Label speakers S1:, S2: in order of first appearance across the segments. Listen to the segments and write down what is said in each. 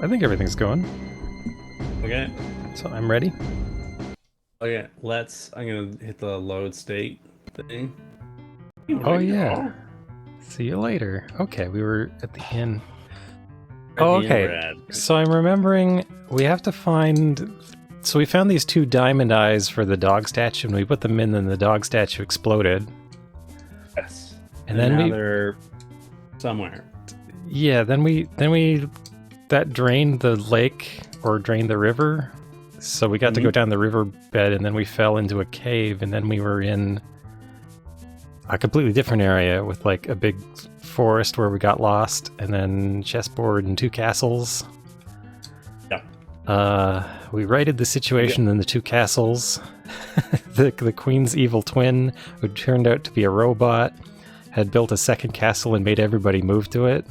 S1: I think everything's going.
S2: Okay.
S1: So I'm ready.
S2: Okay, I'm gonna hit the load state thing.
S1: Oh yeah. See you later. Okay, we were at the inn.
S2: At
S1: Oh,
S2: the end,
S1: okay.
S2: Brad.
S1: So I'm remembering we have to find... So we found these 2 diamond eyes for the dog statue, and we put them in, and the dog statue exploded.
S2: Yes.
S1: And then
S2: now they're somewhere.
S1: Yeah, then we that drained the lake or drained the river. So we got to go down the riverbed, and then we fell into a cave, and then we were in a completely different area with like a big forest where we got lost, and then chessboard and 2 castles.
S2: Yeah.
S1: We righted the situation in the 2 castles. the queen's evil twin, who turned out to be a robot, had built a 2nd castle and made everybody move to it.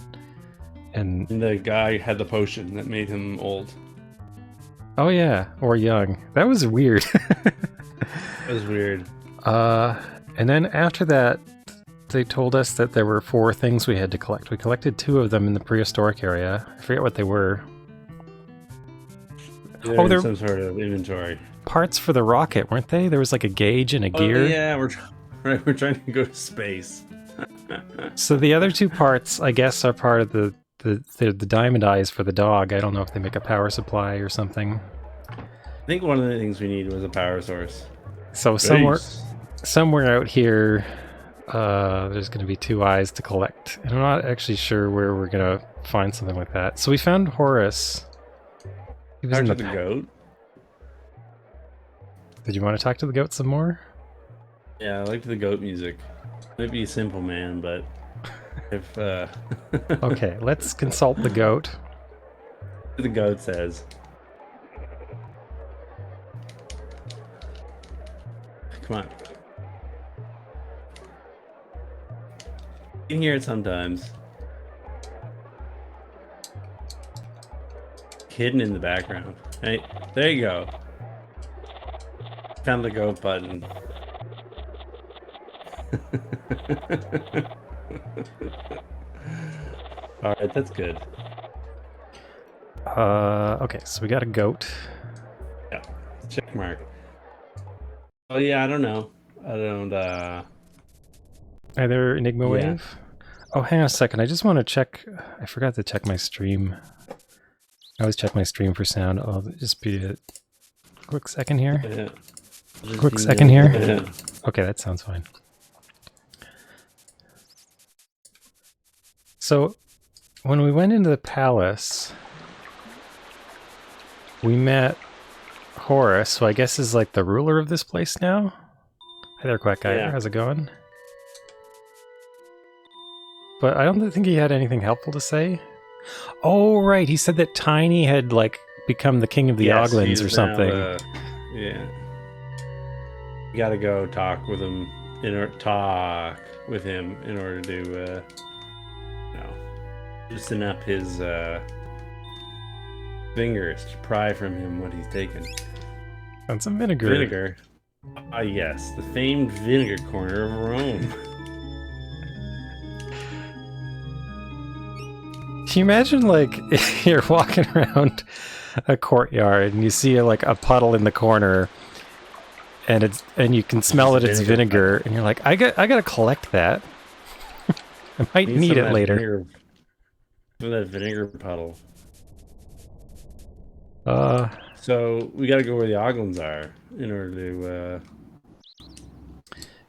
S1: And
S2: the guy had the potion that made him old.
S1: Oh yeah, or young. That was weird.
S2: That was weird.
S1: And then after that, they told us that there were 4 things we had to collect. We collected 2 of them in the prehistoric area. I forget what they were.
S2: They're some sort of inventory.
S1: Parts for the rocket, weren't they? There was like a gauge and a gear.
S2: Yeah, we're trying to go to space.
S1: So the other 2 parts, I guess, are part of the diamond eyes for the dog. I don't know if they make a power supply or something.
S2: I think one of the things we needed was a power source.
S1: So somewhere out here, there's going to be 2 eyes to collect. And I'm not actually sure where we're going to find something like that. So we found Horace. He was
S2: Talk
S1: in
S2: to the goat.
S1: Did you want to talk to the goat some more?
S2: Yeah, I liked the goat music. Might be a simple man, but if
S1: Okay, let's consult the goat.
S2: The goat says. Come on. You can hear it sometimes. Hidden in the background. Hey, there you go. Found the goat button. Alright, that's good.
S1: Okay, so we got a goat.
S2: Yeah, check mark. Oh yeah, I don't know. I don't,
S1: Either Enigma Wave? Oh, hang on a second. I just want to check. I forgot to check my stream. I always check my stream for sound. Oh, just be a quick second here.
S2: Yeah.
S1: Quick second here. Okay, that sounds fine. So, when we went into the palace, we met Horace, who I guess is like the ruler of this place now. Hi there, Quack Guy.
S2: Yeah.
S1: How's it going? But I don't think he had anything helpful to say. Oh, right. He said that Tiny had, like, become the king of the Oglins or something.
S2: Yeah. You gotta go talk with him in order to, loosen up his, fingers to pry from him what he's taken.
S1: And some vinegar.
S2: Vinegar. Ah, yes. The famed vinegar corner of Rome.
S1: Can you imagine, like, you're walking around a courtyard and you see, like, a puddle in the corner, and you can smell that it's vinegar, and you're like, I gotta collect that. I might need it later.
S2: That vinegar puddle.
S1: So
S2: we gotta go where the Oglins are in order to.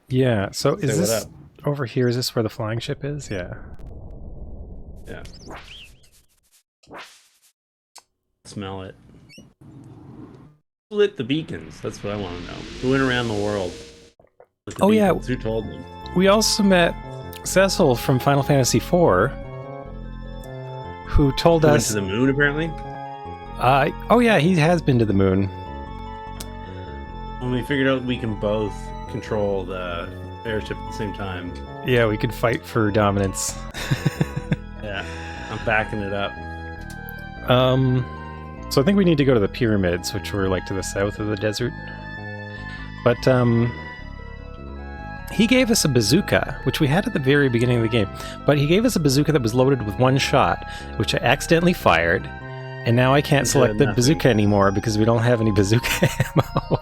S1: Yeah. So is this over here? Is this where the flying ship is? Yeah.
S2: Yeah. Smell it. Who lit the beacons? That's what I want to know. Who went around the world? With the beacons? Who told them?
S1: We also met Cecil from Final Fantasy IV, who told us.
S2: Went to the moon, apparently.
S1: Oh yeah, he has been to the moon.
S2: When we figured out we can both control the airship at the same time.
S1: Yeah, we could fight for dominance.
S2: Yeah, I'm backing it up.
S1: So I think we need to go to the pyramids, which were like to the south of the desert. But he gave us a bazooka, which we had at the very beginning of the game. But he gave us a bazooka that was loaded with 1 shot, which I accidentally fired. And now I can't select the bazooka anymore because we don't have any bazooka ammo.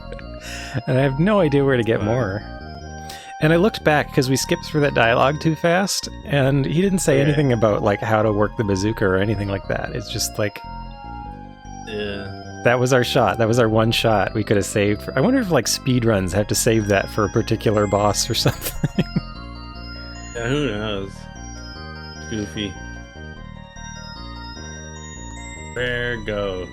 S1: And I have no idea where to get more. And I looked back because we skipped through that dialogue too fast, and he didn't say anything about like how to work the bazooka or anything like that. It's just like, that was our shot. That was our one shot we could have saved. I wonder if like speedruns have to save that for a particular boss or something.
S2: Yeah, who knows? Goofy. Where go?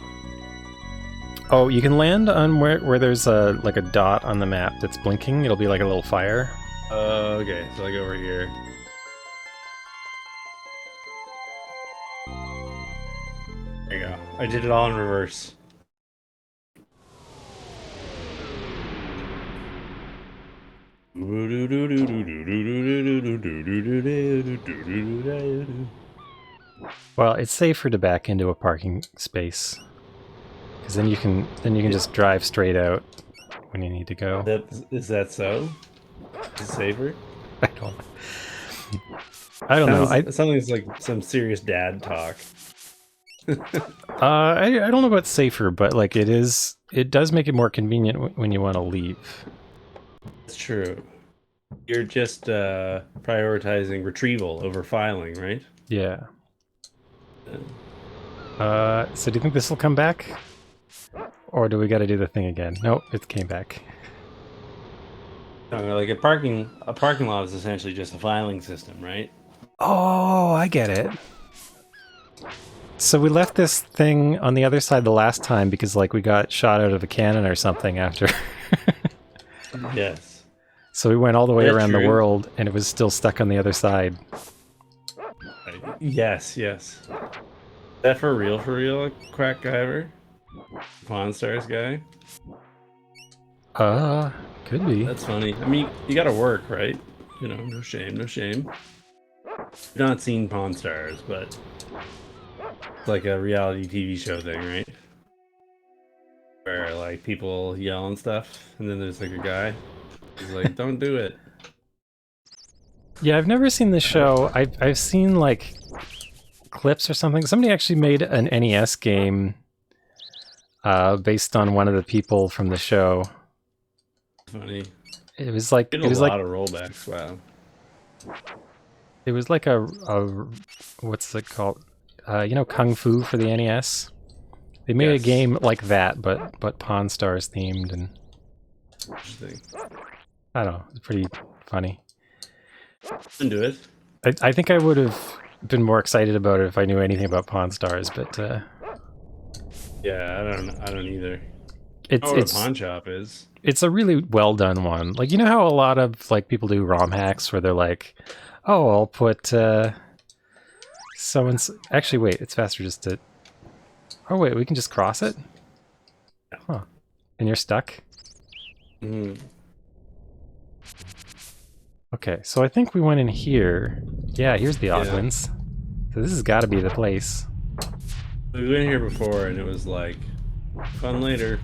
S1: Oh, you can land on where there's like a dot on the map that's blinking. It'll be like a little fire.
S2: Okay, so like over here. There you go. I did it all in reverse.
S1: Well, it's safer to back into a parking space, because then you can just drive straight out when you need to go.
S2: Is that so? Is it safer?
S1: I don't know.
S2: It sounds like some serious dad talk.
S1: I don't know about safer, but like it does make it more convenient when you want to leave.
S2: It's true. You're just prioritizing retrieval over filing, right?
S1: Yeah. So do you think this will come back? Or do we got to do the thing again? Nope, it came back.
S2: No, like a parking lot is essentially just a filing system, right?
S1: Oh, I get it. So we left this thing on the other side the last time because like we got shot out of a cannon or something after.
S2: Yes.
S1: So we went all the way around the world and it was still stuck on the other side.
S2: Yes. Is that for real, Quack Giver? Pawn Stars guy?
S1: Could be.
S2: That's funny. I mean, you gotta work, right? You know, no shame. I've not seen Pawn Stars, but it's like a reality TV show thing, right? Where like people yell and stuff, and then there's like a guy who's like, "Don't do it."
S1: Yeah, I've never seen the show. I've seen like clips or something. Somebody actually made an NES game based on one of the people from the show.
S2: Funny.
S1: It was like
S2: a lot of rollbacks. Wow.
S1: It was like a what's it called? You know, Kung Fu for the NES. They made a game like that, but Pawn Stars themed, and
S2: interesting.
S1: I don't know. It's pretty funny.
S2: Into it.
S1: I think I would have been more excited about it if I knew anything about Pawn Stars, but
S2: yeah, I don't either.
S1: It's
S2: what a pawn shop is.
S1: It's a really well done one. Like, you know how a lot of like people do ROM hacks where they're like, oh, I'll put someone's actually wait, it's faster just to oh wait, we can just cross it? Huh. And you're stuck?
S2: Mm.
S1: Okay, so I think we went in here. Yeah, here's the Ogwins. So this has got to be the place.
S2: We went here before and it was like, fun later.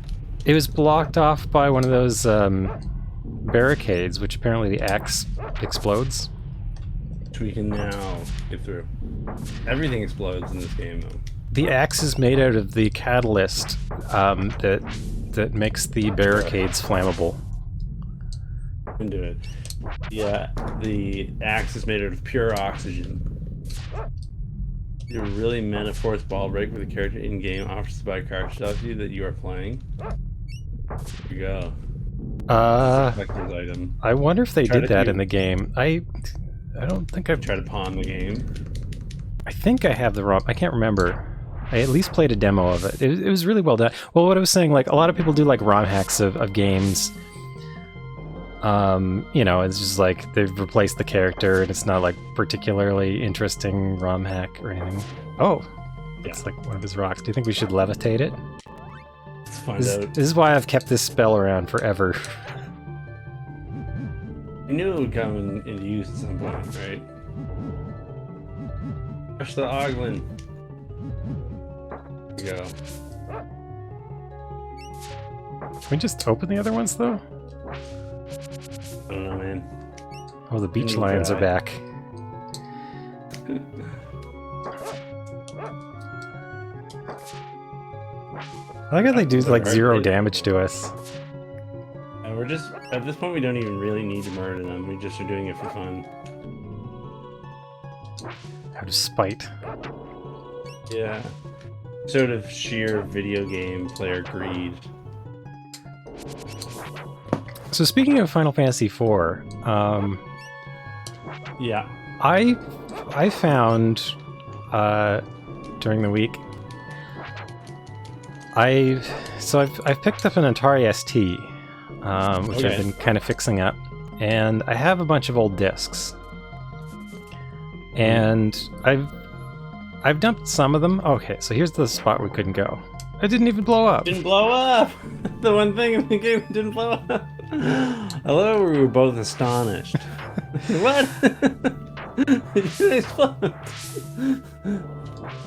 S1: It was blocked off by one of those barricades, which apparently the axe explodes.
S2: Which we can now get through. Everything explodes in this game, though.
S1: The axe is made out of the catalyst that makes the barricades flammable.
S2: Into it. Yeah, the axe is made out of pure oxygen. You really meant a fourth ball break with a character in-game offers to buy cartridge that you are playing? Here you go. Collector's item.
S1: I wonder if they did that in the game. I don't think I've
S2: tried to pawn the game.
S1: I think I have the ROM. I can't remember. I at least played a demo of it. It was really well done. Well, what I was saying, like a lot of people do like ROM hacks of games. You know, it's just like they've replaced the character and it's not like particularly interesting ROM hack or anything. Oh, it's like one of his rocks. Do you think we should levitate it?
S2: Let's find out.
S1: This is why I've kept this spell around forever.
S2: I knew it would come into use at some point, right? Crush the Oglin. There you go.
S1: Can we just open the other ones though?
S2: I don't know, man.
S1: Oh, the beach lions are back. I like how they do like 0 damage to us.
S2: And we're just, at this point, we don't even really need to murder them. We just are doing it for fun.
S1: Out of spite.
S2: Yeah. Sort of sheer video game player greed.
S1: So speaking of Final Fantasy IV,
S2: yeah,
S1: I found during the week I've picked up an Atari ST, which I've been kind of fixing up, and I have a bunch of old discs, and I've dumped some of them. Okay, so here's the spot we couldn't go. It didn't even blow up.
S2: Didn't blow up. The one thing in the game didn't blow up. Hello, we were both astonished. What? It exploded.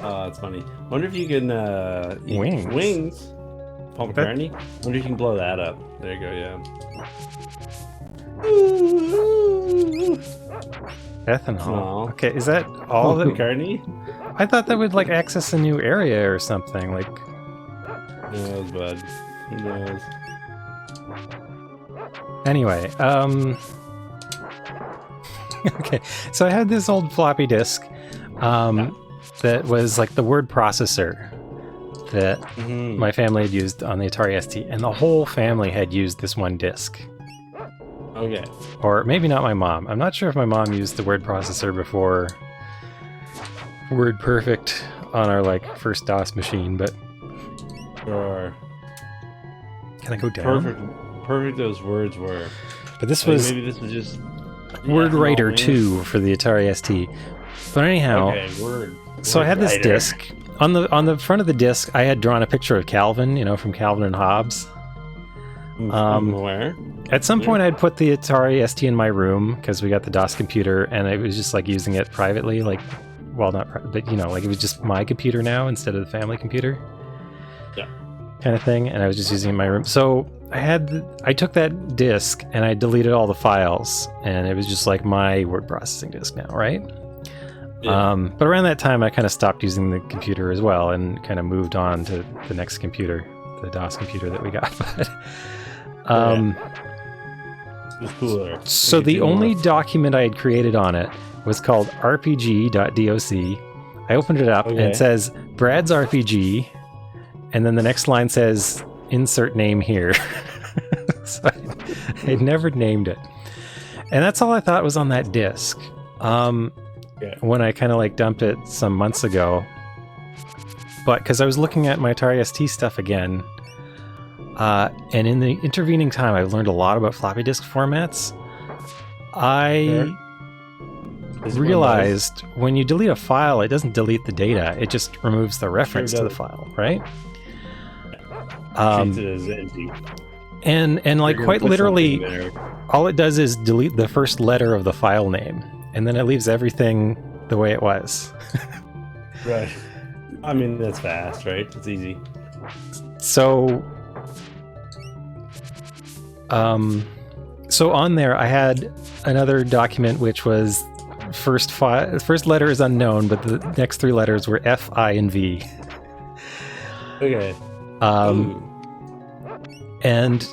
S2: Oh, that's funny. Wonder if you can eat wings. Paul McCartney. Wonder if you can blow that up. There you go. Yeah.
S1: Ethanol. Okay, is that all that?
S2: McCartney?
S1: I thought that would like access a new area or something. Like.
S2: Who knows, bud? Who knows?
S1: Anyway, okay, so I had this old floppy disk that was like the word processor that my family had used on the Atari ST, and the whole family had used this one disk.
S2: Okay.
S1: Or maybe not my mom. I'm not sure if my mom used the word processor before Word Perfect on our like first DOS machine, but
S2: sure.
S1: Can I go down?
S2: Perfect those words were.
S1: But this was
S2: maybe this was just
S1: Word Writer 2 for the Atari ST. But anyhow, so I had this disc. On the front of the disc, I had drawn a picture of Calvin, you know, from Calvin and Hobbes.
S2: Where?
S1: At some point, I'd put the Atari ST in my room because we got the DOS computer, and I was just like using it privately, like, well, not, but you know, like it was just my computer now instead of the family computer.
S2: Yeah. Kind
S1: of thing, and I was just using it in my room. So I took that disk and I deleted all the files, and it was just like my word processing disk now, right? Yeah. But around that time, I kind of stopped using the computer as well, and kind of moved on to the next computer, the DOS computer that we got. But
S2: it was cooler.
S1: So the only document I had created on it was called rpg.doc. I opened it up and it says Brad's RPG. And then the next line says, insert name here. So I never named it. And that's all I thought was on that disc. When I kind of like dumped it some months ago. But because I was looking at my Atari ST stuff again. And in the intervening time, I've learned a lot about floppy disk formats. I realized when you delete a file, it doesn't delete the data. It just removes the reference to the file, right?
S2: Treats it as empty.
S1: And like quite literally, all it does is delete the first letter of the file name, and then it leaves everything the way it was.
S2: Right. I mean, that's fast, right? It's easy.
S1: So, so on there, I had another document which was first letter is unknown, but the next 3 letters were F, I, and V.
S2: Okay.
S1: And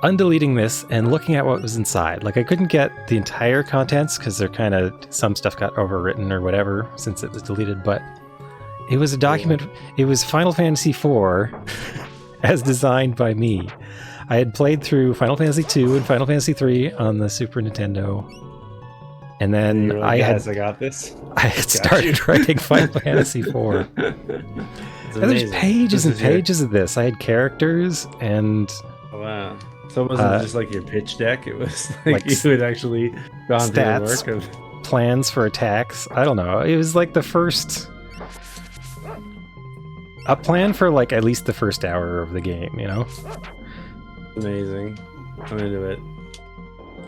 S1: undeleting this and looking at what was inside, like I couldn't get the entire contents because they're kind of, some stuff got overwritten or whatever since it was deleted, but it was a document. It was Final Fantasy IV as designed by me. I had played through Final Fantasy II and Final Fantasy III on the Super Nintendo, and then I had started writing Final Fantasy IV. There's pages and pages of this. I had characters and...
S2: Oh, wow. So it wasn't just like your pitch deck, it was like you had actually gone through the work of...
S1: plans for attacks. I don't know. It was like the first... a plan for like at least the first hour of the game, you know?
S2: Amazing. I'm into it.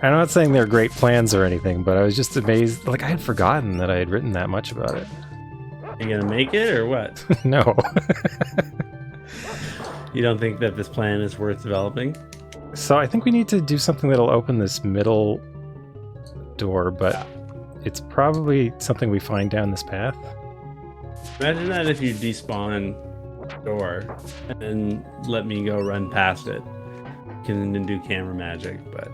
S1: I'm not saying they're great plans or anything, but I was just amazed. Like, I had forgotten that I had written that much about it.
S2: You gonna make it or what?
S1: No.
S2: You don't think that this plan is worth developing?
S1: So I think we need to do something that'll open this middle door, but it's probably something we find down this path.
S2: Imagine that if you despawn door and then let me go run past it. Can then do camera magic, but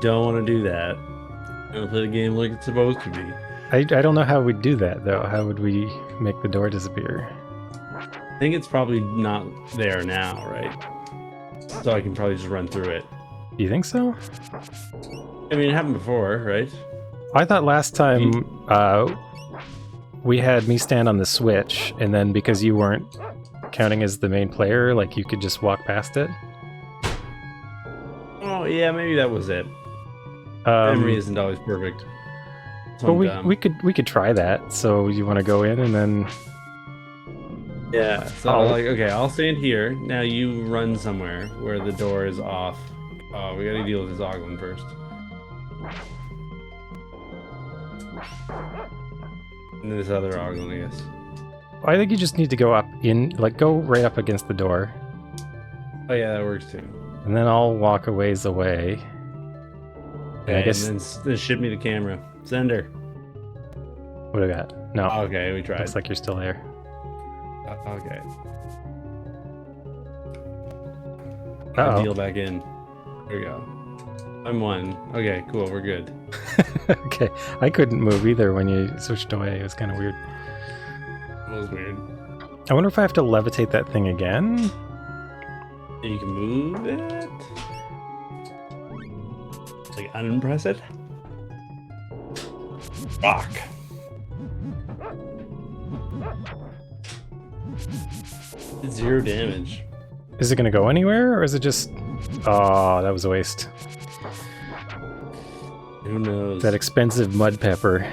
S2: don't want to do that. I'm gonna play the game like it's supposed to be.
S1: I don't know how we'd do that though. How would we make the door disappear?
S2: I think it's probably not there now, right? So I can probably just run through it.
S1: Do you think so?
S2: I mean, it happened before, right?
S1: I thought last time we had me stand on the switch, and then because you weren't counting as the main player, like you could just walk past it.
S2: Oh yeah, maybe that was it. Memory isn't always perfect. So
S1: but we could try that. So you want to go in and then?
S2: Yeah. So like, okay, I'll stand here. Now you run somewhere where the door is off. Oh, we gotta deal with this Oglin first. And this other Oglin, I guess.
S1: I think you just need to go up in, like, go right up against the door.
S2: Oh yeah, that works too.
S1: And then I'll walk a ways away.
S2: Okay, I guess. And then ship me the camera. Send her.
S1: What do we got? No.
S2: Okay, we tried.
S1: Looks like you're still there.
S2: Okay.
S1: Uh-oh.
S2: Deal back in. There we go. I'm one. Okay, cool. We're good.
S1: Okay. I couldn't move either when you switched away. It was kind of weird.
S2: It was weird.
S1: I wonder if I have to levitate that thing again?
S2: You can move it? Like, unpress it? Fuck. It's 0 damage.
S1: Is it going to go anywhere, or is it just... Oh, that was a waste.
S2: Who knows?
S1: That expensive mud pepper.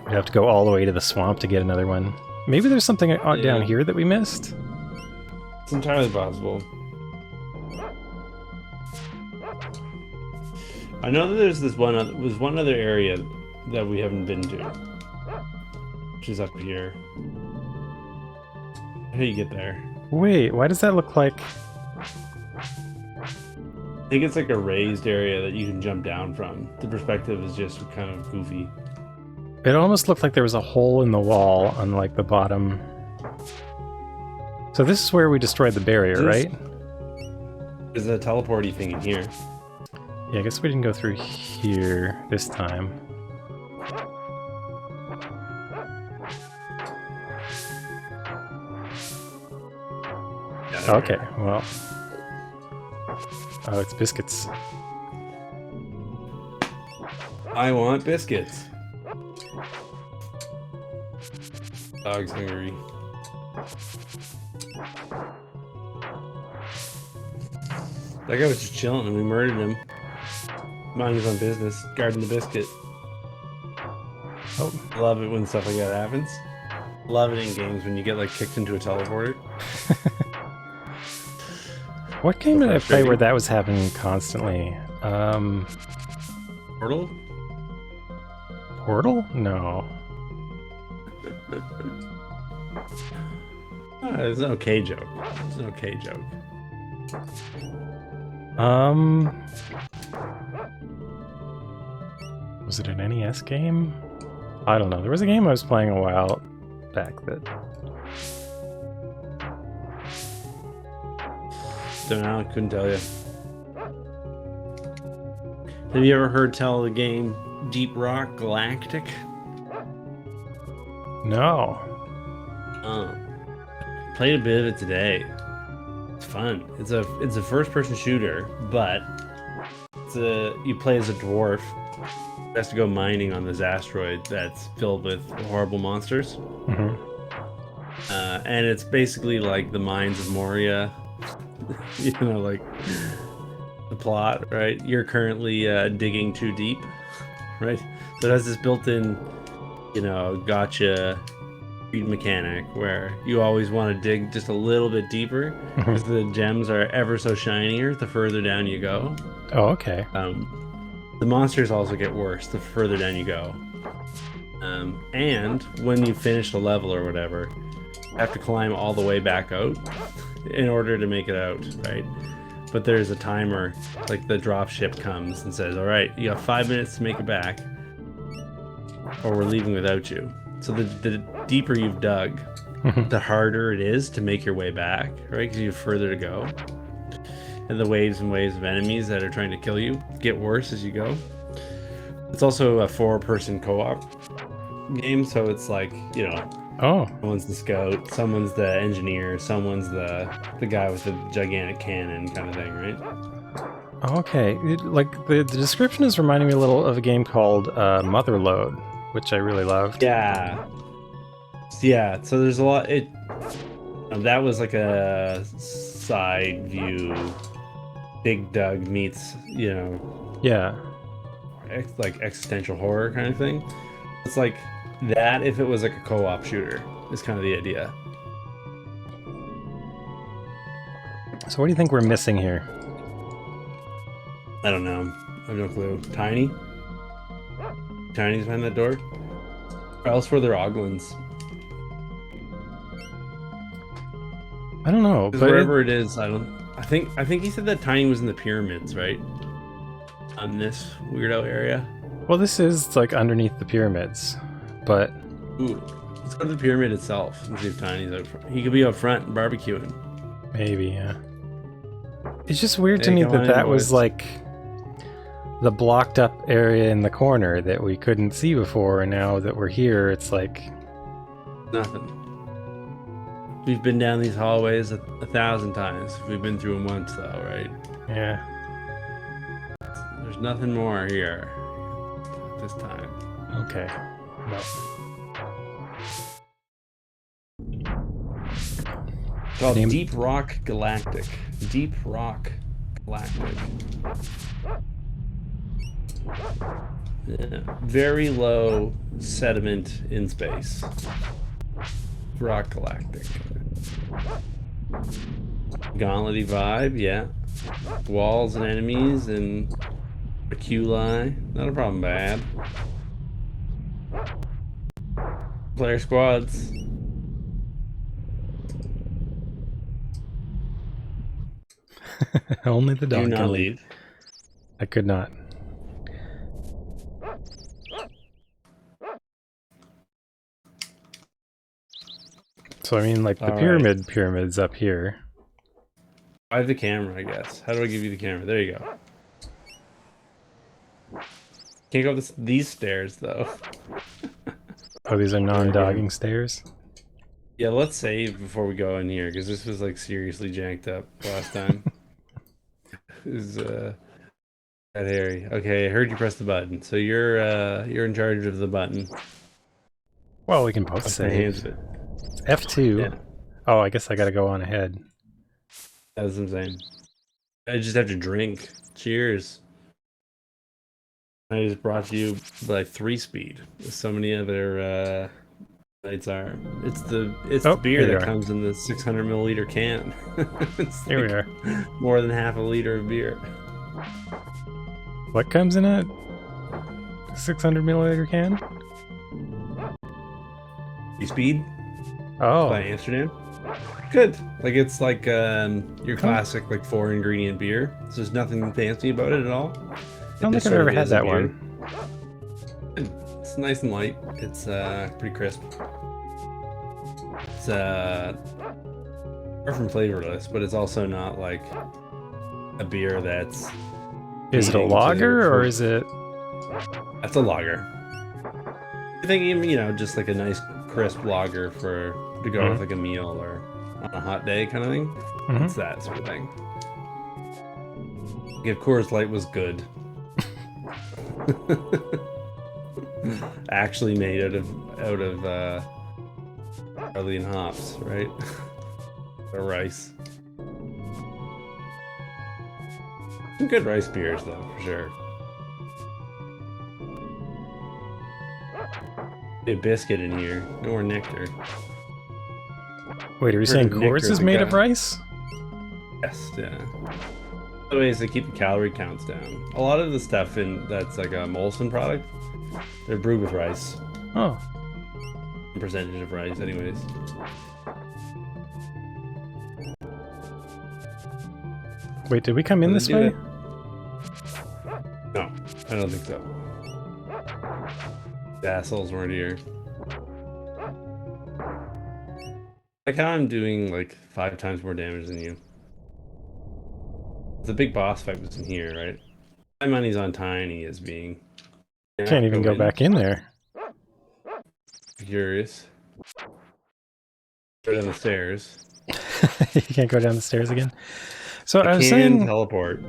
S1: We'd have to go all the way to the swamp to get another one. Maybe there's something down here that we missed?
S2: It's entirely possible. I know that there's this one other area that we haven't been to, which is up here. How do you get there?
S1: Wait, why does that look like...
S2: I think it's like a raised area that you can jump down from. The perspective is just kind of goofy.
S1: It almost looked like there was a hole in the wall on, like, the bottom. So this is where we destroyed the barrier, right?
S2: There's a teleporty thing in here.
S1: Yeah, I guess we didn't go through here this time. Okay, well... Oh, it's biscuits.
S2: I want biscuits. Dog's hungry. That guy was just chilling and we murdered him. Minding his own business, guarding the biscuit.
S1: Oh.
S2: Love it when stuff like that happens. Love it in games when you get like kicked into a teleporter.
S1: What game did I play where that was happening constantly?
S2: Portal?
S1: Portal? No.
S2: It's an okay joke. It's an okay joke.
S1: Was it an NES game? I don't know. There was a game I was playing a while back that...
S2: Don't know, I couldn't tell you. Have you ever heard tell of the game Deep Rock Galactic?
S1: No.
S2: Played a bit of it today. It's fun. It's a first-person shooter, but you play as a dwarf who has to go mining on this asteroid that's filled with horrible monsters.
S1: Mm-hmm.
S2: And it's basically like the Mines of Moria. You know, like the plot, right? You're currently digging too deep, right? So it has this built-in, you know, gotcha speed mechanic where you always want to dig just a little bit deeper because the gems are ever so shinier the further down you go.
S1: Oh, okay.
S2: The monsters also get worse the further down you go. And when you finish the level or whatever, you have to climb all the way back out in order to make it out, right? But there's a timer, like the drop ship comes and says, all right, you have 5 minutes to make it back or we're leaving without you. So the deeper you've dug, the harder it is to make your way back, right? Because you have further to go. And the waves and waves of enemies that are trying to kill you get worse as you go. It's also a 4-person co-op game, so it's like, you know, someone's the scout, someone's the engineer, someone's the guy with the gigantic cannon kind of thing, right?
S1: Okay, like the description is reminding me a little of a game called Motherload, which I really loved.
S2: Yeah. Yeah, so there's a lot. That was like a side view. Big Doug meets, you know.
S1: Yeah.
S2: Like existential horror kind of thing. It's like that if it was like a co-op shooter is kind of the idea.
S1: So what do you think we're missing here?
S2: I don't know. I have no clue. Tiny's behind that door? Or else were there Oglins?
S1: I don't know, but
S2: wherever it is, I think he said that Tiny was in the pyramids, right? On this weirdo area.
S1: Well, this is like underneath the pyramids, but
S2: ooh, let's go to the pyramid itself and see if Tiny's out front. He could be up front barbecuing.
S1: Maybe, yeah. It's just weird to me that was like the blocked up area in the corner that we couldn't see before, and now that we're here, it's like
S2: nothing. We've been down these hallways 1,000 times. We've been through them once, though, right?
S1: Yeah.
S2: There's nothing more here this time.
S1: Okay.
S2: It's called Deep Rock Galactic. Deep Rock Galactic. Yeah. Very low sediment in space. Rock Galactic. Gauntlet-y vibe, yeah. Walls and enemies and maculae. Not a problem, bad. Player squads.
S1: Only the dog
S2: can
S1: can
S2: lead.
S1: I could not. So I mean, like the pyramid's up here.
S2: I have the camera, I guess. How do I give you the camera? There you go. Can't go up these stairs though.
S1: Oh, these are non-dogging stairs?
S2: Yeah, let's save before we go in here because this was like seriously janked up last time. It was that hairy. Okay, I heard you press the button. So you're in charge of the button.
S1: Well, we can both save.
S2: It.
S1: It's F2. Yeah. Oh, I guess I gotta go on ahead.
S2: That's what I'm saying. I just have to drink. Cheers. I just brought you like 3-speed. With so many other lights are. It's the beer that comes in the 600 milliliter can. It's
S1: here
S2: like
S1: we are.
S2: More than half a liter of beer.
S1: What comes in a 600 milliliter can?
S2: 3-speed.
S1: Oh.
S2: By Amsterdam. Good. Like it's like your classic like 4-ingredient beer. So there's nothing fancy about it at all.
S1: I don't think I've ever had that one.
S2: It's nice and light. It's pretty crisp. It's far from flavorless, but it's also not like a beer that's.
S1: Is it a lager or is it?
S2: That's a lager. I think just like a nice crisp lager to go with like a meal or on a hot day kind of thing. It's that sort of thing. If Coors Light was good. Actually made out of barley and hops, right? Or rice. Some good rice beers though, for sure. A biscuit in here. No more nectar.
S1: Wait, are you saying Coors is made of rice?
S2: Yes, yeah. Otherwise, they keep the calorie counts down. A lot of the stuff that's like a Molson product, they're brewed with rice.
S1: Oh.
S2: Percentage of rice, anyways.
S1: Wait, did we come in this way?
S2: No, I don't think so. The assholes weren't here. Like how I'm doing like 5 times more damage than you. The big boss fight was in here, right? My money's on Tiny as being.
S1: Can't even go back in there.
S2: Curious. Go down the stairs.
S1: You can't go down the stairs again. So I was
S2: can
S1: saying,
S2: teleport.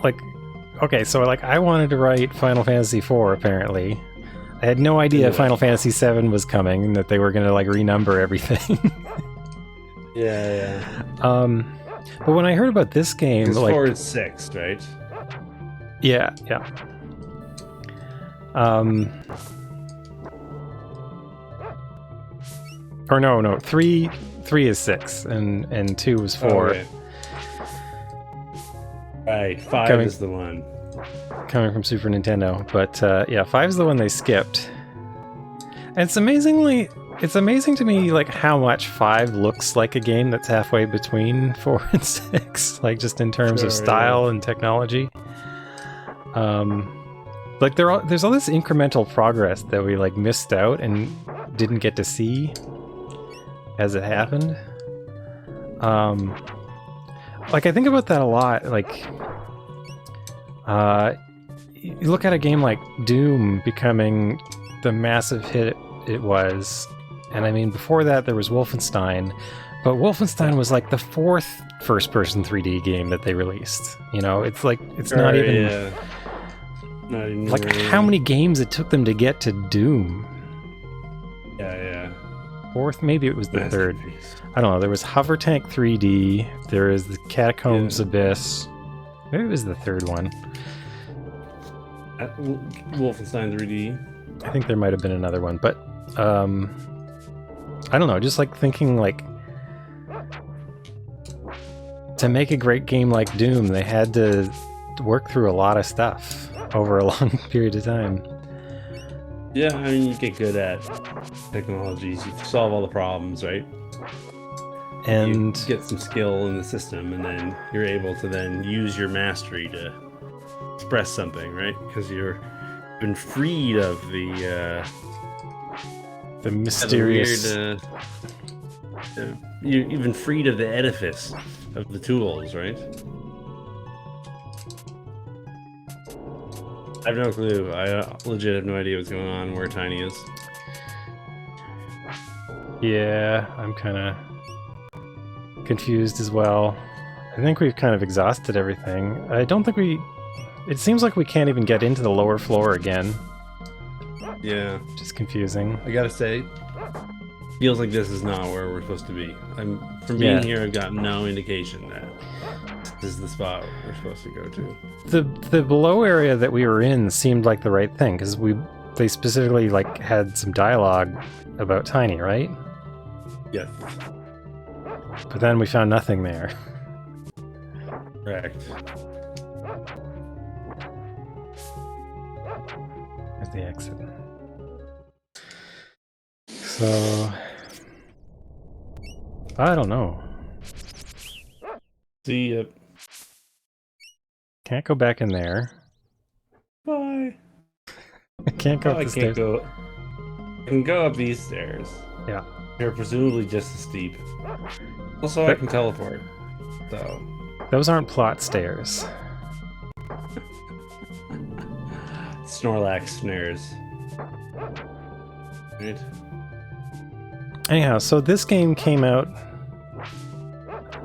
S1: like, okay, so like I wanted to write Final Fantasy IV. Apparently, I had no idea Final Fantasy VII was coming and that they were gonna like renumber everything.
S2: Yeah.
S1: But when I heard about this game,
S2: It's
S1: like
S2: 4 and 6, right?
S1: Yeah. Or no, 3 is 6 and 2 is 4.
S2: Okay. Right, 5 is the one.
S1: Coming from Super Nintendo. But yeah, 5 is the one they skipped. And it's amazing to me like how much 5 looks like a game that's halfway between 4 and 6, like just in terms of style and technology. Like there's all this incremental progress that we like missed out and didn't get to see as it happened. Like I think about that a lot. Like, you look at a game like Doom becoming the massive hit it was, and I mean before that there was Wolfenstein, but Wolfenstein was like the 4th first-person 3D game that they released. You know, it's like it's not even like how many games it took them to get to Doom.
S2: Yeah.
S1: 4th, maybe it was the 3rd. I don't know. There was Hover Tank 3D. There is the Catacombs Abyss. Maybe it was the 3rd one.
S2: Wolfenstein 3D.
S1: I think there might have been another one, but I don't know. Just like thinking like to make a great game like Doom, they had to work through a lot of stuff over a long period of time.
S2: Yeah, I mean, you get good at technologies. You solve all the problems, right?
S1: And
S2: you get some skill in the system, and then you're able to then use your mastery to express something, right? Because you've been freed of the
S1: mysterious.
S2: You've been freed of the edifice of the tools, right? I have no clue. I legit have no idea what's going on where Tiny is.
S1: Yeah, I'm kind of confused as well. I think we've kind of exhausted everything. I don't think it seems like we can't even get into the lower floor again.
S2: Yeah.
S1: Which is confusing.
S2: I gotta say, feels like this is not where we're supposed to be. From being here, I've got no indication that this is the spot we're supposed to go to.
S1: The below area that we were in seemed like the right thing, because they specifically like had some dialogue about Tiny, right?
S2: Yes.
S1: But then we found nothing there.
S2: Correct.
S1: There's the exit. So I don't know.
S2: See ya.
S1: Can't go back in there.
S2: Bye.
S1: I can't go up the stairs.
S2: I can go up these stairs.
S1: Yeah.
S2: They're presumably just as steep. Also, I can teleport. So
S1: those aren't plot stairs.
S2: Snorlax snares. Right.
S1: Anyhow, so this game came out.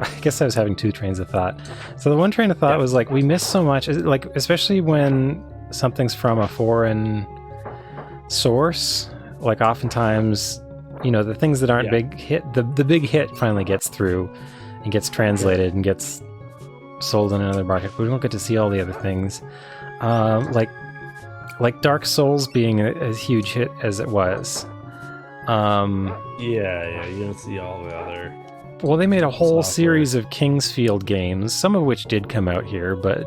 S1: I guess I was having two trains of thought. So the one train of thought was like, we miss so much, like especially when something's from a foreign source. Like oftentimes, you know, the things that aren't big hit, the big hit finally gets through and gets translated and gets sold in another market. But we don't get to see all the other things. Like Dark Souls being a huge hit as it was.
S2: You don't see all the other.
S1: Well, they made a whole series of Kingsfield games, some of which did come out here, but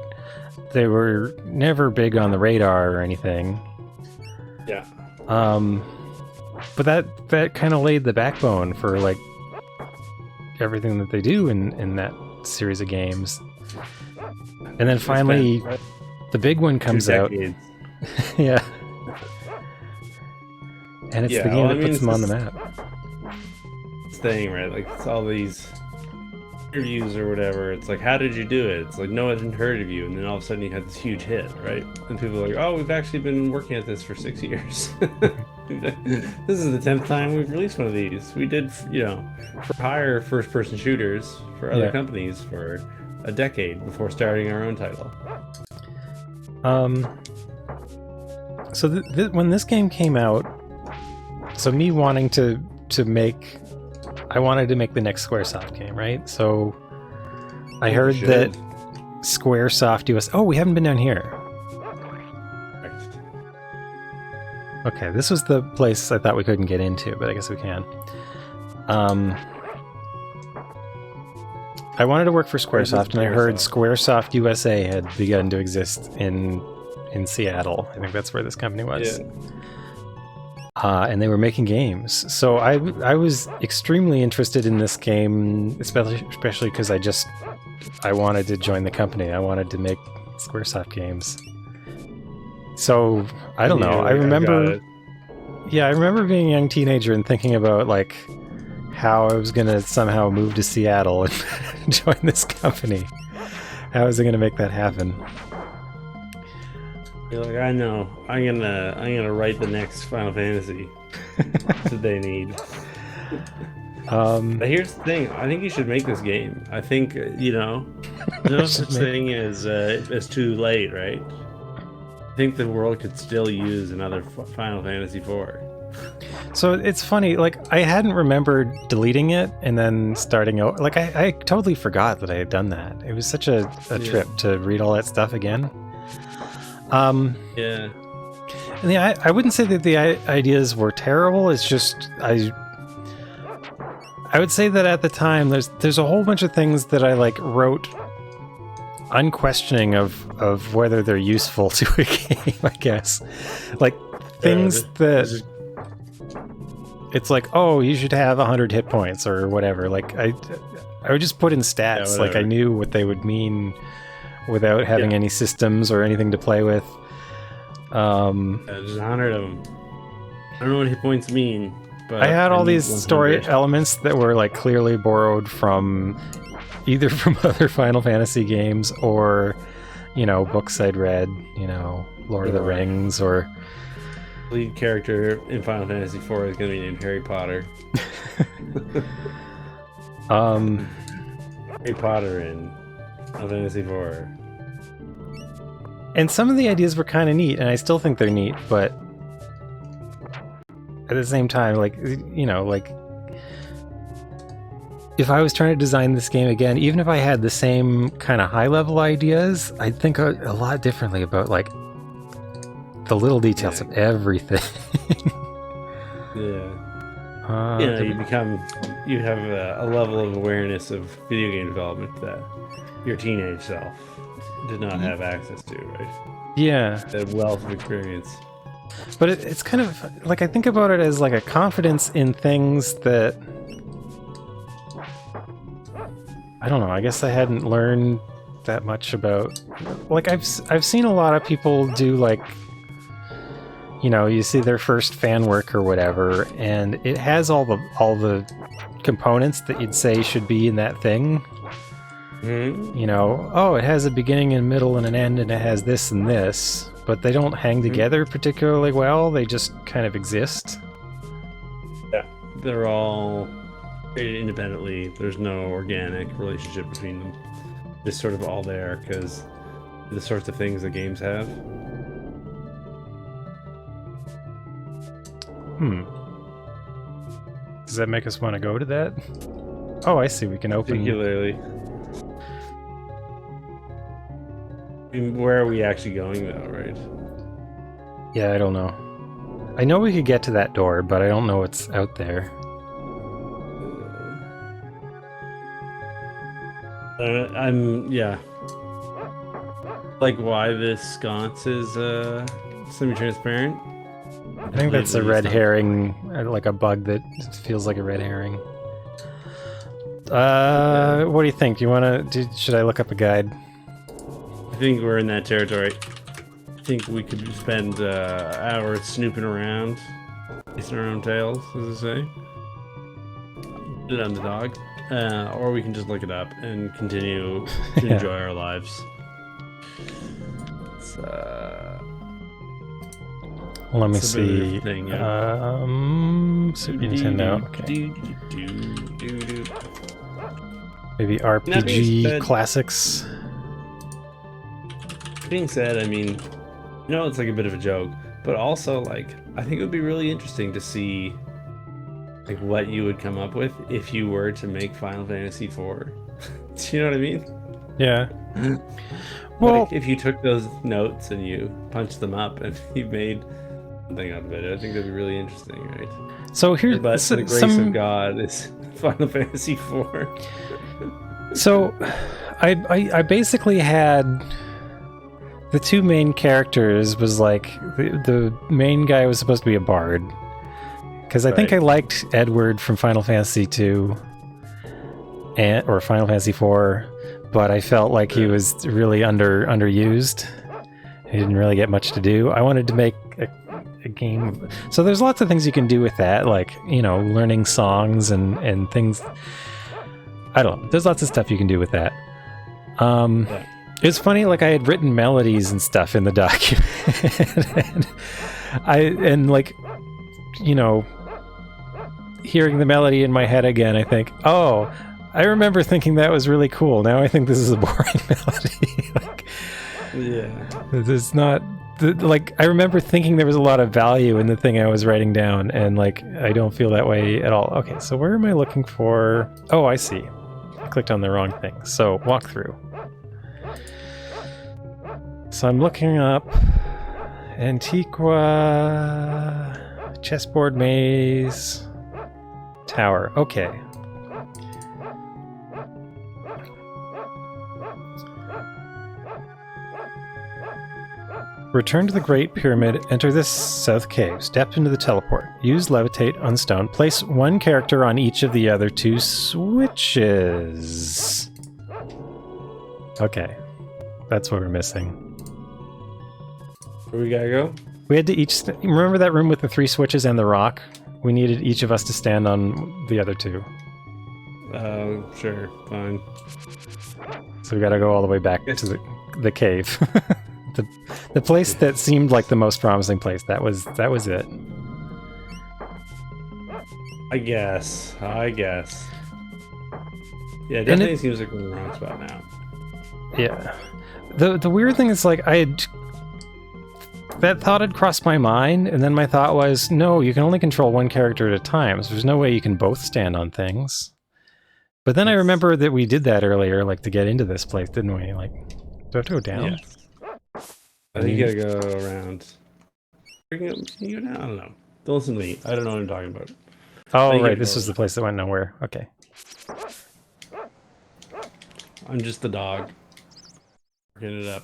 S1: they were never big on the radar or anything.
S2: Yeah.
S1: But that kind of laid the backbone for like everything that they do in that series of games. And then finally, the big one comes out. Yeah. And it's the game that puts them on the map.
S2: thing, right? Like it's all these interviews or whatever. It's like, how did you do it? It's like, no one had heard of you, and then all of a sudden you had this huge hit, right? And people are like, oh, we've actually been working at this for 6 years. This is the 10th time we've released one of these. We did, you know, for hire first-person shooters for other companies for a decade before starting our own title.
S1: So when this game came out, so me wanting to make, I wanted to make the next SquareSoft game, right? So I heard that SquareSoft US. Oh, we haven't been down here. Okay, this was the place I thought we couldn't get into, but I guess we can. I wanted to work for SquareSoft, and I heard SquareSoft USA had begun to exist in Seattle. I think that's where this company was. Yeah. And they were making games. So I was extremely interested in this game, especially because I wanted to join the company. I wanted to make SquareSoft games. So I don't know. I remember being a young teenager and thinking about like how I was gonna somehow move to Seattle and join this company. How was I gonna make that happen?
S2: You're like, I know. I'm gonna write the next Final Fantasy that they need. But here's the thing. I think you should make this game. I think there's no such thing as too late, right? I think the world could still use another Final Fantasy IV.
S1: So it's funny, like I hadn't remembered deleting it and then starting out. Like I totally forgot that I had done that. It was such a trip to read all that stuff again.
S2: Yeah.
S1: And I wouldn't say that the ideas were terrible. It's just I would say that at the time there's a whole bunch of things that I like wrote unquestioning of whether they're useful to a game, I guess. Like things that it's like, oh, you should have 100 hit points or whatever. Like I would just put in stats, like I knew what they would mean without having any systems or anything to play with.
S2: There's 100 of them. I don't know what hit points mean, but
S1: I had all these story elements that were like clearly borrowed from either from other Final Fantasy games or, books I'd read, Lord of the Rings or...
S2: Lead character in Final Fantasy IV is going to be named Harry Potter. Harry Potter in Final Fantasy IV.
S1: And some of the ideas were kind of neat, and I still think they're neat, but at the same time, if I was trying to design this game again, even if I had the same kind of high-level ideas, I'd think a lot differently about, the little details of everything.
S2: You have a level of awareness of video game development that your teenage self did not have access to, right?
S1: Yeah.
S2: A wealth of experience.
S1: But it's kind of, I think about it as a confidence in things that, I don't know, I guess I hadn't learned that much about. I've seen a lot of people do, you see their first fan work or whatever, and it has all the components that you'd say should be in that thing. Mm-hmm. It has a beginning and middle and an end, and it has this and this, but they don't hang together particularly well. They just kind of exist.
S2: Yeah, they're all created independently. There's no organic relationship between them. Just sort of all there because the sorts of things that games have.
S1: Does that make us want to go to that? Oh, I see. We can open...
S2: Particularly. I mean, where are we actually going, though, right?
S1: Yeah, I don't know. I know we could get to that door, but I don't know what's out there.
S2: Why this sconce is semi-transparent?
S1: I think that's a red herring, like a bug that feels like a red herring. What do you think? Should I look up a guide?
S2: I think we're in that territory. I think we could spend hours snooping around, chasing our own tails, as I say. it on the dog, or we can just look it up and continue to enjoy our lives.
S1: Let me see.
S2: Thing, yeah.
S1: Super Nintendo. Okay. Maybe RPG classics.
S2: Being said, I mean, it's like a bit of a joke, but also like I think it would be really interesting to see like what you would come up with if you were to make Final Fantasy IV. Do you know what I mean?
S1: Yeah. Well,
S2: like if you took those notes and you punched them up and you made something out of it, I think that'd be really interesting, right?
S1: So here's
S2: but the grace of God is Final Fantasy IV.
S1: So I basically had the two main characters was like the main guy was supposed to be a bard, because I think I liked Edward from Final Fantasy II or Final Fantasy IV, but I felt like he was really underused. He didn't really get much to do. I wanted to make a game. So there's lots of things you can do with that, like, learning songs and things. I don't know. There's lots of stuff you can do with that. It's funny, like I had written melodies and stuff in the document. Hearing the melody in my head again, I think, oh, I remember thinking that was really cool. Now I think this is a boring melody. It's not I remember thinking there was a lot of value in the thing I was writing down, and like I don't feel that way at all. Okay, so where am I looking for? Oh, I see. I clicked on the wrong thing. So walkthrough. So I'm looking up Antiqua chessboard maze tower. Okay. Return to the Great Pyramid, enter this south cave, step into the teleport, use levitate on stone, place one character on each of the other two switches. Okay, that's what we're missing.
S2: Where we gotta go?
S1: We had to each... remember that room with the 3 switches and the rock? We needed each of us to stand on the other 2.
S2: Sure, fine.
S1: So we gotta go all the way back to the cave. The place that seemed like the most promising place. That was it.
S2: I guess. Yeah, it definitely seems like we're in the wrong spot now.
S1: Yeah. The weird thing is, like, that thought had crossed my mind, and then my thought was, no, you can only control one character at a time, so there's no way you can both stand on things. But then I remember that we did that earlier, like, to get into this place, didn't we? Like, do I have to go down?
S2: Yeah. I think you gotta go around. Can you go down? I don't know. Don't listen to me. I don't know what I'm talking about.
S1: Oh, right. This was the place that went nowhere. Okay.
S2: I'm just the dog. Working it up.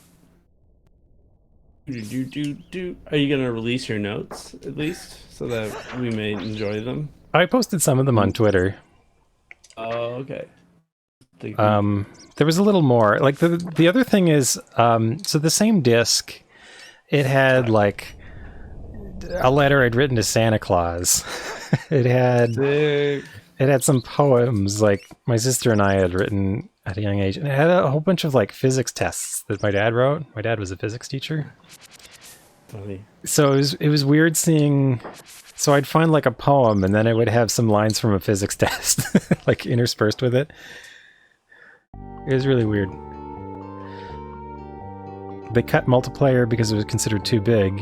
S2: Are you gonna release your notes at least so that we may enjoy them?
S1: I posted some of them on Twitter.
S2: Oh, okay.
S1: There was a little more. Like the other thing is, so the same disc, it had like a letter I'd written to Santa Claus. It had some poems like my sister and I had written at a young age, and it had a whole bunch of like physics tests that my dad wrote. My dad was a physics teacher.
S2: Funny.
S1: So it was weird seeing. So I'd find like a poem, and then it would have some lines from a physics test, like interspersed with it. It was really weird. They cut multiplayer because it was considered too big.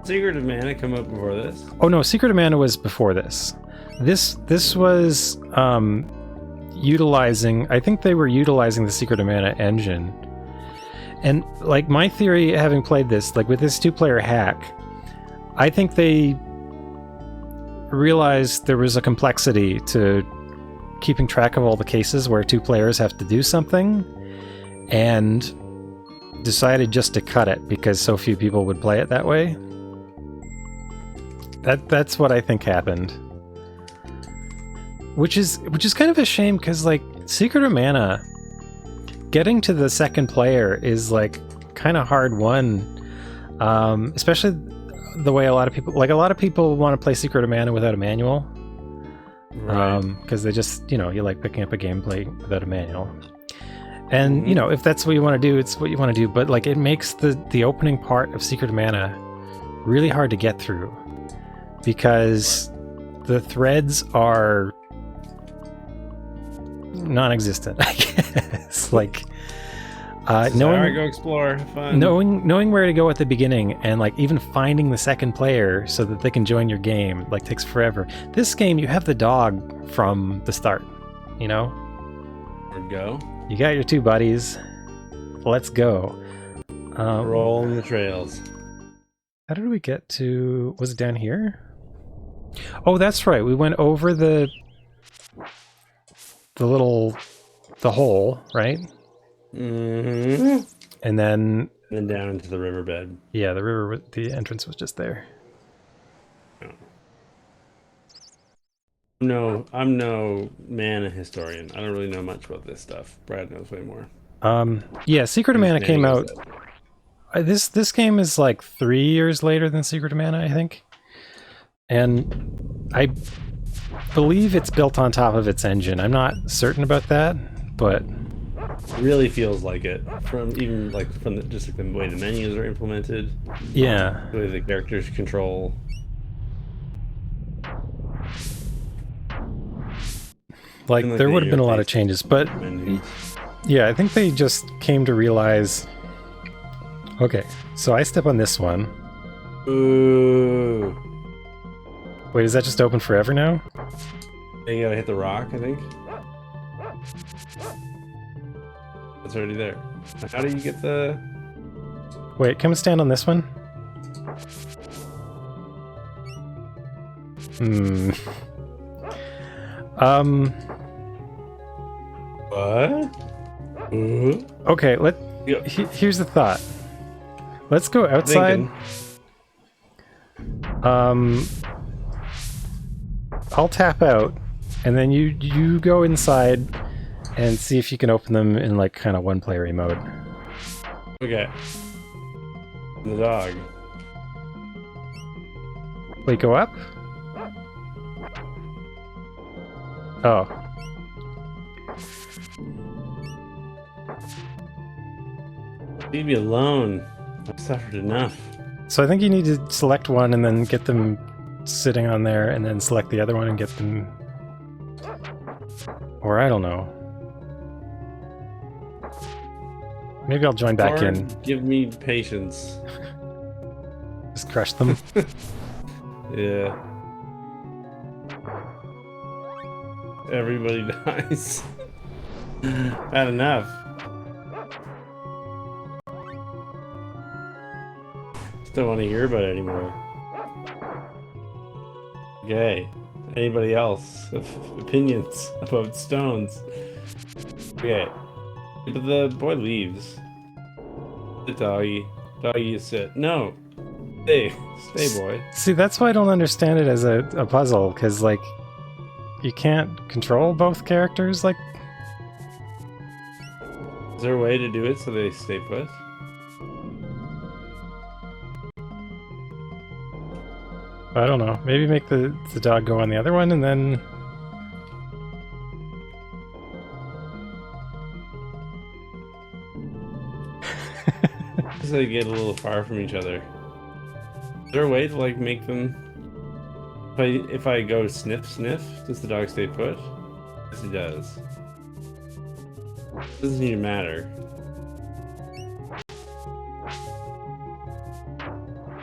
S2: Secret of Mana come up before this?
S1: Oh no, Secret of Mana was before this. This was utilizing... I think they were utilizing the Secret of Mana engine. And like my theory, having played this, like with this 2-player hack, I think they realized there was a complexity to keeping track of all the cases where 2 players have to do something, and decided just to cut it because so few people would play it that way. That's what I think happened. Which is kind of a shame, because like Secret of Mana, getting to the second player is like kind of hard won, especially the way a lot of people want to play Secret of Mana without a manual.
S2: Right.
S1: Because they just, you like picking up a gameplay without a manual. And, if that's what you want to do, it's what you want to do. But, like, it makes the opening part of Secret of Mana really hard to get through. Because the threads are non-existent, I guess. Like,
S2: Alright, go explore. Have fun.
S1: knowing where to go at the beginning and, like, even finding the second player so that they can join your game, like, takes forever. This game, you have the dog from the start,
S2: Or go.
S1: You got your two buddies. Let's go.
S2: Rolling the trails.
S1: How did we get to... Was it down here? Oh, that's right. We went over the hole, right?
S2: Mm-hmm.
S1: And then
S2: down into the riverbed.
S1: Yeah, the entrance was just there.
S2: No, I'm no Mana historian. I don't really know much about this stuff. Brad knows way more.
S1: Yeah, Secret of Mana came out... This game is like 3 years later than Secret of Mana, I think. And I believe it's built on top of its engine. I'm not certain about that, but...
S2: It really feels like it. From the way the menus are implemented.
S1: Yeah.
S2: The way the characters control.
S1: Like, there would have been a lot of changes, but... Yeah, I think they just came to realize... Okay, so I step on this one.
S2: Ooh.
S1: Wait, is that just open forever now?
S2: You gotta hit the rock, I think. It's already there. How do you get the...
S1: Wait, come stand on this one.
S2: What?
S1: Okay, here's the thought. Let's go outside. I'll tap out, and then you go inside and see if you can open them in, like, kind of one-player mode.
S2: Okay. The dog.
S1: Wait, go up? Oh.
S2: Leave me alone. I've suffered enough.
S1: So I think you need to select one and then get them sitting on there, and then select the other one and get them... Or I don't know. Maybe I'll join back in.
S2: Give me patience.
S1: Just crush them.
S2: Yeah. Everybody dies. Bad enough. Just don't want to hear about it anymore. Okay. Anybody else have opinions about stones? Okay. But the boy leaves. The doggy. Doggy, sit. No. Stay, boy.
S1: See, that's why I don't understand it as a puzzle, because, like, you can't control both characters, like...
S2: Is there a way to do it so they stay put?
S1: I don't know. Maybe make the dog go on the other one, and then...
S2: So they get a little far from each other. Is there a way to, like, make them... If I go sniff, does the dog stay put? Yes, he does. Doesn't even matter.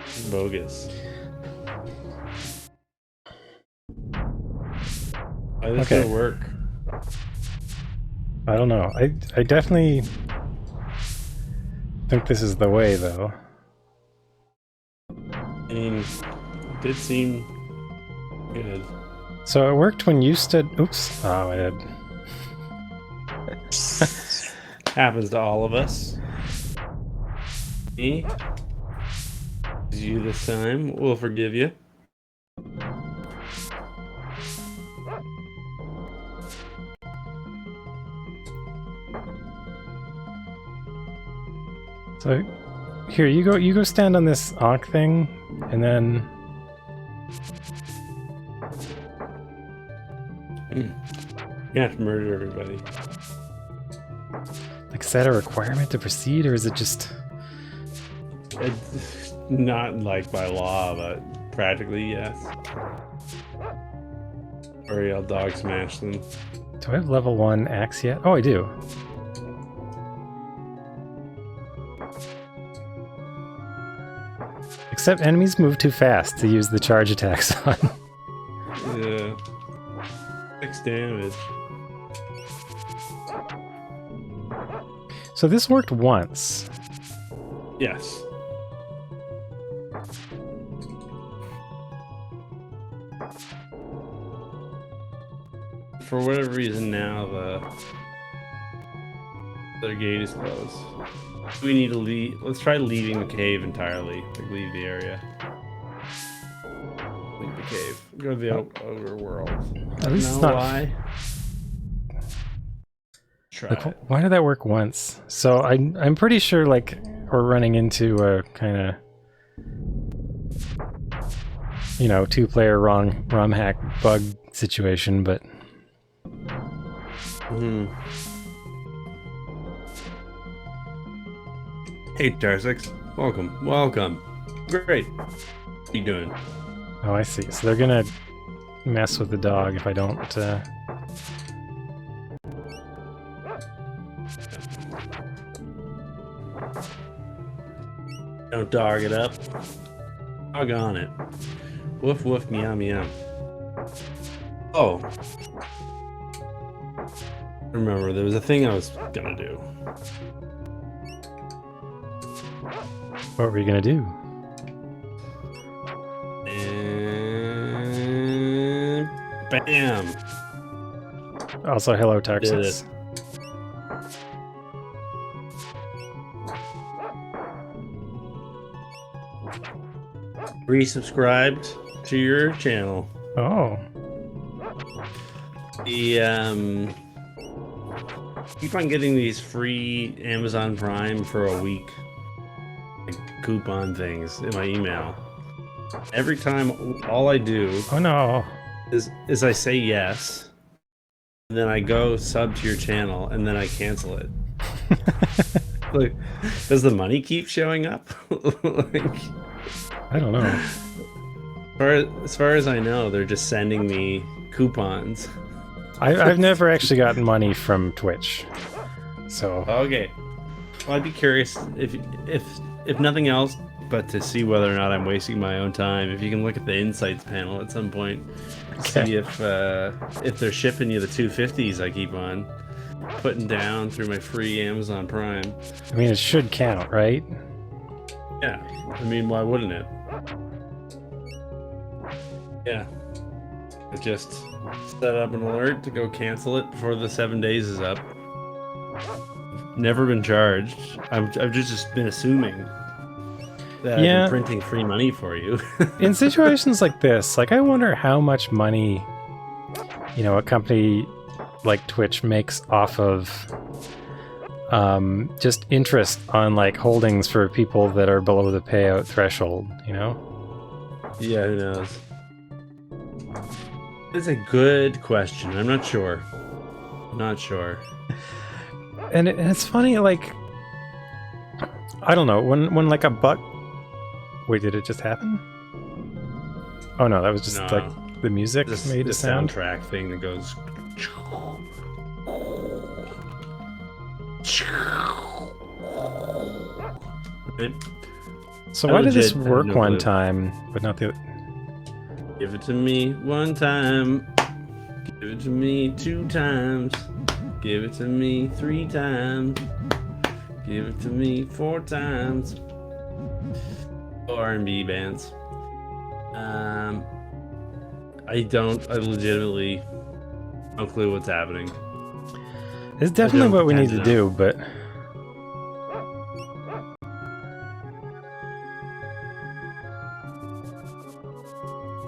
S2: It's bogus. Why does this work?
S1: I don't know. I definitely think this is the way, though.
S2: I mean, it did seem good.
S1: So it worked when you stood... Oops. Oh, I did.
S2: Happens to all of us. Me? It's you this time. We'll forgive you.
S1: So, here, you go stand on this Ankh thing, and then...
S2: You have to murder everybody.
S1: Like, is that a requirement to proceed, or is it just...
S2: It's not like by law, but practically, yes. Or I'll dog smash them.
S1: Do I have level 1 axe yet? Oh, I do. Except enemies move too fast to use the charge attacks on.
S2: Yeah. 6 damage.
S1: So this worked once.
S2: Yes. For whatever reason now the gate is closed. We need to leave. Let's try leaving the cave entirely. Like leave the area. Leave the cave. Go to the outer world.
S1: At least it's
S2: know
S1: not...
S2: why. Try
S1: Like,
S2: it.
S1: why did that work once? So I'm pretty sure like we're running into a kind of, you know, 2-player ROMhack bug situation, but
S2: Hey Tarsix, welcome. Great. What are you doing?
S1: oh, I see. So they're gonna mess with the dog if I don't.
S2: Don't dog it up. Dog on it. Woof woof meow meow. Oh. Remember, there was a thing I was gonna do.
S1: What were you gonna do?
S2: And bam.
S1: Also, hello,
S2: Did
S1: Tarxus.
S2: it. Resubscribed to your channel.
S1: Oh,
S2: The keep on getting these free Amazon Prime for a week, like coupon things in my email. Every time, all I do
S1: oh no.
S2: is I say yes, and then I go sub to your channel, and then I cancel it. Like, does the money keep showing up? Like,
S1: I don't know.
S2: as far as I know, they're just sending me coupons.
S1: I've never actually gotten money from Twitch, so
S2: Okay. Well, I'd be curious if nothing else, but to see whether or not I'm wasting my own time. If you can look at the insights panel at some point, see if they're shipping you the 250s I keep on putting down through my free Amazon Prime.
S1: I mean it should count, right?
S2: Yeah. I mean, why wouldn't it? Yeah. I just set up an alert to go cancel it before the 7 days is up. Never been charged. I've just been assuming that I've been printing free money for you.
S1: In situations like this, like I wonder how much money, you know, a company like Twitch makes off of just interest on like holdings for people that are below the payout threshold, you know?
S2: Yeah, who knows? It's a good question. I'm not sure. Not sure.
S1: And it's funny, like, I don't know, when like a buck... Wait, did it just happen? Oh no, that was just like the music made
S2: the
S1: a sound.
S2: soundtrack thing that goes.
S1: So why did this work one time, but not the other?
S2: Give it to me one time. Give it to me 2 times. Give it to me 3 times. Give it to me 4 times. R&B bands. I legitimately no clue what's happening.
S1: It's definitely what we need to do, but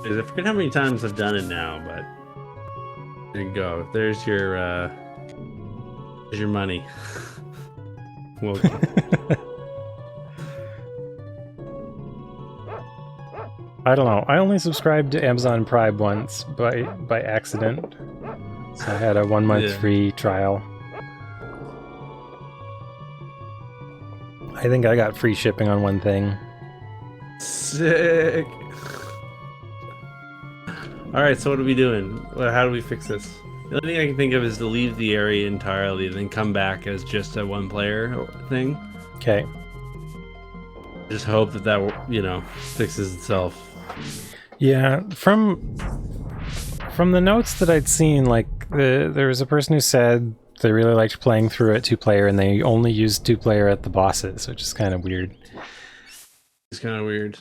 S2: I forget how many times I've done it now, but there you go. There's your money. Welcome.
S1: I don't know. I only subscribed to Amazon Prime once by accident. So I had a 1 month free trial. I think I got free shipping on one thing.
S2: Sick. Alright, so what are we doing? How do we fix this? The only thing I can think of is to leave the area entirely and then come back as just a one-player thing.
S1: Okay.
S2: Just hope that, you know, fixes itself.
S1: Yeah, from the notes that I'd seen, like, there was a person who said they really liked playing through it 2-player and they only used 2-player at the bosses, which is kind of weird.
S2: It's kind of weird.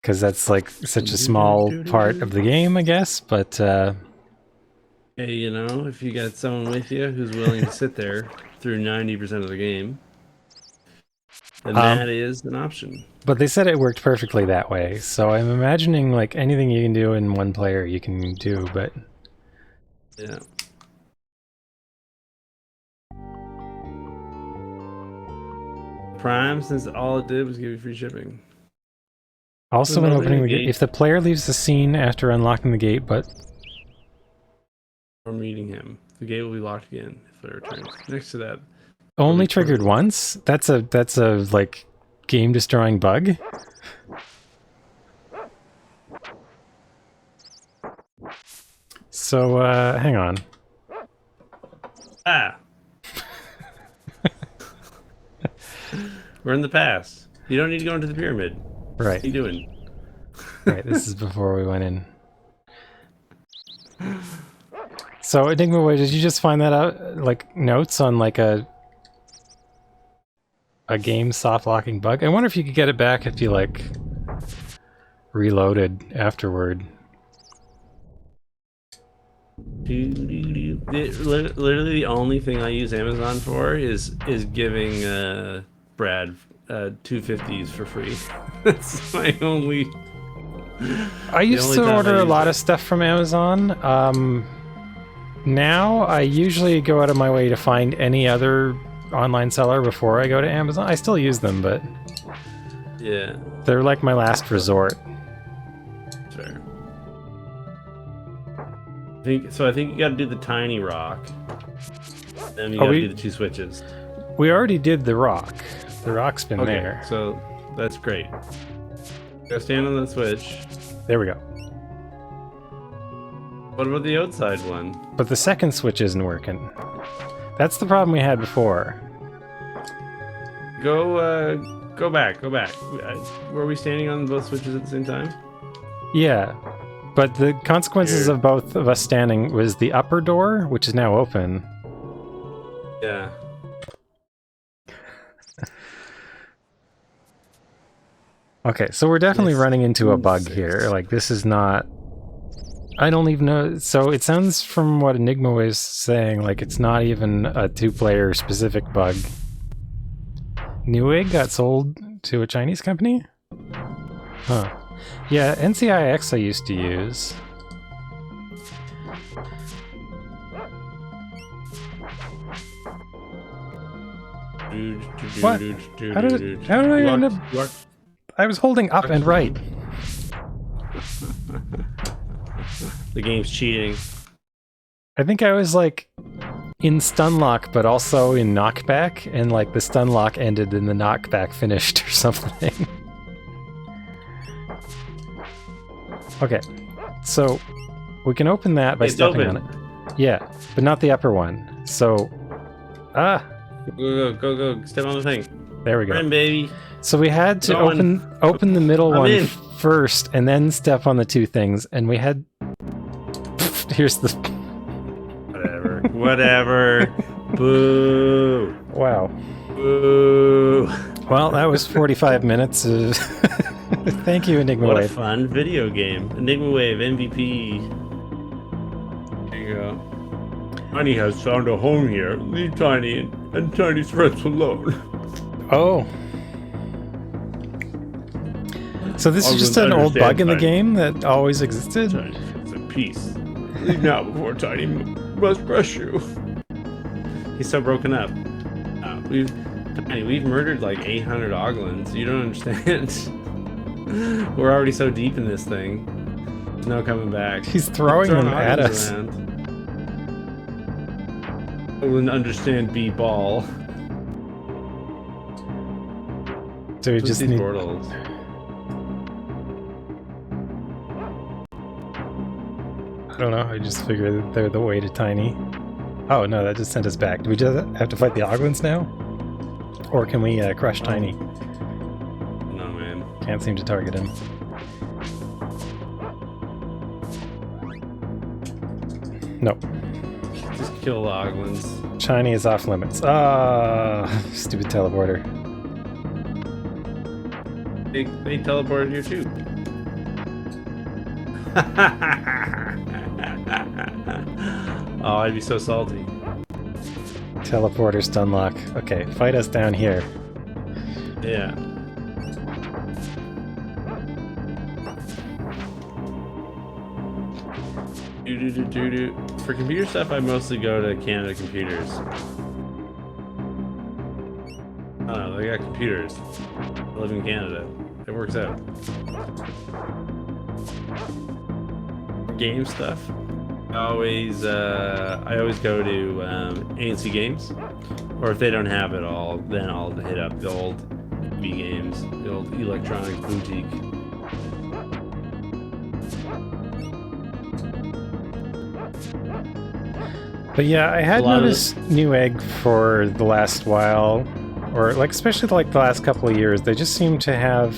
S1: Because that's, like, such a small part of the game, I guess, but...
S2: Hey, you know, if you got someone with you who's willing to sit there through 90% of the game, then that is an option.
S1: But they said it worked perfectly that way, so I'm imagining, like, anything you can do in 1-player you can do, but...
S2: Yeah. Prime, since all it did was give you free shipping.
S1: Also, when opening the gate, if the player leaves the scene after unlocking the gate, but...
S2: Or meeting him, the gate will be locked again if they return. Next to that...
S1: Only triggered once? That's a, like, game-destroying bug? So, hang on.
S2: Ah! We're in the past. You don't need to go into the pyramid.
S1: Right.
S2: What are you doing?
S1: Right, this is before we went in. So, Enigma Way, did you just find that out, like, notes on, like, a game soft-locking bug? I wonder if you could get it back if you, like, reloaded afterward.
S2: Literally the only thing I use Amazon for is giving Brad 250s for free. That's my only...
S1: I used to order a lot of stuff from Amazon. Now I usually go out of my way to find any other online seller before I go to Amazon. I still use them, but
S2: yeah,
S1: they're like my last resort.
S2: Fair. I think you got to do the tiny rock. Then you got to do the 2 switches.
S1: We already did the rock. The rock's been
S2: okay,
S1: there.
S2: So that's great. Go stand on the switch.
S1: There we go.
S2: What about the outside one?
S1: But the second switch isn't working. That's the problem we had before.
S2: Go back. Were we standing on both switches at the same time?
S1: Yeah. But the consequences of both of us standing was the upper door, which is now open.
S2: Yeah.
S1: Okay, so we're definitely running into a bug here. Like, this is not... I don't even know... So it sounds from what Enigma was saying, like it's not even a 2-player specific bug. Newegg got sold to a Chinese company? Huh. Yeah, NCIX I used to use. What? How did I end up... I was holding up and right.
S2: The game's cheating.
S1: I think I was like in stun lock, but also in knockback, and like the stun lock ended and the knockback finished or something. Okay, so we can open that by stepping on it. Yeah, but not the upper one. So,
S2: Go, step on the thing.
S1: There we go.
S2: Run, baby.
S1: So we had to open the middle one first, and then step on the 2 things, and we had... Here's the...
S2: Whatever. Boo.
S1: Wow.
S2: Boo.
S1: Well, that was 45 minutes of... Thank you, Enigma Wave.
S2: What a fun video game. Enigma Wave, MVP. There you go. Tiny has found a home here. Leave Tiny and Tiny's friends alone.
S1: Oh. So this is just an old bug in the game that always existed?
S2: Tiny, it's a piece. Leave now before Tiny must crush you. He's so broken up. We've murdered like 800 Oglins. You don't understand. We're already so deep in this thing. There's no coming back.
S1: He's throwing them at us.
S2: I wouldn't understand b-ball.
S1: So we just
S2: these
S1: need...
S2: portals.
S1: I don't know, I just figured they're the way to Tiny. Oh no, that just sent us back. Do we just have to fight the Oglins now? Or can we crush Tiny?
S2: No, man.
S1: Can't seem to target him. Nope.
S2: Just kill the Oglins.
S1: Tiny is off limits. Ah, stupid teleporter.
S2: They teleported here too. Oh, I'd be so salty.
S1: Teleporter stun lock. Okay, fight us down here.
S2: Yeah. For computer stuff, I mostly go to Canada Computers. I don't know, they got computers. I live in Canada. It works out. Game stuff. I always go to ANC Games, or if they don't have it all, then I'll hit up the old B Games, the old Electronic Boutique.
S1: But yeah, I had noticed Newegg for the last while, or like especially like the last couple of years. They just seem to have,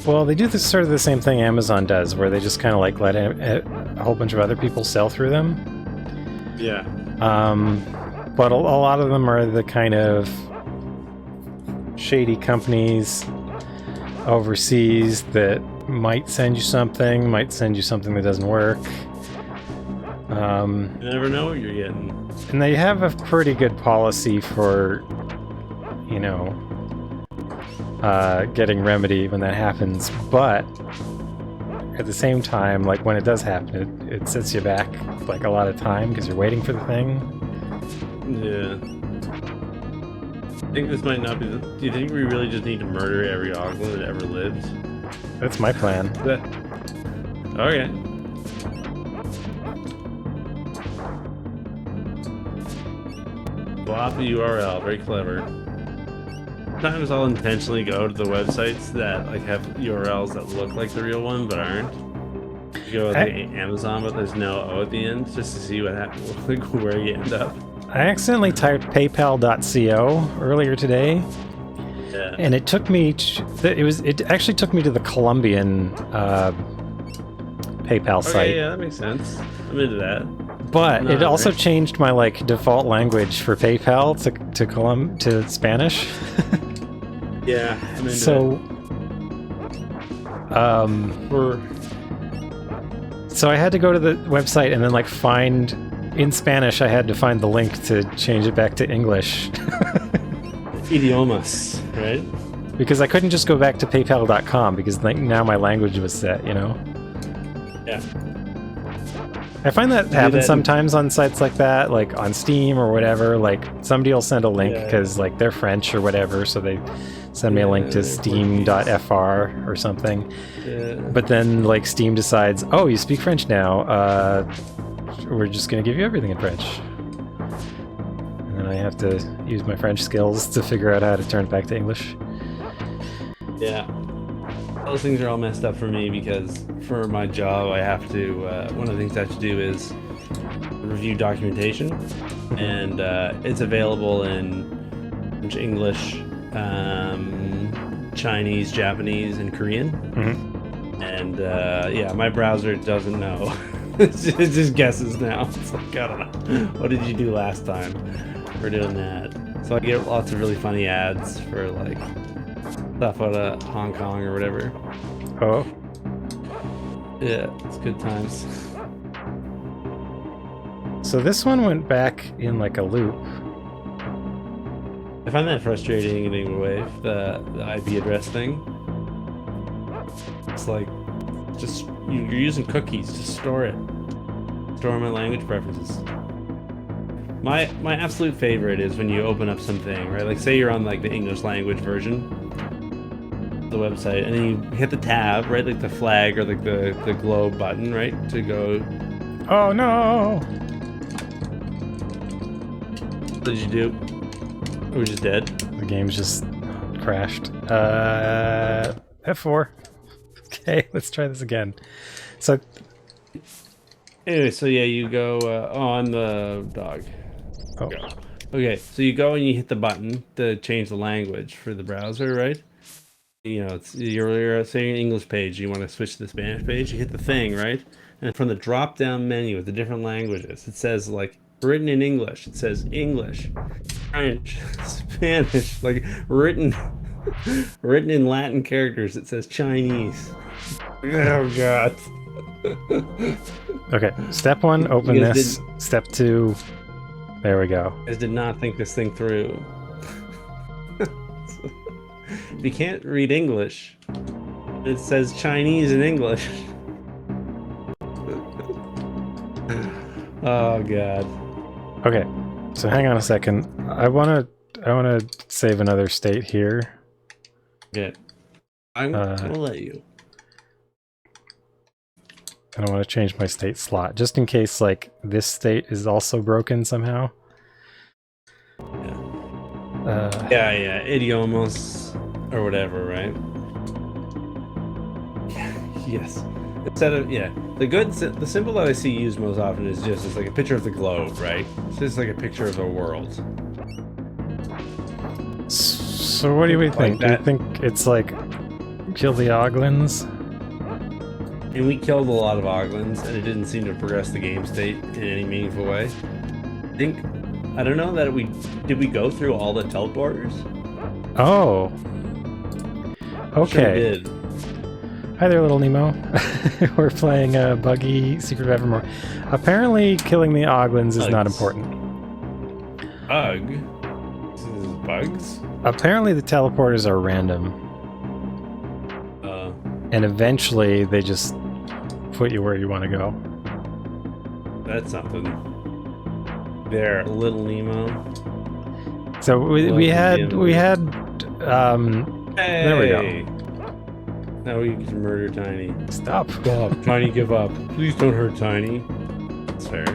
S1: well, they do this sort of the same thing Amazon does, where they just kind of like let a whole bunch of other people sell through them.
S2: Yeah.
S1: But a lot of them are the kind of shady companies overseas that might send you something that doesn't work.
S2: You never know what you're getting.
S1: And they have a pretty good policy for, you know, getting remedy when that happens, but at the same time, like when it does happen, it sets you back like a lot of time because you're waiting for the thing.
S2: Yeah. I think this might not be the... Do you think we really just need to murder every Oglin that ever lived?
S1: That's my plan.
S2: Okay. Swap the URL, very clever. Sometimes I'll intentionally go to the websites that like have URLs that look like the real one but aren't. You go with Amazon, but there's no O at the end, just to see what happens, like where you end up.
S1: I accidentally typed paypal.co earlier today, and it took me. It actually took me to the Colombian PayPal site.
S2: Yeah, that makes sense. I'm into that.
S1: But it also changed my like default language for PayPal to Spanish.
S2: Yeah, I'm into
S1: so so I had to go to the website and then like find in Spanish. I had to find the link to change it back to English.
S2: Idiomas, right?
S1: Because I couldn't just go back to PayPal.com because like now my language was set, you know.
S2: Yeah.
S1: I find that happens sometimes on sites like that, like on Steam or whatever. Like somebody will send a link because like they're French or whatever, so they send me a link to steam.fr or something. Yeah. But then like Steam decides, oh, you speak French now. We're just gonna give you everything in French. And then I have to use my French skills to figure out how to turn it back to English.
S2: Yeah. Those things are all messed up for me because for my job I have to, one of the things I have to do is review documentation, and it's available in English, Chinese, Japanese, and Korean. Mm-hmm. And yeah, my browser doesn't know. It just guesses now. It's like, I don't know. What did you do last time? We're doing that. So I get lots of really funny ads for like stuff out of Hong Kong or whatever.
S1: Oh.
S2: Yeah, it's good times.
S1: So this one went back in like a loop.
S2: I find that frustrating anyway, the IP address thing. It's like, just, you're using cookies, just store it. Store my language preferences. My absolute favorite is when you open up something, right? Like say you're on like the English language version of the website, and then you hit the tab, right? Like the flag or like the globe button, right? To go...
S1: Oh no!
S2: What did you do? We're just dead.
S1: The game's just crashed. F4. Okay, let's try this again. So
S2: anyway, so yeah, you go on the dog.
S1: oh.
S2: Go. Okay, so you go and you hit the button to change the language for the browser, right? You know, you're saying an English page, you want to switch to the Spanish page, you hit the thing, right? And from the drop-down menu with the different languages, it says like written in English. It says English, French, Spanish, like written in Latin characters. It says Chinese. Oh God.
S1: Okay, step 1, open this. Step 2, there we go.
S2: You guys did not think this thing through. If you can't read English, it says Chinese in English. Oh God.
S1: Okay, so hang on a second. I wanna save another state here.
S2: Yeah. I'm gonna let you.
S1: And I want to change my state slot, just in case, like, this state is also broken somehow.
S2: Yeah, idiomos or whatever, right? Yes. Instead of the symbol that I see used most often is just like a picture of the globe, right? It's just like a picture of the world.
S1: So what do we think? Do you think it's like kill the Oglins?
S2: And we killed a lot of Oglins, and it didn't seem to progress the game state in any meaningful way. I don't know that did we go through all the teleporters?
S1: Oh. Okay.
S2: Sure did.
S1: Hi there, little Nemo. We're playing Buggy Secret of Evermore. Apparently, killing the Oglins is not important.
S2: Bug? This is bugs?
S1: Apparently, the teleporters are random. And eventually, they just put you where you want to go.
S2: That's something. There, little Nemo.
S1: So we had
S2: hey!
S1: There we go.
S2: Now we can murder Tiny.
S1: Stop.
S2: Tiny, give up. Please don't hurt Tiny. That's fair.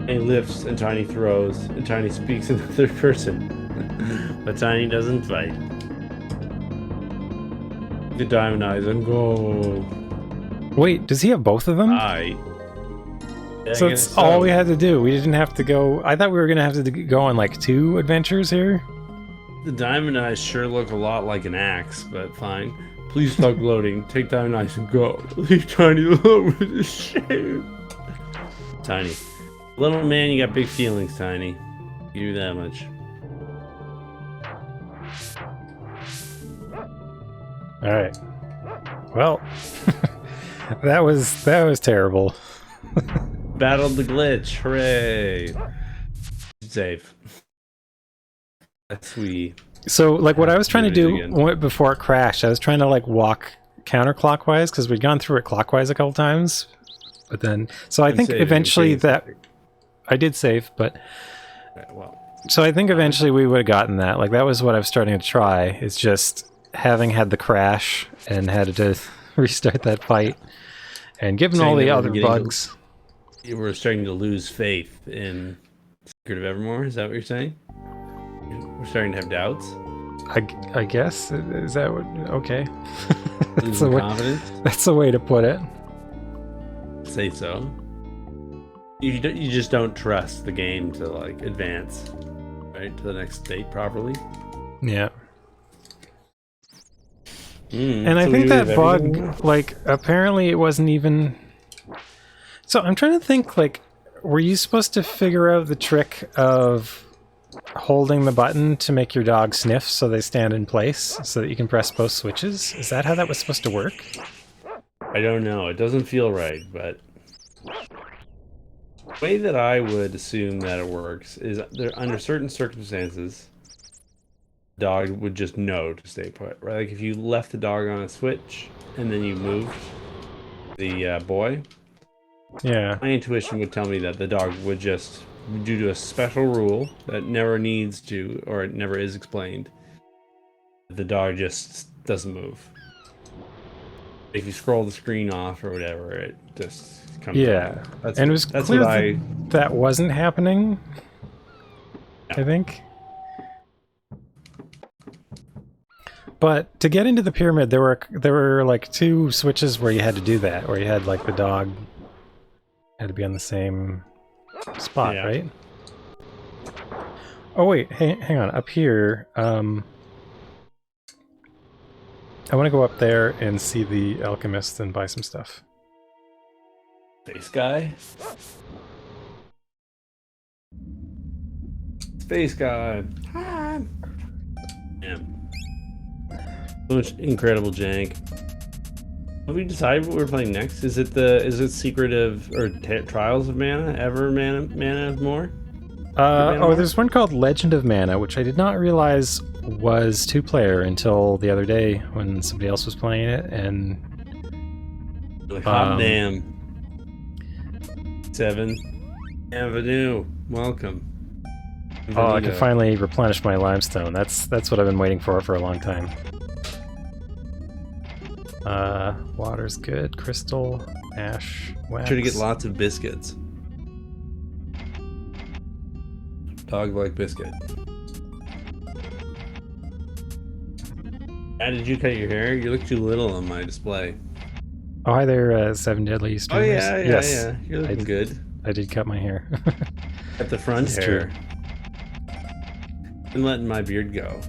S2: Tiny lifts and Tiny throws and Tiny speaks in the third person. But Tiny doesn't fight. The diamond eyes and go.
S1: Wait, does he have both of them?
S2: Yeah,
S1: so that's all we had to do. We didn't have to go. I thought we were gonna have to go on like 2 adventures here.
S2: The diamond eyes sure look a lot like an axe, but fine. Please stop gloating. Take diamond eyes and go. Leave Tiny alone with his shame. Tiny. Little man, you got big feelings, Tiny. You do that much.
S1: Alright. Well, that was terrible.
S2: Battled the glitch. Hooray. Save. That's sweet.
S1: So, like, what I was trying to do before it crashed, I was trying to, like, walk counterclockwise, because we'd gone through it clockwise a couple times. But then... So I think eventually that... I did save, but...
S2: Okay, well.
S1: So I think eventually we would have gotten that. Like, that was what I was starting to try. It's just having had the crash and had to restart that fight. And given all the other bugs...
S2: You were starting to lose faith in Secret of Evermore? Is that what you're saying? We're starting to have doubts?
S1: I guess? Is that what... Okay.
S2: Losing confidence?
S1: That's the way to put it.
S2: Say so. You just don't trust the game to, like, advance, right, to the next state properly?
S1: Yeah. And I think that bug, like, apparently it wasn't even... So I'm trying to think, like, were you supposed to figure out the trick of holding the button to make your dog sniff so they stand in place so that you can press both switches? Is that how that was supposed to work?
S2: I don't know. It doesn't feel right, but the way that I would assume that it works is under certain circumstances, the dog would just know to stay put, right? Like if you left the dog on a switch and then you moved the boy,
S1: yeah,
S2: my intuition would tell me that the dog would just, due to a special rule that never needs to, or it never is explained, the dog just doesn't move. If you scroll the screen off or whatever, it just comes
S1: yeah.
S2: out.
S1: And it was
S2: that's
S1: clear
S2: what
S1: that wasn't happening. I think. But to get into the pyramid, there were like 2 switches where you had to do that, where you had like the dog had to be on the same spot, right? Oh wait, hang on. Up here, I want to go up there and see the alchemist and buy some stuff.
S2: Space guy. Space guy. Hi. Yeah. So much incredible jank. Have we decided what we're playing next? Is it Secret of or Trials of Mana? Mana of More?
S1: There's one called Legend of Mana, which I did not realize was 2-player until the other day when somebody else was playing it, and
S2: like, hot damn. 7 Avenue, welcome.
S1: Oh, I can finally replenish my limestone. That's what I've been waiting for a long time. Water's good. Crystal, ash, wax.
S2: Try to get lots of biscuits. Dog like biscuit. How did you cut your hair? You look too little on my display.
S1: Oh, hi there, 7 Deadly Streamers.
S2: Oh yeah,
S1: yes.
S2: You're looking good.
S1: I did cut my hair.
S2: Cut the front hair. And letting my beard go.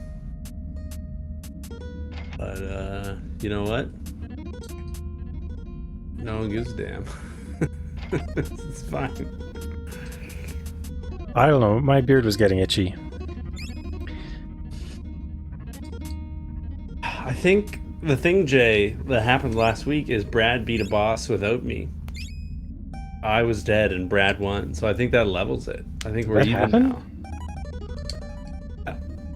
S2: But you know what? No one gives a damn. It's fine.
S1: I don't know. My beard was getting itchy.
S2: I think the thing, Jay, that happened last week is Brad beat a boss without me. I was dead and Brad won, so I think that levels it. I think we're even now.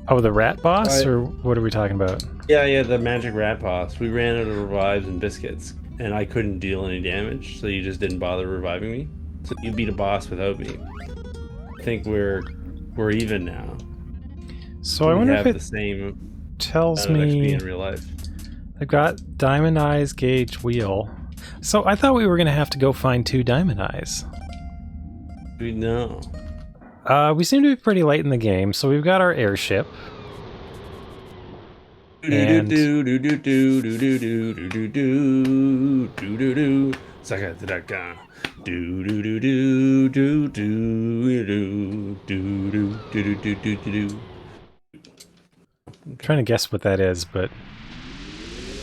S1: Oh, the rat boss, or what are we talking about?
S2: Yeah, the magic rat boss. We ran out of revives and biscuits, and I couldn't deal any damage, so you just didn't bother reviving me. So you beat a boss without me. I think we're even now.
S1: So I wonder if it
S2: the same
S1: tells me
S2: in real life.
S1: I've got diamond eyes, gauge, wheel. So I thought we were gonna have to go find 2 diamond eyes.
S2: We know.
S1: We seem to be pretty late in the game, so we've got our airship. And I'm trying to guess what that is, but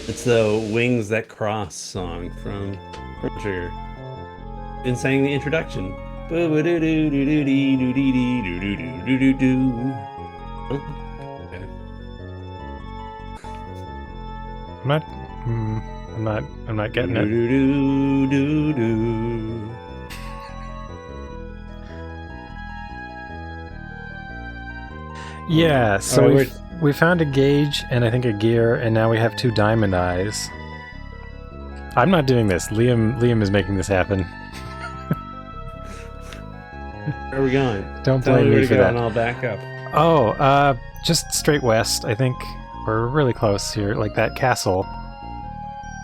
S2: it's the Wings That Cross song from Trigger. Been saying the introduction. Okay.
S1: I'm not getting it. Yeah, so we found a gauge and I think a gear, and now we have 2 diamond eyes. I'm not doing this. Liam is making this happen.
S2: Where are we going?
S1: Don't blame me for that.
S2: And I'll back up.
S1: Oh, just straight west, I think. We're really close here, like that castle.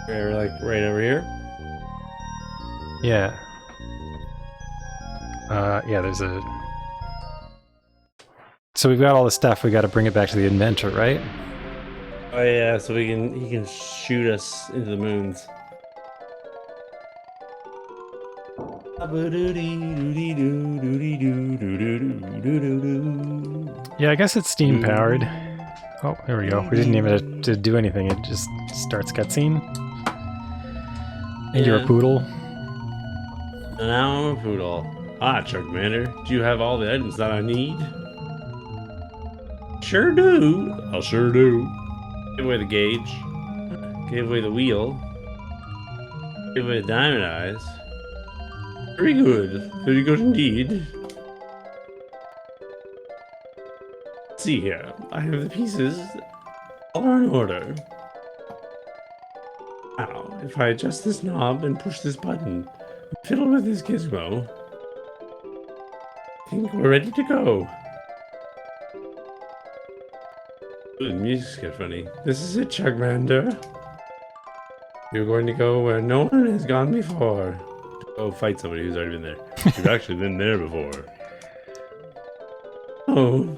S2: We're like right over here?
S1: Yeah. Yeah, there's a... So we've got all the stuff, we gotta bring it back to the inventor, right?
S2: Oh yeah, so he can shoot us into the moons.
S1: Yeah, I guess it's steam powered. Oh, there we go. We didn't even have to do anything, it just starts cutscene. And you're a poodle.
S2: And now I'm a poodle. Ah, Chuck Manor, do you have all the items that I need? Sure do. I sure do. Give away the gauge. Give away the wheel. Give away the diamond eyes. Very good. Very good indeed. Let's see here. I have the pieces all in order. Now, if I adjust this knob and push this button, and fiddle with this gizmo, I think we're ready to go. Ooh, the music's get funny. This is it, Chugmander. You're going to go where no one has gone before. To go fight somebody who's already been there. You've actually been there before. Oh.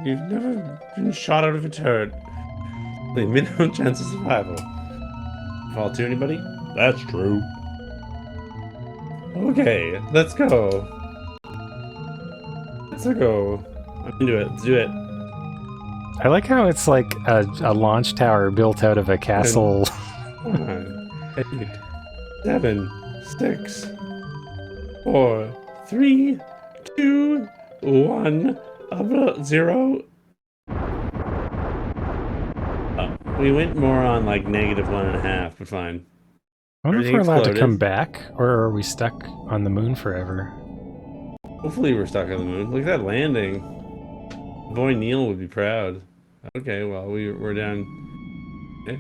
S2: You've never been shot out of a turret. The minimum chance of survival. Fall to anybody? That's true. Okay, let's go. Let's go. I'm into it. Let's do it.
S1: I like how it's like a launch tower built out of a castle.
S2: 9, 8, 7, 6, 4, 3, 2, 1, 0. Oh, we went more on like -1.5, but fine.
S1: I wonder if we're allowed to come back, or are we stuck on the moon forever?
S2: Hopefully we're stuck on the moon. Look at that landing. Boy Neil would be proud. Okay, well, we're down. Okay.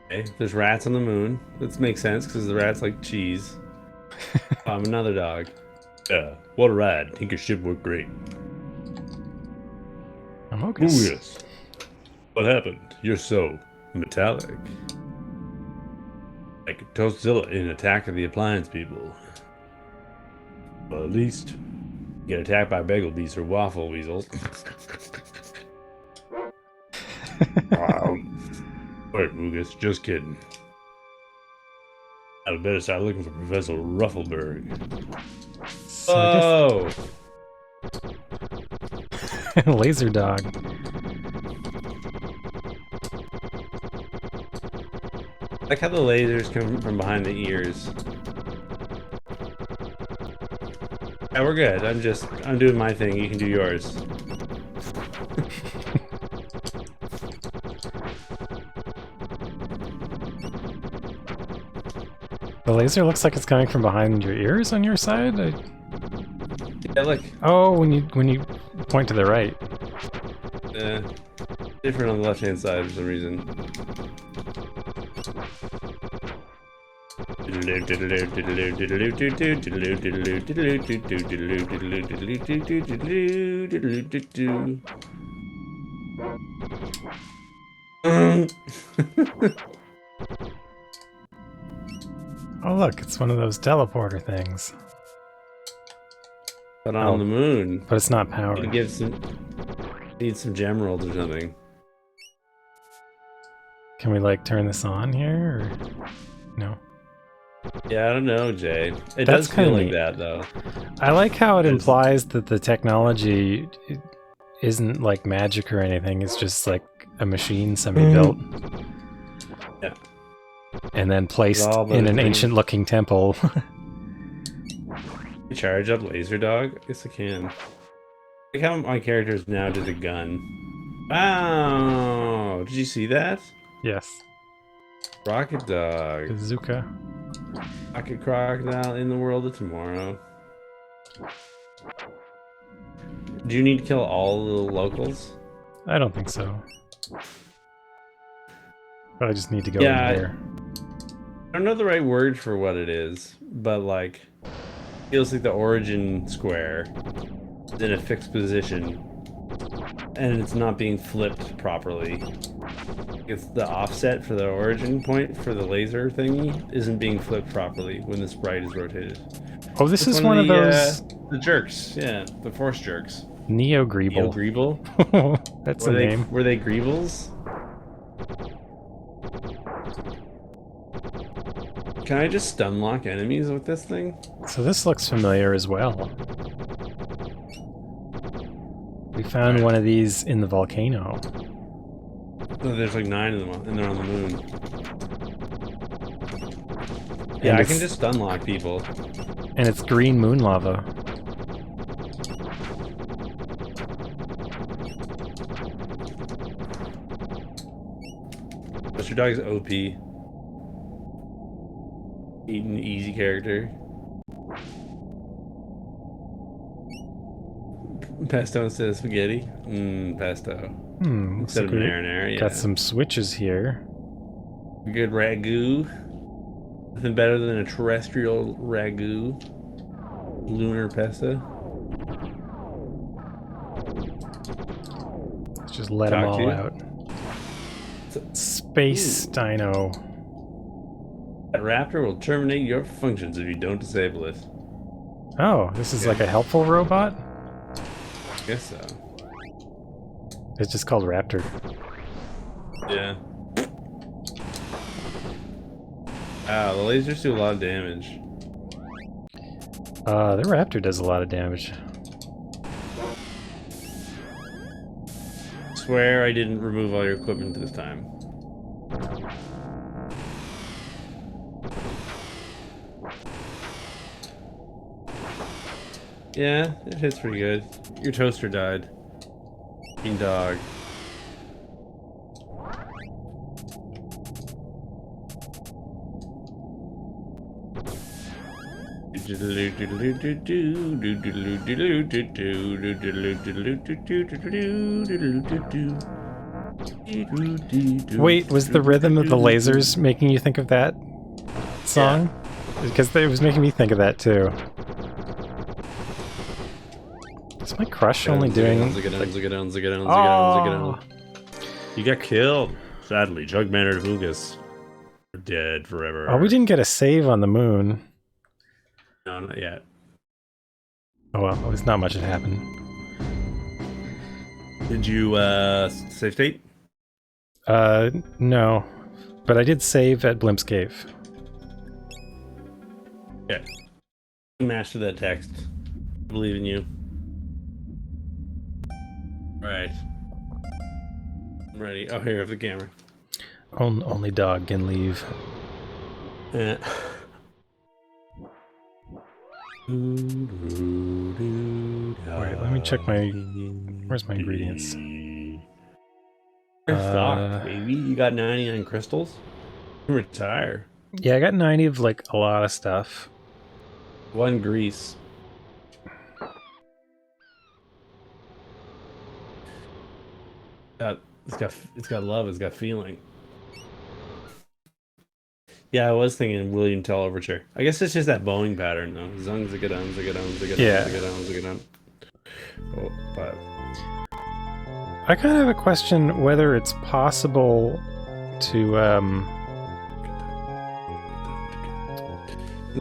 S2: Okay, there's rats on the moon. That makes sense, because the rats like cheese. I'm another dog. Yeah, what a ride. Think your ship worked great.
S1: I'm okay.
S2: Oh, yes. What happened? You're so metallic. Like Toastzilla in Attack of the Appliance People. Well, at least get attacked by bagel beasts or waffle weasels. Alright, Mugus, just kidding. I'd better start looking for Professor Ruffleberg.
S1: So Laser dog.
S2: I like how the lasers come from behind the ears. Yeah, we're good. I'm doing my thing. You can do yours.
S1: The laser looks like it's coming from behind your ears on your side.
S2: Yeah, look.
S1: Oh, when you point to the right.
S2: Different on the left-hand side for some reason.
S1: Oh look, it's one of those teleporter things.
S2: But on the moon.
S1: But it's not powered.
S2: Need some gem rolls or something.
S1: Can we like turn this on here or no?
S2: Yeah, I don't know, Jay. It
S1: That's
S2: does feel like
S1: neat.
S2: that though.
S1: I like how it implies that the technology isn't like magic or anything. It's just like a machine semi-built.
S2: Yeah.
S1: And then placed in an ancient-looking temple.
S2: Charge up laser dog? Yes, I can. Look how my character is now just a gun. Wow! Did you see that?
S1: Yes.
S2: Rocket dog.
S1: Bazooka.
S2: Rocket crocodile in the world of tomorrow. Do you need to kill all the locals?
S1: I don't think so. But I just need to go in there.
S2: I don't know the right word for what it is, but like, feels like the origin square is in a fixed position, and it's not being flipped properly. It's the offset for the origin point for the laser thingy isn't being flipped properly when the sprite is rotated.
S1: Oh, this is one of those...
S2: the jerks, yeah, the force jerks.
S1: Neo-Greeble.
S2: Neo-Greeble?
S1: That's a name.
S2: Were they Greebles? Can I just stun lock enemies with this thing?
S1: So this looks familiar as well. We found one of these in the volcano.
S2: Oh, there's like 9 of them, and they're on the moon.
S1: And
S2: Yeah, I can just stun lock people.
S1: And it's green moon lava.
S2: Buster Dog's OP. Eating easy character. Pesto instead of spaghetti. Pesto. Instead of marinara, yeah.
S1: Got some switches here.
S2: Good ragu. Nothing better than a terrestrial ragu. Lunar pesto.
S1: Let's just let them all out. Space Dino.
S2: That Raptor will terminate your functions if you don't disable it.
S1: Oh, this is like a helpful robot?
S2: I guess so.
S1: It's just called Raptor.
S2: Yeah. Ah, the lasers do a lot of damage.
S1: The Raptor does a lot of damage.
S2: Swear I didn't remove all your equipment this time. Yeah, it hits pretty good. Your toaster died. Fucking dog.
S1: Wait, was the rhythm of the lasers making you think of that song? Yeah. Because it was making me think of that too. Is my crush only doing...
S2: Oh! You got killed. Sadly, Jugman and Vugas are dead forever.
S1: Oh, we didn't get a save on the moon.
S2: No, not yet.
S1: Oh well, there's not much that happened.
S2: Did you, save state?
S1: No. But I did save at Blimp's Cave.
S2: Yeah. Master that text. I believe in you. Alright. I'm ready. Oh, here, I have the camera.
S1: Only dog can leave.
S2: Yeah.
S1: Alright, let me check my... Where's my ingredients?
S2: Stock, baby. You got 99 crystals? Retire.
S1: Yeah, I got 90 of, like, a lot of stuff.
S2: 1 grease. It's got love, it's got feeling. Yeah, I was thinking William Tell Overture. I guess it's just that bowing pattern though. Zung zigadum zigadum zigadum zigadum zigadum. Oh, 5.
S1: I kind of have a question whether it's possible to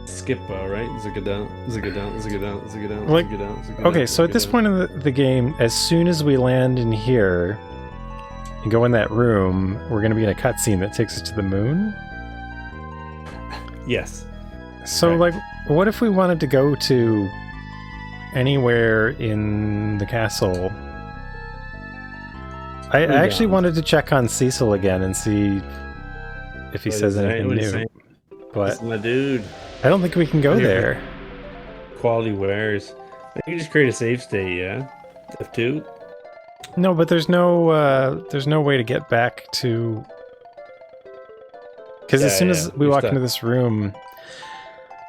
S2: Skippo, right? Zigadum, zigadum, zigadum, zigadum,
S1: like,
S2: zigadum, zigadum.
S1: okay, so at this point in the game, as soon as we land in here and go in that room, we're going to be in a cutscene that takes us to the moon.
S2: Yes.
S1: So,
S2: right.
S1: like, what if we wanted to go to anywhere in the castle? I actually wanted to check on Cecil again and see if he says anything new. But
S2: that's my dude.
S1: I don't think we can go there.
S2: Quality wares. You can just create a save state, yeah? F2?
S1: No, but there's no way to get back to... Because as soon as we walk into this room...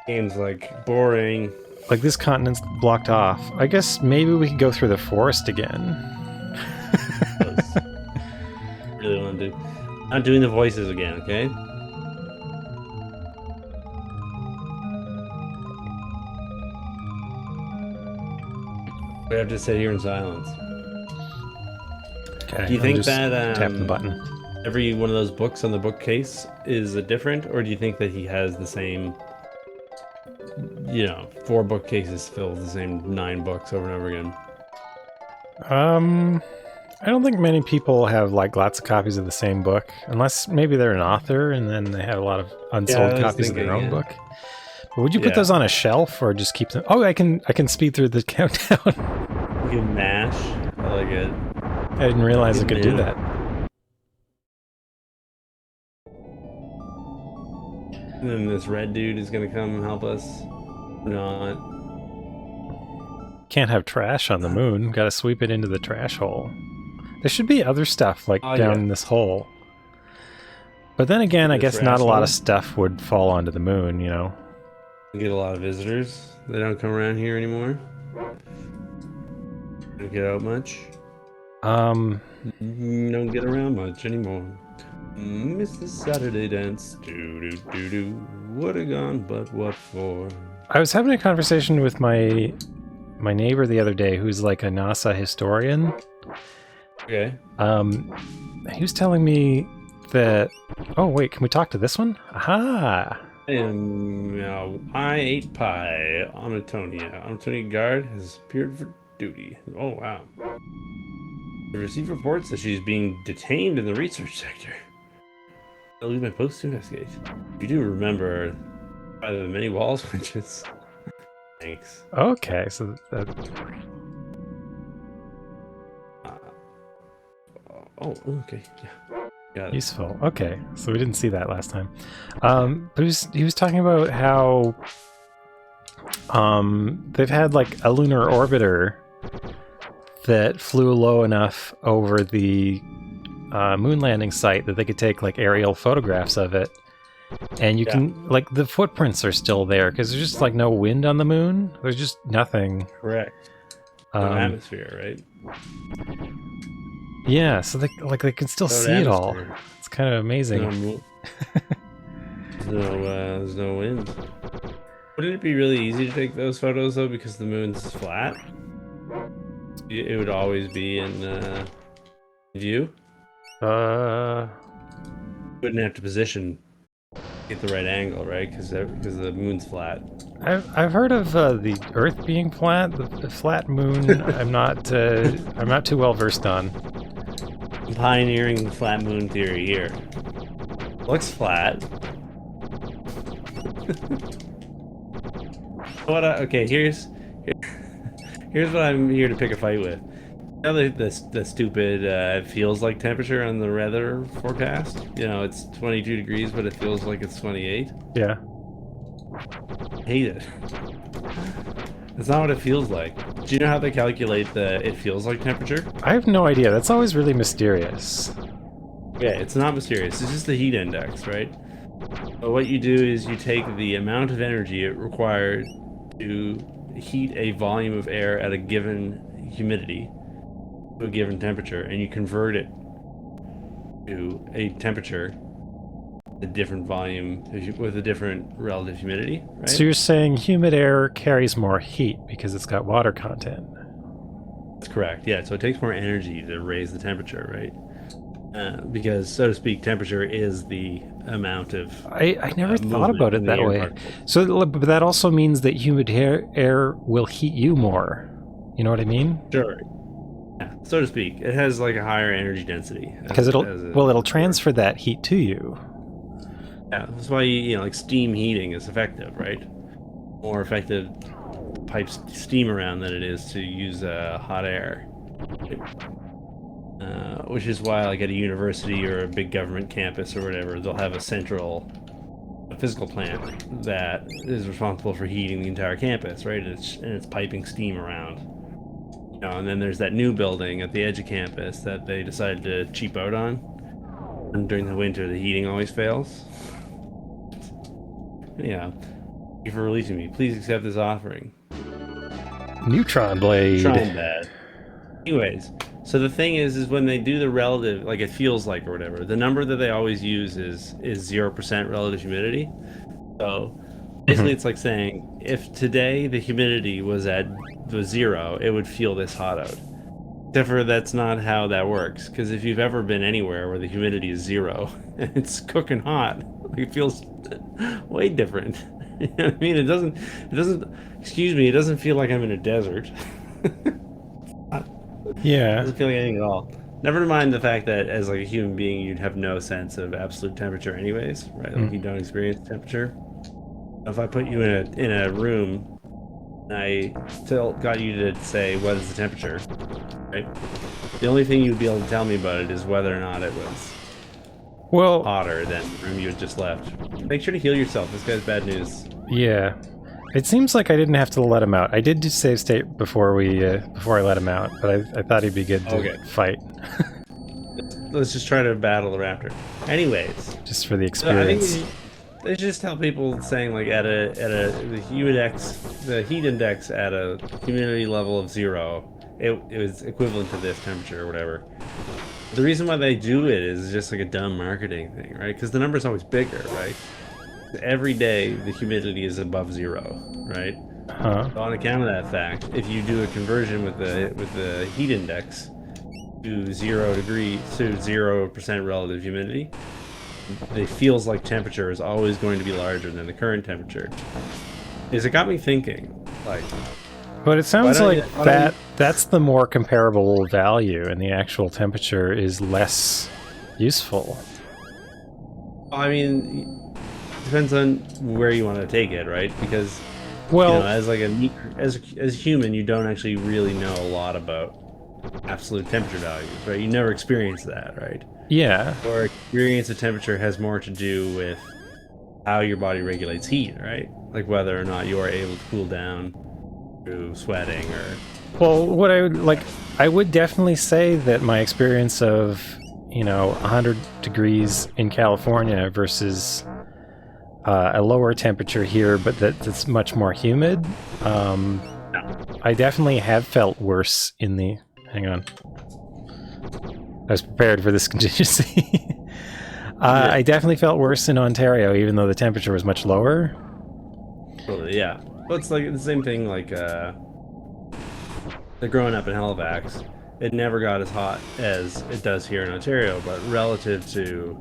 S2: Game's like, boring.
S1: Like, this continent's blocked off. I guess maybe we could go through the forest again.
S2: Really want to do... I'm doing the voices again, okay? We have to sit here in silence.
S1: Okay,
S2: do you think that
S1: tap the button?
S2: Every one of those books on the bookcase is different, or do you think that he has the same, 4 bookcases filled with the same 9 books over and over again?
S1: I don't think many people have like lots of copies of the same book, unless maybe they're an author and then they have a lot of unsold copies of their own book. But would you put those on a shelf or just keep them? Oh, I can speed through the countdown.
S2: You can mash. I like it.
S1: I didn't realize I could do that.
S2: And then this red dude is gonna come and help us. Not.
S1: Can't have trash on the moon. Gotta sweep it into the trash hole. There should be other stuff like down in this hole. But then again, I guess not a lot of stuff would fall onto the moon,
S2: We get a lot of visitors. They don't come around here anymore. Don't get out much. Don't get around much anymore. Miss the Saturday dance. Do do do do. Would have gone, but what for?
S1: I was having a conversation with my neighbor the other day, who's like a NASA historian.
S2: Okay.
S1: He was telling me that. Oh wait, can we talk to this one? Aha!
S2: I ate pie. Antonia Guard has appeared for duty. Oh wow. We received reports that she's being detained in the research sector. I'll leave my post to investigate. You do remember by the many walls winches. Thanks.
S1: Okay, so that...
S2: Oh, okay. Yeah. Got it.
S1: Useful. Okay, so we didn't see that last time. But he was talking about how they've had like a lunar orbiter that flew low enough over the moon landing site that they could take like aerial photographs of it, and you can like the footprints are still there because there's just like no wind on the moon. There's just nothing.
S2: Correct. No atmosphere, right?
S1: Yeah, so they can still see it all. It's kind of amazing.
S2: There's no wind. Wouldn't it be really easy to take those photos though, because the moon's flat? It would always be in view. Wouldn't have to position, get the right angle, right? Because the moon's flat.
S1: I've heard of the Earth being flat. The flat moon, I'm not too well versed on.
S2: I'm pioneering the flat moon theory here. Looks flat. Okay, here's what I'm here to pick a fight with. You know the stupid it feels like temperature on the weather forecast? You know, it's 22 degrees, but it feels like it's 28.
S1: Yeah.
S2: I hate it. That's not what it feels like. Do you know how they calculate the it feels like temperature?
S1: I have no idea. That's always really mysterious.
S2: Yeah, it's not mysterious. It's just the heat index, right? But what you do is you take the amount of energy it required to heat a volume of air at a given humidity to a given temperature, and you convert it to a temperature, a different volume with a different relative humidity, right?
S1: So you're saying humid air carries more heat because it's got water content.
S2: That's correct. Yeah, so it takes more energy to raise the temperature, right? Because, so to speak, temperature is the amount of
S1: I never thought about it that way. Particles. So but that also means that humid air will heat you more. You know what I mean?
S2: Sure. Yeah, so to speak. It has like a higher energy density.
S1: Because it'll transfer that heat to you.
S2: Yeah, that's why you know, like steam heating is effective, right? More effective pipes steam around than it is to use hot air. Which is why, like at a university or a big government campus or whatever, they'll have a central physical plant that is responsible for heating the entire campus, right? And it's piping steam around. You know, and then there's that new building at the edge of campus that they decided to cheap out on. And during the winter, the heating always fails. Yeah. Thank you for releasing me. Please accept this offering.
S1: Neutron blade.
S2: Neutron bad. Anyways. So the thing is when they do the relative, like it feels like or whatever, the number that they always use is 0% relative humidity. So basically it's like saying if today the humidity was at the 0, it would feel this hot out. Except for that's not how that works. Because if you've ever been anywhere where the humidity is 0 and it's cooking hot, it feels way different. You know what I mean? It doesn't, excuse me, it doesn't feel like I'm in a desert.
S1: Yeah.
S2: It doesn't feel like anything at all. Never mind the fact that as like a human being, you'd have no sense of absolute temperature anyways, right? Like you don't experience temperature. If I put you in a room, and I still got you to say what is the temperature, right? The only thing you'd be able to tell me about it is whether or not it was hotter than the room you had just left. Make sure to heal yourself. This guy's bad news.
S1: Yeah. It seems like I didn't have to let him out. I did do save state before I let him out, but I thought he'd be good to fight.
S2: Let's just try to battle the Raptor. Anyways,
S1: just for the experience.
S2: I think they just tell people saying like at the heat index at a humidity level of 0, it was equivalent to this temperature or whatever. The reason why they do it is just like a dumb marketing thing, right? Because the number's always bigger, right? Every day the humidity is above 0, right? So on account of that fact, if you do a conversion with the heat index to 0 degrees to 0% relative humidity, the feels like temperature is always going to be larger than the current temperature, is it got me thinking, like...
S1: But it sounds like that's the more comparable value, and the actual temperature is less useful.
S2: I mean, it depends on where you want to take it, right? Because,
S1: well,
S2: you know, as human, you don't actually really know a lot about absolute temperature values, right? You never experience that, right?
S1: Yeah.
S2: Or experience of temperature has more to do with how your body regulates heat, right? Like whether or not you are able to cool down through sweating or...
S1: Well, what I would definitely say that my experience of, you know, 100 degrees in California versus a lower temperature here, but that's much more humid. I definitely have felt worse in the... Hang on. I was prepared for this contingency. I definitely felt worse in Ontario, even though the temperature was much lower.
S2: Totally, yeah. Well, it's like the same thing, like, growing up in Halifax, it never got as hot as it does here in Ontario, but relative to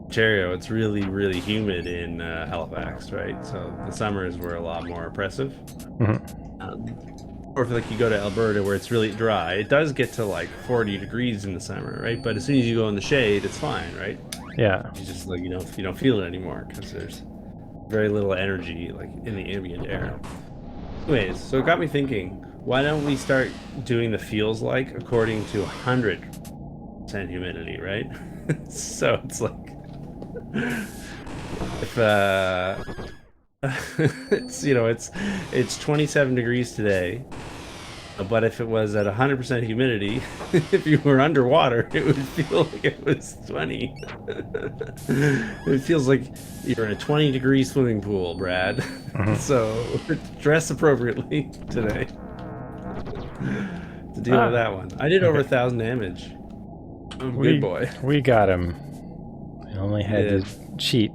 S2: Ontario, it's really, really humid in Halifax, right? So the summers were a lot more oppressive. Or if like you go to Alberta where it's really dry, it does get to like 40 degrees in the summer, right? But as soon as you go in the shade, it's fine, right?
S1: Yeah.
S2: You just like you don't feel it anymore because there's very little energy like in the ambient air. Anyways, so it got me thinking, why don't we start doing the feels like according to 100% humidity, right? So it's like if it's, you know, it's 27 degrees today, but if it was at 100% humidity, if you were underwater, it would feel like it was 20. It feels like you're in a 20-degree swimming pool, Brad. So dress appropriately today to deal with that one. I did over 1,000 damage. I'm a good boy.
S1: We got him. I only had to cheat.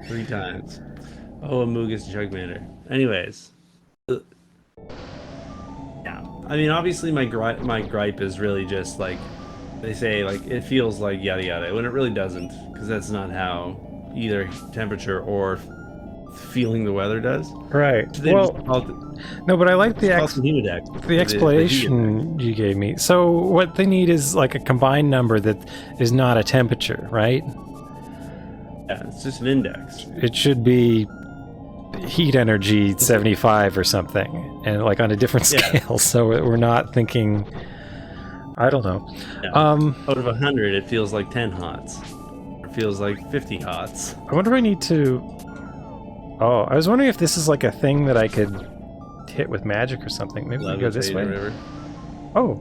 S2: 3 times. Oh, Amogus Jugmander. Anyways. Yeah. I mean, obviously my gripe is really just like, they say, like, it feels like yada yada, when it really doesn't, because that's not how either temperature or feeling the weather does.
S1: Right. Well, no, but I like the explanation you gave me. So what they need is like a combined number that is not a temperature, right?
S2: Yeah, it's just an index.
S1: It should be heat energy 75 or something, and like on a different scale, so we're not thinking, I don't know.
S2: Yeah. Out of 100, it feels like 10 hots. It feels like 50 hots.
S1: I wonder if I need to... Oh, I was wondering if this is like a thing that I could hit with magic or something. Maybe we go this way. Oh,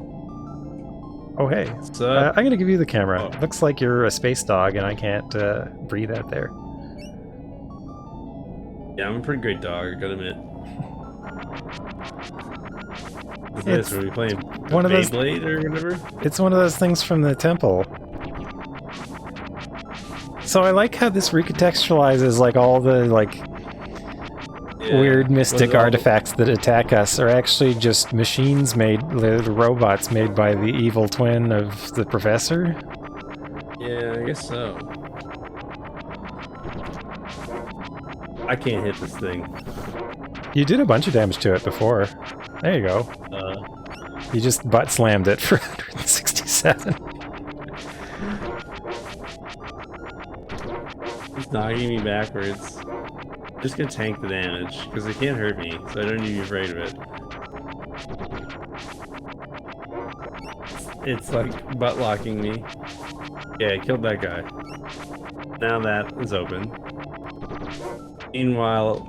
S1: hey. I'm going to give you the camera. Oh. Looks like you're a space dog, and I can't breathe out there.
S2: Yeah, I'm a pretty great dog, I gotta admit. What's this? Are we playing one of Beyblade or whatever?
S1: It's one of those things from the temple. So I like how this recontextualizes like all the like weird mystic artifacts that attack us are actually just machines made, the robots made by the evil twin of the professor.
S2: Yeah, I guess so. I can't hit this thing.
S1: You did a bunch of damage to it before. There you go. You just butt slammed it for 167.
S2: It's knocking me backwards. I'm just gonna tank the damage because it can't hurt me, so I don't need to be afraid of it. It's like butt locking me. Yeah, I killed that guy. Now that is open. Meanwhile,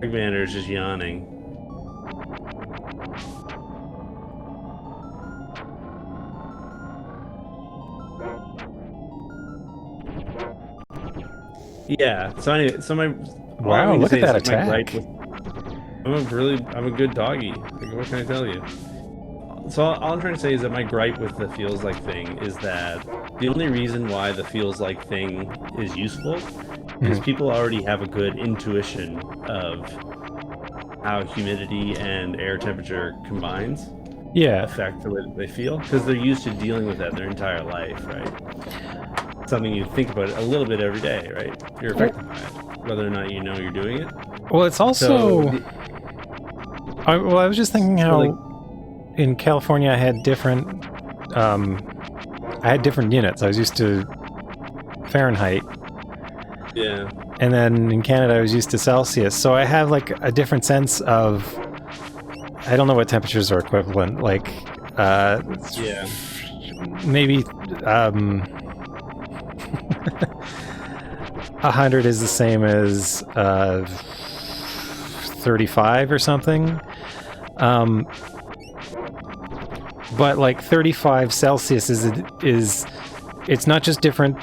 S2: Commander is just yawning. Yeah. So anyway,
S1: wow, look at that attack.
S2: I'm a good doggy. Like, what can I tell you? So all I'm trying to say is that my gripe with the feels like thing is that the only reason why the feels like thing is useful is people already have a good intuition of how humidity and air temperature combines.
S1: Yeah.
S2: Affect the way that they feel, because they're used to dealing with that their entire life, right? something you think about a little bit every day, right? You're affected by it, whether or not you know you're doing it.
S1: Well, it's also. I was just thinking how in California I had different. I had different units. I was used to Fahrenheit.
S2: Yeah.
S1: And then in Canada I was used to Celsius. So I have like a different sense of. I don't know what temperatures are equivalent. Like.
S2: Yeah.
S1: Maybe 100 is the same as 35 or something. But like 35 Celsius is it's not just different.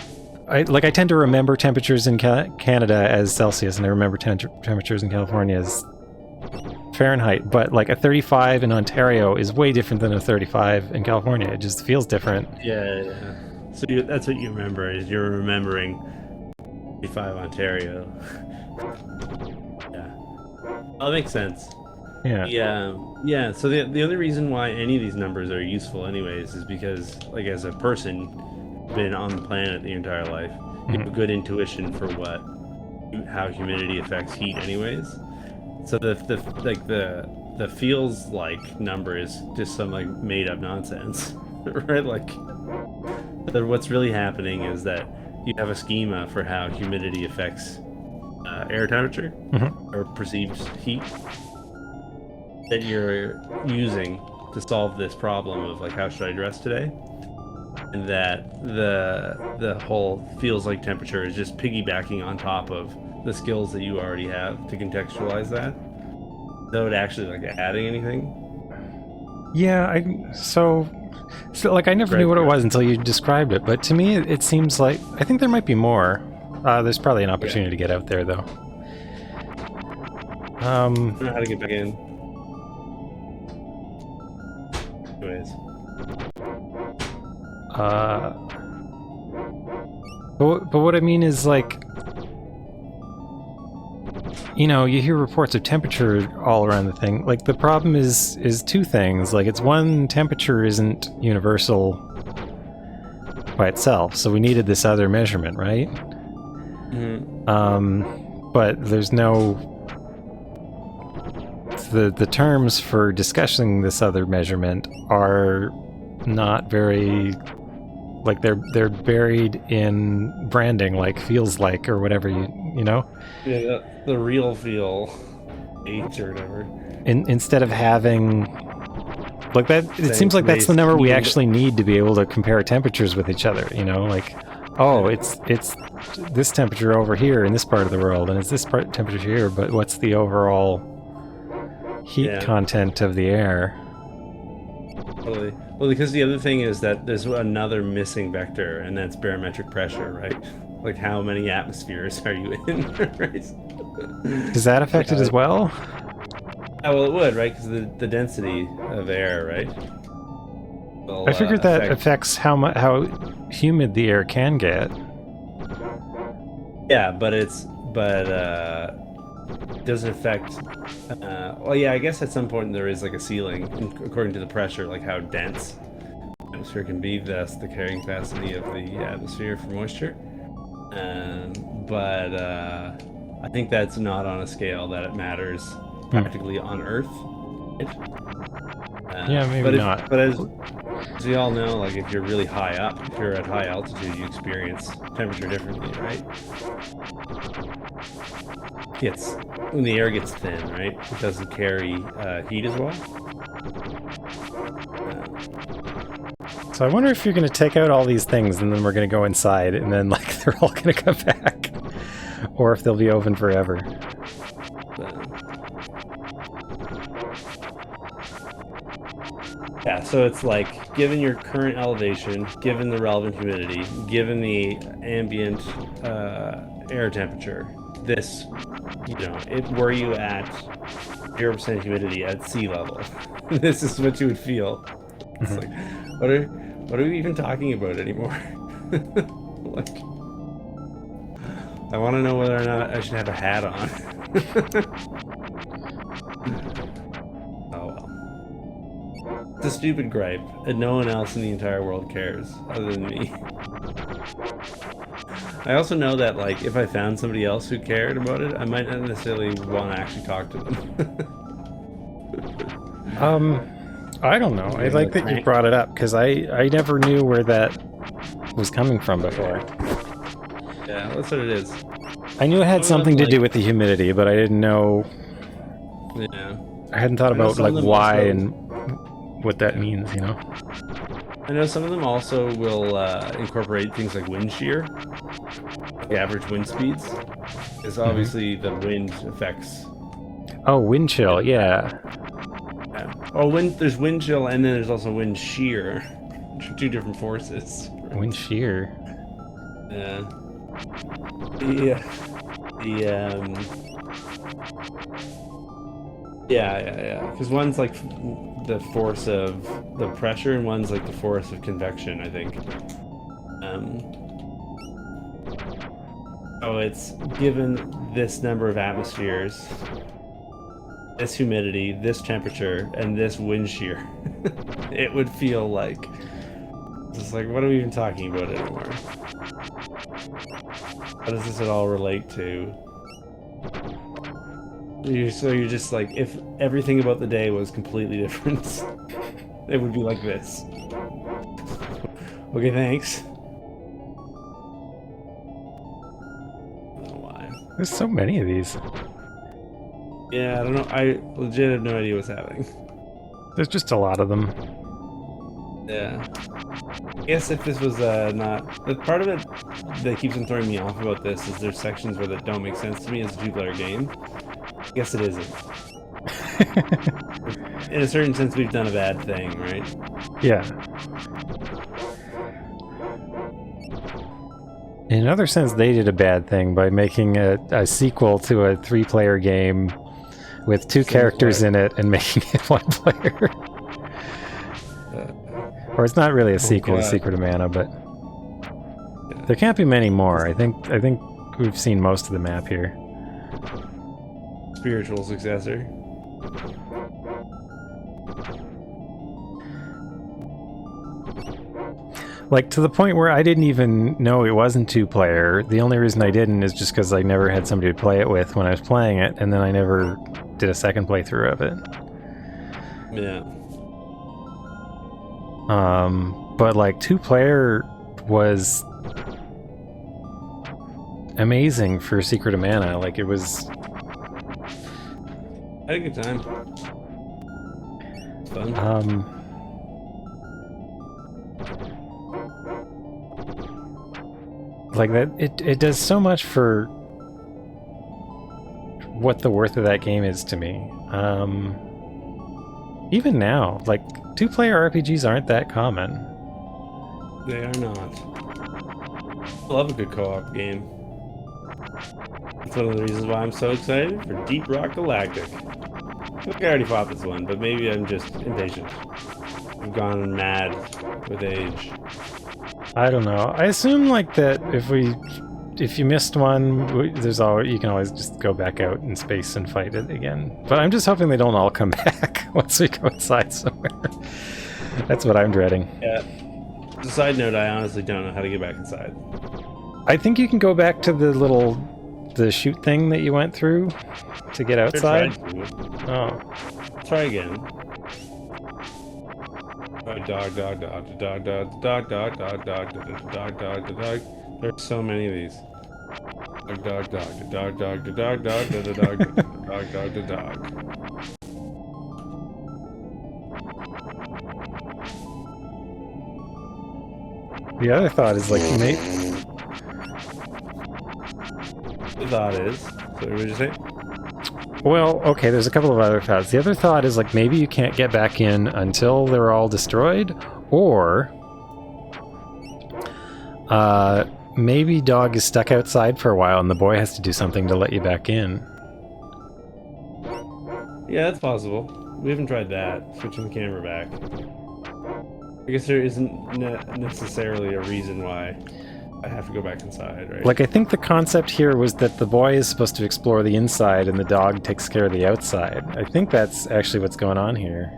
S1: I tend to remember temperatures in Canada as Celsius, and I remember temperatures in California as Fahrenheit, but like a 35 in Ontario is way different than a 35 in California. It just feels different.
S2: Yeah. So that's what you remember, is you're remembering 35 Ontario. Yeah. That makes sense.
S1: Yeah.
S2: Yeah. So the other reason why any of these numbers are useful anyways is because, like, as a person been on the planet the entire life, you have a good intuition for how humidity affects heat anyways. So the feels like number is just some like made up nonsense, right? Like what's really happening is that you have a schema for how humidity affects air temperature or perceived heat that you're using to solve this problem of like, how should I dress today? And that the whole feels like temperature is just piggybacking on top of the skills that you already have to contextualize that, without actually like adding anything.
S1: Yeah, so like I never knew what it was until you described it, but to me it seems like I think there might be more. There's probably an opportunity to get out there though.
S2: I don't know how to get back in. Anyways.
S1: But what I mean is, like, you know, you hear reports of temperature all around the thing. Like, the problem is two things. Like, it's one, temperature isn't universal by itself, so we needed this other measurement, right? But there's no... The terms for discussing this other measurement are not very... Like, they're buried in branding, like feels like, or whatever, you know?
S2: Yeah, the real feel H or whatever.
S1: Instead of having like that, it seems like that's the number we actually need to be able to compare temperatures with each other, you know? Like, oh, it's this temperature over here in this part of the world, and it's this temperature here, but what's the overall heat content of the air?
S2: Totally. Well, because the other thing is that there's another missing vector, and that's barometric pressure, right? Like, how many atmospheres are you in, right?
S1: Is that affected as well?
S2: Oh, well, it would, right? Because the density of air, right?
S1: I figured that affects how humid the air can get.
S2: Yeah, but it doesn't affect. Well, yeah, I guess at some point there is like a ceiling, according to the pressure, like how dense the atmosphere can be. That's the carrying capacity of the atmosphere for moisture. But I think that's not on a scale that it matters practically on Earth.
S1: Yeah, maybe not.
S2: But as we all know, like, if you're really high up, if you're at high altitude, you experience temperature differently, right? When the air gets thin, right? It doesn't carry heat as well.
S1: So I wonder if you're going to take out all these things and then we're going to go inside and then, like, they're all going to come back. Or if they'll be open forever.
S2: Yeah, so it's like, given your current elevation, given the relevant humidity, given the ambient air temperature, this, you know, were you at 0% humidity at sea level, this is what you would feel. It's like, what are we even talking about anymore? Like, I want to know whether or not I should have a hat on. Oh well. It's a stupid gripe, and no one else in the entire world cares, other than me. I also know that like if I found somebody else who cared about it, I might not necessarily want to actually talk to them.
S1: I don't know. I like that you brought it up because I never knew where that was coming from before.
S2: Yeah, that's what it is.
S1: I knew it had something to do with the humidity, but I didn't know.
S2: Yeah.
S1: I hadn't thought about like why and what that means, you know.
S2: I know some of them also will incorporate things like wind shear, like average wind speeds, because obviously the wind affects.
S1: Oh, wind chill, yeah.
S2: Oh, there's wind chill, and then there's also wind shear, which are two different forces.
S1: Wind shear.
S2: Yeah. Yeah. Because one's like the force of the pressure, and one's like the force of convection, I think. Oh, it's given this number of atmospheres, this humidity, this temperature, and this wind shear, it would feel like just like, what are we even talking about anymore? How does this at all relate to? So you're just like, if everything about the day was completely different, it would be like this. Okay, thanks. I don't know why.
S1: There's so many of these.
S2: Yeah, I don't know. I legit have no idea what's happening.
S1: There's just a lot of them.
S2: Yeah. I guess if this was not... The part of it that keeps on throwing me off about this is there's sections where that don't make sense to me as a two-player game. I guess it isn't. In a certain sense, we've done a bad thing, right?
S1: Yeah. In another sense, they did a bad thing by making a sequel to a 3-player game with 2 characters in it and making it 1 player. Or it's not really a sequel to Secret of Mana, but there can't be many more. I think we've seen most of the map here.
S2: Spiritual successor.
S1: Like, to the point where I didn't even know it wasn't 2-player. The only reason I didn't is just because I never had somebody to play it with when I was playing it, and then I never did a second playthrough of it.
S2: Yeah.
S1: But like 2-player was amazing for Secret of Mana. Like, it was...
S2: I had a good time. It's fun.
S1: Like that, it does so much for what the worth of that game is to me. Even now, like 2-player RPGs aren't that common.
S2: They are not. I love a good co-op game. It's one of the reasons why I'm so excited for Deep Rock Galactic. I think I already fought this one, but maybe I'm just impatient. I've gone mad with age.
S1: I don't know. I assume like that if you missed one, you can always just go back out in space and fight it again. But I'm just hoping they don't all come back once we go inside somewhere. That's what I'm dreading.
S2: Yeah. As a side note, I honestly don't know how to get back inside.
S1: I think you can go back to the shoot thing that you went through to get outside. Oh.
S2: Try again. Dog. There's so many of these. Dog.
S1: The other thought is like,
S2: The thought is, so what did you say?
S1: Well, okay, there's a couple of other thoughts. The other thought is like maybe you can't get back in until they're all destroyed, or maybe Dog is stuck outside for a while and the boy has to do something to let you back in.
S2: Yeah, that's possible. We haven't tried that, switching the camera back. I guess there isn't necessarily a reason why I have to go back inside, right?
S1: Like, I think the concept here was that the boy is supposed to explore the inside and the dog takes care of the outside. I think that's actually what's going on here.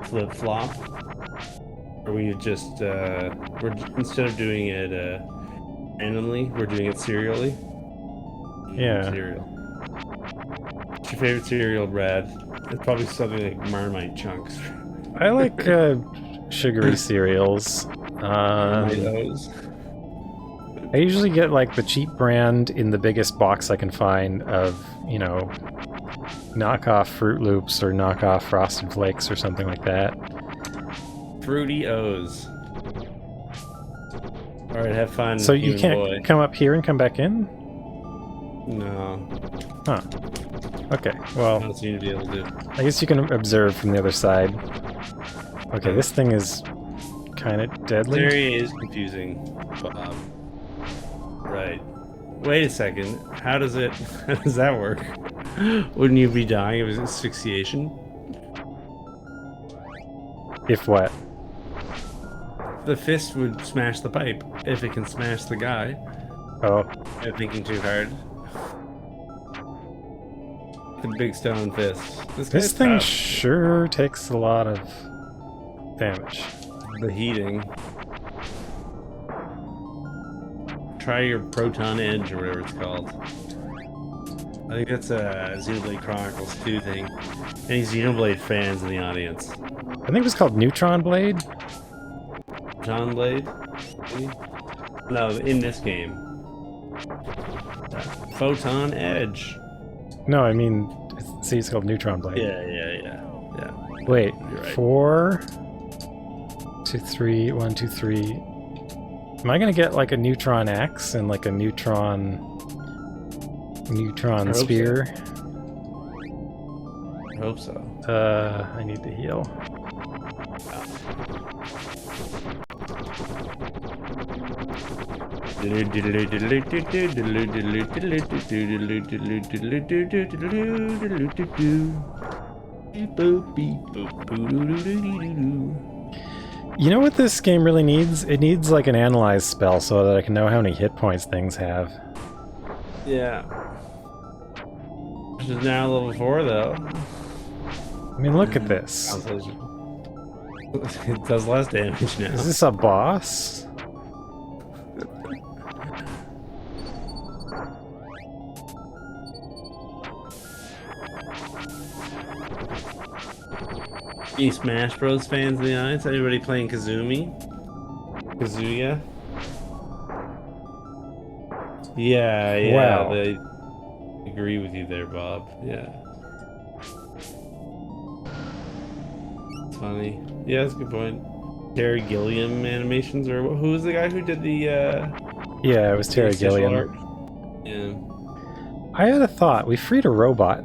S2: Flip-flop? Or we just, instead of doing it randomly. We're doing it serially.
S1: Yeah.
S2: Cereal. What's your favorite cereal, Brad? It's probably something like Marmite chunks.
S1: I like sugary cereals.
S2: Those.
S1: I usually get like the cheap brand in the biggest box I can find of, you know, knockoff Fruit Loops or knockoff Frosted Flakes or something like that.
S2: Fruity O's. Alright, have fun.
S1: So you can't come up here and come back in?
S2: No.
S1: Huh. Okay, well,
S2: I don't seem to be able to.
S1: I guess you can observe from the other side. Okay, this thing is kind of
S2: This
S1: deadly.
S2: area is confusing. Right. Wait a second. How does that work? Wouldn't you be dying of asphyxiation?
S1: If what?
S2: The fist would smash the pipe if it can smash the guy.
S1: Oh,
S2: I'm thinking too hard. The big stone fist.
S1: this thing sure takes a lot of damage.
S2: The heating. Try your Proton Edge or whatever it's called. I think that's a Xenoblade Chronicles 2 thing. Any Xenoblade fans in the audience?
S1: I think it was called Neutron Blade.
S2: Proton Blade? No, in this game. Photon Edge.
S1: No, I mean, see, it's called Neutron Blade.
S2: Yeah.
S1: Wait,
S2: You're right.
S1: 4, 2, 3, 1, 2, 3. Am I gonna get like a neutron axe and like a neutron spear?
S2: So. I hope so.
S1: I need to heal. You know what this game really needs? It needs like an analyze spell so that I can know how many hit points things have.
S2: Yeah. Which is now level 4 though.
S1: I mean, look at this.
S2: It does less damage now.
S1: Is this a boss?
S2: Any Smash Bros fans in the audience? Anybody playing Kazuya? Yeah,
S1: Wow.
S2: they agree with you there, Bob. Yeah. It's funny. Yeah, that's a good point. Terry Gilliam animations, or who was the guy who did the
S1: Yeah, it was Terry Gilliam.
S2: art? Yeah.
S1: I had a thought. We freed a robot.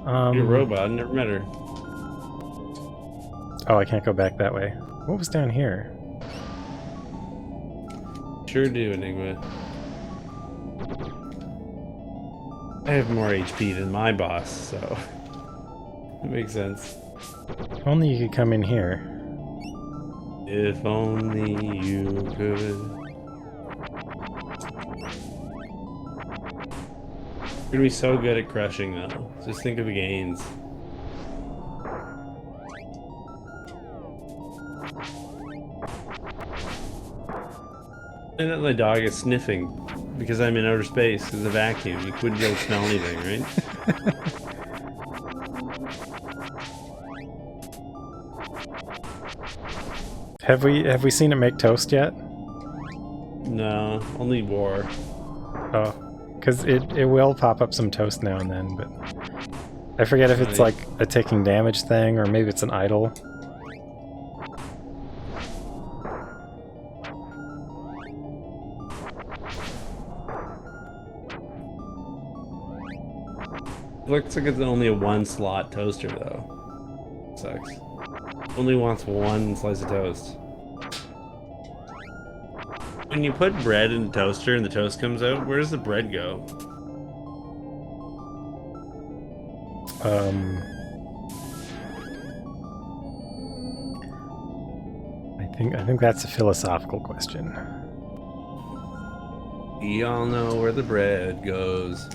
S2: You're a robot, I never met her.
S1: Oh, I can't go back that way. What was down here?
S2: Sure do, Enigma. I have more HP than my boss, so it makes sense.
S1: If only you could come in here.
S2: If only you could. We're gonna be so good at crushing though. Just think of the gains. And then my dog is sniffing because I'm in outer space. There's a vacuum. You couldn't be able to smell anything, right?
S1: Have we seen it make toast yet?
S2: No, only war.
S1: Oh, because it will pop up some toast now and then, but I forget if it's like a taking damage thing or maybe it's an idol.
S2: Looks like it's only a 1-slot toaster though. Sucks. Only wants 1 slice of toast. When you put bread in the toaster and the toast comes out, where does the bread go?
S1: I think that's a philosophical question.
S2: We all know where the bread goes.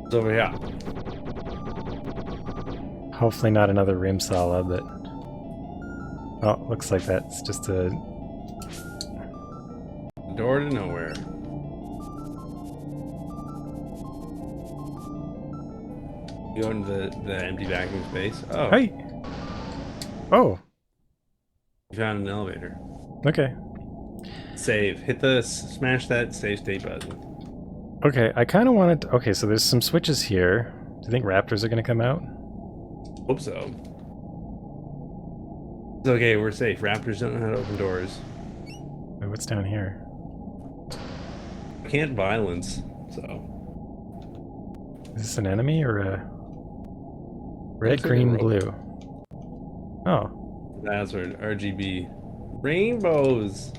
S2: It's over here.
S1: Hopefully not another Rimsala, but Oh, looks like that's just a...
S2: Door to nowhere. You go into the empty vacuum space. Oh.
S1: Hey! Oh!
S2: You found an elevator.
S1: Okay.
S2: Save. Hit the smash that save state button.
S1: Okay, I kind of wanted to... Okay, so there's some switches here. Do you think raptors are going to come out?
S2: Hope so. It's okay, we're safe. Raptors don't know how to open doors.
S1: Wait, what's down here?
S2: Can't violence, so...
S1: Is this an enemy or a... Red,
S2: Looks like
S1: green,
S2: a
S1: blue. Oh.
S2: That's right, RGB. Rainbows!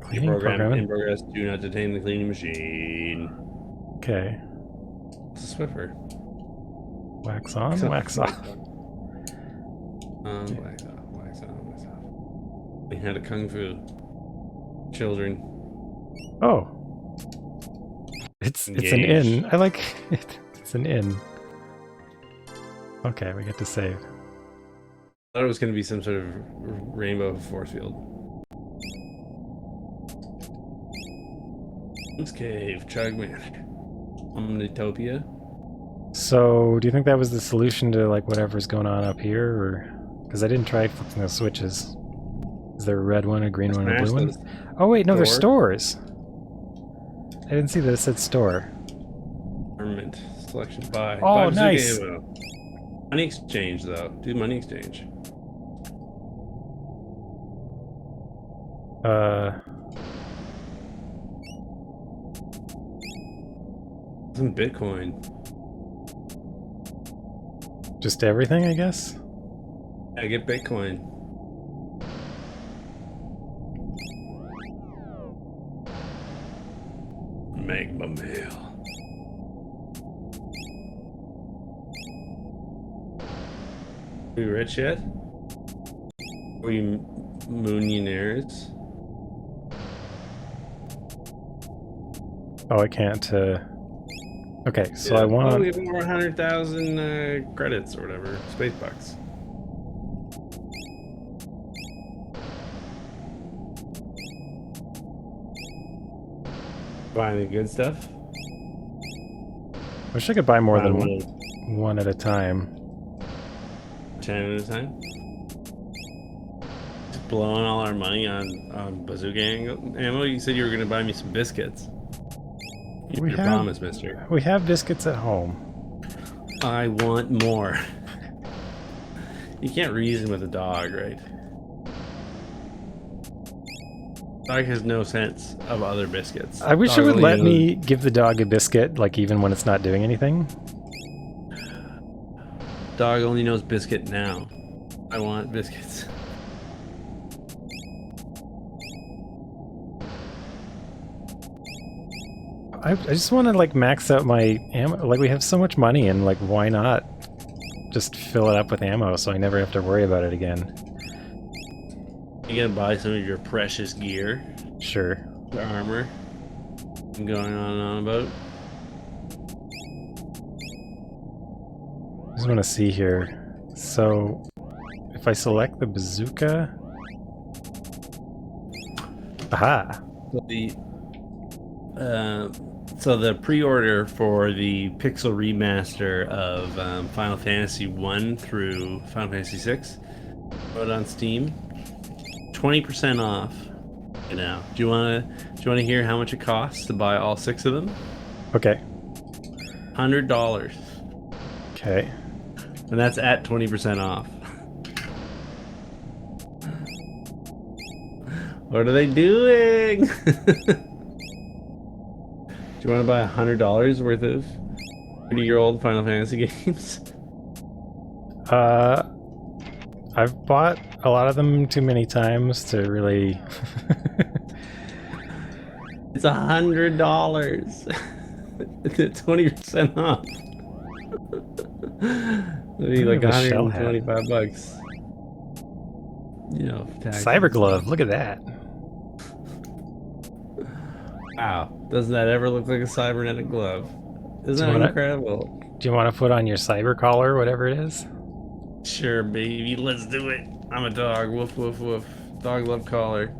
S1: Cleaning
S2: program in progress. Do not detain the cleaning machine.
S1: Okay.
S2: It's a Swiffer.
S1: Wax on, wax off.
S2: Wax off, wax on, wax off. We had a kung fu. Children.
S1: Oh. It's an inn. I like it. It's an inn. Okay, we get to save.
S2: I thought it was going to be some sort of rainbow force field. Cave, Chugman. Omnitopia.
S1: So, do you think that was the solution to like whatever's going on up here, or because I didn't try flipping those switches? Is there a red one, a green one, a blue one? Oh wait, no, they're stores. I didn't see that it said store.
S2: Armament selection buy.
S1: Oh,
S2: buy
S1: nice.
S2: Money exchange though. Do money exchange. Some Bitcoin.
S1: Just everything, I guess?
S2: Yeah, get Bitcoin. Magma mail. Are we rich yet? Are we millionaires?
S1: Oh, I can't, Okay, so
S2: yeah.
S1: I want...
S2: Oh, we have more 100,000 credits or whatever. Space bucks. Buying the good stuff?
S1: Wish I could buy more than
S2: one
S1: one at a time.
S2: 10 at a time? Just blowing all our money on bazooka ammo? You said you were going to buy me some biscuits. You promised, mister.
S1: We have biscuits at home.
S2: I want more. You can't reason with a dog, right? Dog has no sense of other biscuits.
S1: I wish
S2: Dog
S1: it would
S2: only
S1: let
S2: knows-
S1: me give the dog a biscuit, like even when it's not doing anything.
S2: Dog only knows biscuit now. I want biscuits.
S1: I just want to like max out my ammo. Like we have so much money, and like why not just fill it up with ammo so I never have to worry about it again?
S2: You gonna buy some of your precious gear?
S1: Sure.
S2: Your armor? I'm going on and on about.
S1: I just want to see here. So if I select the bazooka, aha.
S2: So the pre-order for the pixel remaster of Final Fantasy 1 through Final Fantasy 6 out on Steam, 20% off. You know, do you want to hear how much it costs to buy all 6 of them?
S1: Okay.
S2: $100.
S1: Okay.
S2: And that's at 20% off. What are they doing? Do you want to buy $100 worth of 30-year-old Final Fantasy games?
S1: I've bought a lot of them too many times to really...
S2: It's $100. It's 20% off. It'd be like 125 bucks. You know, taxes.
S1: Cyber glove, look at that.
S2: Wow, doesn't that ever look like a cybernetic glove? Isn't that incredible?
S1: Do you want to put on your cyber collar, whatever it is?
S2: Sure, baby, let's do it. I'm a dog. Woof, woof, woof. Dog love collar.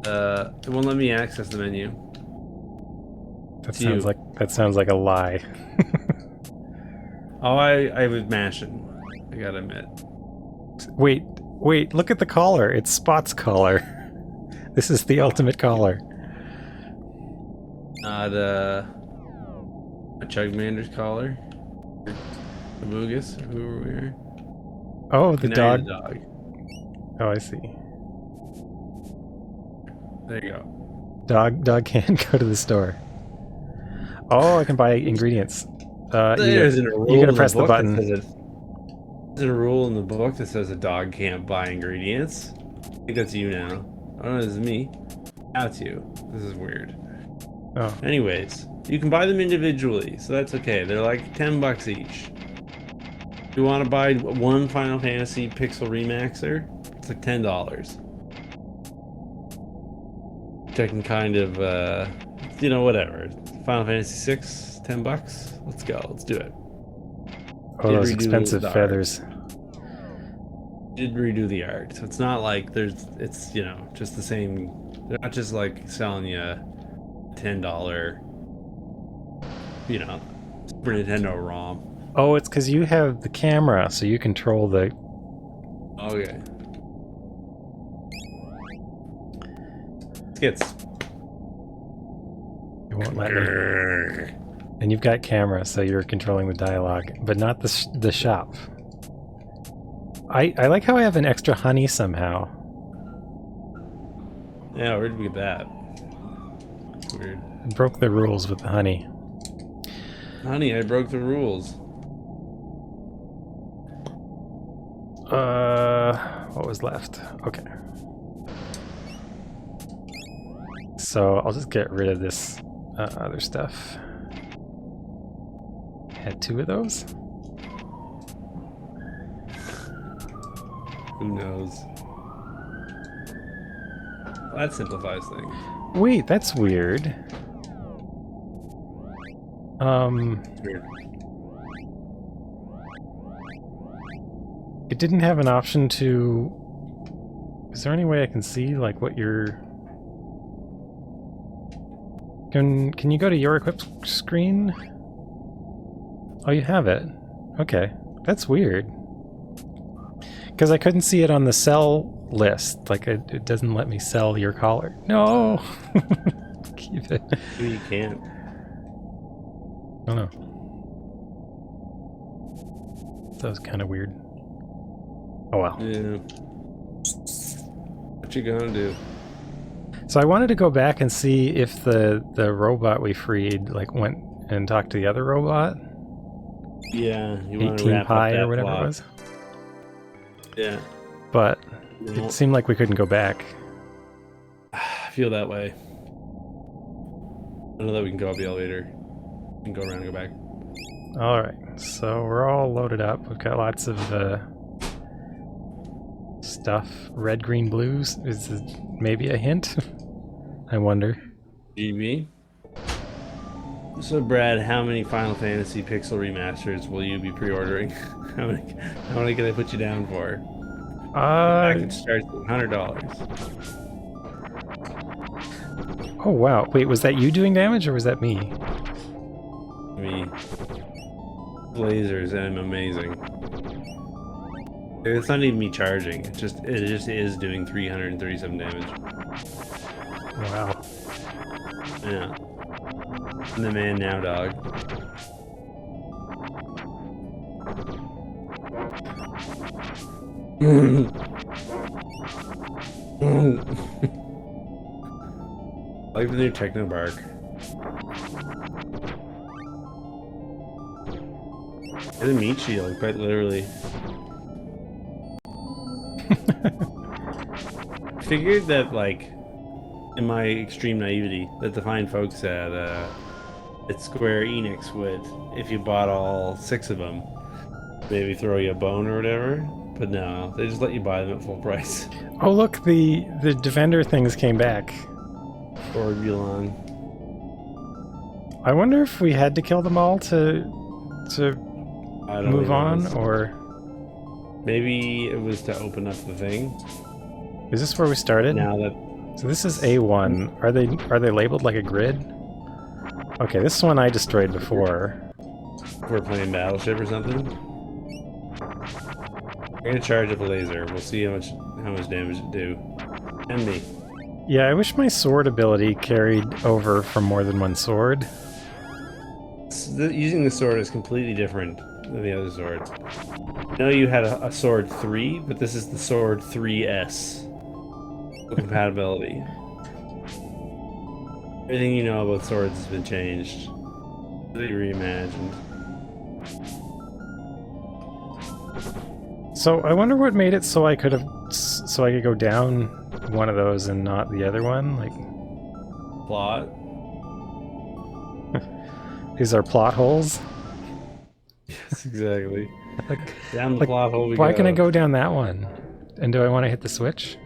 S2: It won't let me access the menu.
S1: That sounds like a lie.
S2: Oh, I was mashing. I gotta admit.
S1: Wait, look at the collar. It's Spot's collar. This is the ultimate collar.
S2: Not a Chugmander's collar. The Moogus, or who are we here?
S1: Oh, the
S2: Now you're
S1: dog.
S2: the dog.
S1: Oh, I see.
S2: There you go.
S1: Dog can't go to the store. Oh, I can buy ingredients. You gotta press the button.
S2: Is there a rule in the book that says a dog can't buy ingredients? I think that's you now. I don't know, this is me. Now it's you. This is weird.
S1: Oh.
S2: Anyways, you can buy them individually, so that's okay. They're like $10 each. If you want to buy one Final Fantasy Pixel Remaxer, it's like $10. Which I can kind of, whatever. Final Fantasy VI, $10. Let's go. Let's do it.
S1: Oh, those expensive feathers.
S2: Did redo the art, so it's not like it's just the same. They're not just like selling you $10, Super Nintendo ROM.
S1: Oh, it's because you have the camera, so you control the...
S2: Okay. Skits.
S1: It won't let me. And you've got camera, so you're controlling the dialogue, but not the shop. I like how I have an extra honey somehow.
S2: Yeah, where did we get that? It's weird.
S1: I broke the rules with the honey.
S2: Honey, I broke the rules.
S1: What was left? Okay. So I'll just get rid of this other stuff. Had 2 of those?
S2: Who knows? Well, that simplifies things.
S1: Wait, that's weird.
S2: Weird.
S1: It didn't have an option to... Is there any way I can see, like, what your... Can you go to your equipped screen? Oh, you have it. Okay. That's weird. Because I couldn't see it on the sell list. Like, it doesn't let me sell your collar. No! Keep it.
S2: Maybe you can't.
S1: I don't know. That was kind of weird. Oh well.
S2: Yeah. What you gonna do?
S1: So I wanted to go back and see if the robot we freed like went and talked to the other robot.
S2: Yeah, you want to
S1: 18
S2: wrap
S1: pi
S2: up that
S1: or whatever
S2: block.
S1: it was.
S2: Yeah.
S1: But it seemed like we couldn't go back.
S2: I feel that way. I know that we can go up the elevator. We can go around and go back.
S1: Alright, so we're all loaded up. We've got lots of stuff. Red, green, blues. Is this maybe a hint? I wonder.
S2: GB. So Brad, how many Final Fantasy Pixel remasters will you be pre-ordering? How many can I put you down for? I can start at $100.
S1: Oh wow! Wait, was that you doing damage or was that me?
S2: Me. Lasers, and I'm amazing. It's not even me charging. It just is doing 337 damage.
S1: Wow.
S2: Yeah. I'm the man now, dog. I like the new techno bark. And a meat shield, quite literally. Figured that, like, in my extreme naivety, that the fine folks at Square Enix would, if you bought all 6 of them, maybe throw you a bone or whatever. But no, they just let you buy them at full price.
S1: Oh look, the Defender things came back.
S2: Or Mulan.
S1: I wonder if we had to kill them all to
S2: I don't
S1: move
S2: know.
S1: on, or
S2: Maybe it was to open up the thing.
S1: Is this where we started?
S2: Now that
S1: So this is A1. Are they labeled like a grid? Okay, this is one I destroyed before.
S2: we're playing Battleship or something. I'm gonna charge up a laser. We'll see how much damage it do. And me.
S1: Yeah, I wish my sword ability carried over from more than one sword.
S2: Using the sword is completely different than the other sword. I know you had a sword 3, but this is the sword 3S. Compatibility. Everything you know about swords has been changed. Really reimagined.
S1: So I wonder what made it so I could go down one of those and not the other one. Like,
S2: Plot.
S1: these are plot holes.
S2: Yes, exactly.
S1: Like,
S2: Down the plot hole we
S1: why
S2: go.
S1: can I go down that one? And do I want to hit the switch?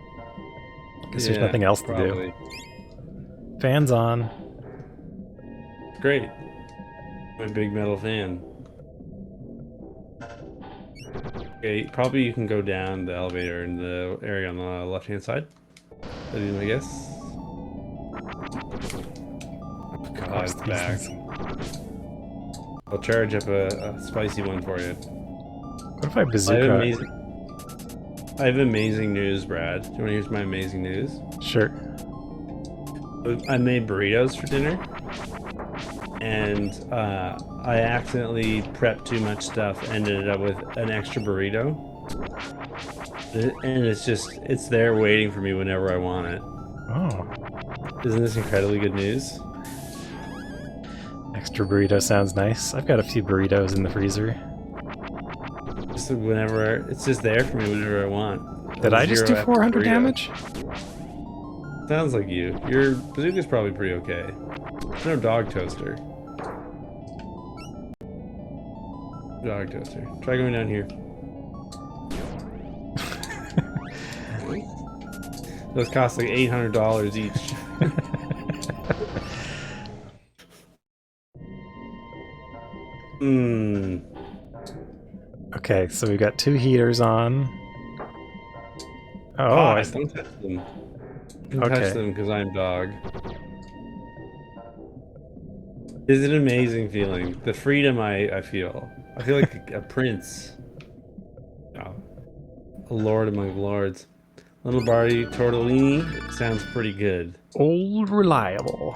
S1: Because there's nothing else to do. Fans on.
S2: Great. I'm a big metal fan. Okay, probably you can go down the elevator in the area on the left-hand side. That'd be my guess. Oh God, it's back. I'll charge up a spicy one for you.
S1: What if I bazooka?
S2: I have amazing news, Brad. Do you want to hear my amazing news?
S1: Sure.
S2: I made burritos for dinner, and I accidentally prepped too much stuff, ended up with an extra burrito. And it's there waiting for me whenever I want it.
S1: Oh.
S2: Isn't this incredibly good news?
S1: Extra burrito sounds nice. I've got a few burritos in the freezer.
S2: Just whenever, it's just there for me whenever I want.
S1: Did I just do 400 damage?
S2: Sounds like you. Your bazooka's probably pretty okay. There's no dog toaster. Dog toaster. Try going down here. Those cost like $800 each.
S1: Okay, so we got 2 heaters on. Oh,
S2: I don't touch them. Don't touch them because I'm dog. It's an amazing feeling. The freedom I feel. I feel like a prince. Oh, a lord among lords. Little Barty tortellini sounds pretty good.
S1: Old Reliable.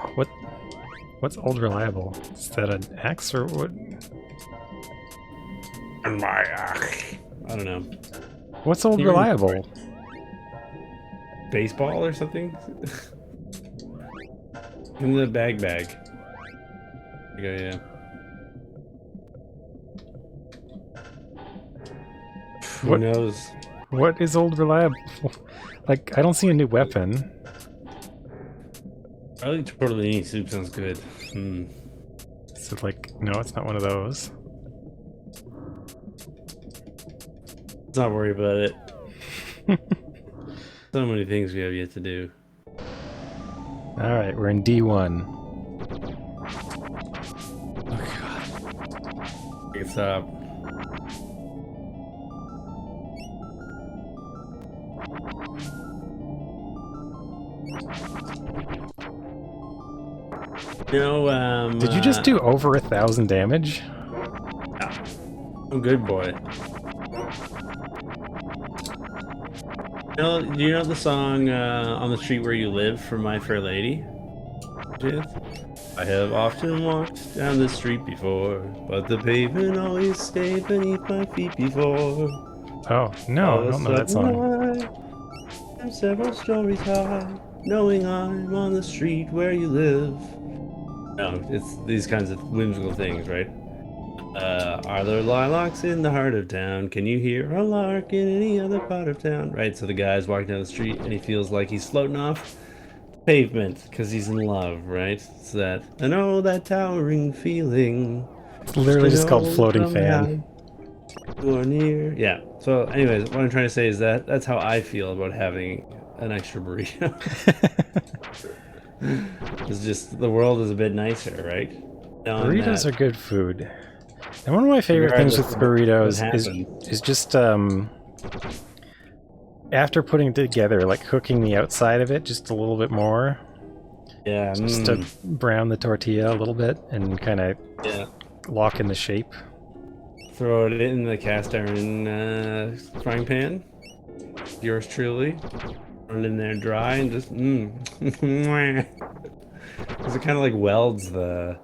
S1: What's Old Reliable? Is that an X or what?
S2: I don't know.
S1: What's Old Reliable?
S2: Baseball or something? In the bag. There you go, yeah. Who knows?
S1: What is Old Reliable? Like, I don't see a new weapon.
S2: I think tortellini soup sounds good.
S1: So, like, no, it's not one of those.
S2: Let's not worry about it. So many things we have yet to do.
S1: Alright, we're in D1.
S2: Oh God. Get stop. You know,
S1: did you just do over 1,000 damage?
S2: Yeah. I'm good, boy. Do you know the song On the Street Where You Live from My Fair Lady? I have often walked down the street before, but the pavement always stayed beneath my feet before.
S1: Oh, no, I don't know that song.
S2: I'm several stories high, knowing I'm on the street where you live. No, it's these kinds of whimsical things, right? Are there lilacs in the heart of town? Can you hear a lark in any other part of town? Right, so the guy's walking down the street and he feels like he's floating off the pavement because he's in love, right? It's that, I know that towering feeling.
S1: It's literally just called Floating Fan.
S2: You are near. Yeah, so anyways, what I'm trying to say is that that's how I feel about having an extra burrito. It's just, the world is a bit nicer, right?
S1: Burritos are good food. And one of my favorite things with burritos is just After putting it together, like cooking the outside of it just a little bit more.
S2: Yeah.
S1: Just to brown the tortilla a little bit and kind of lock in the shape.
S2: Throw it in the cast iron frying pan. Yours truly. Put it in there dry and just because it kind of like welds the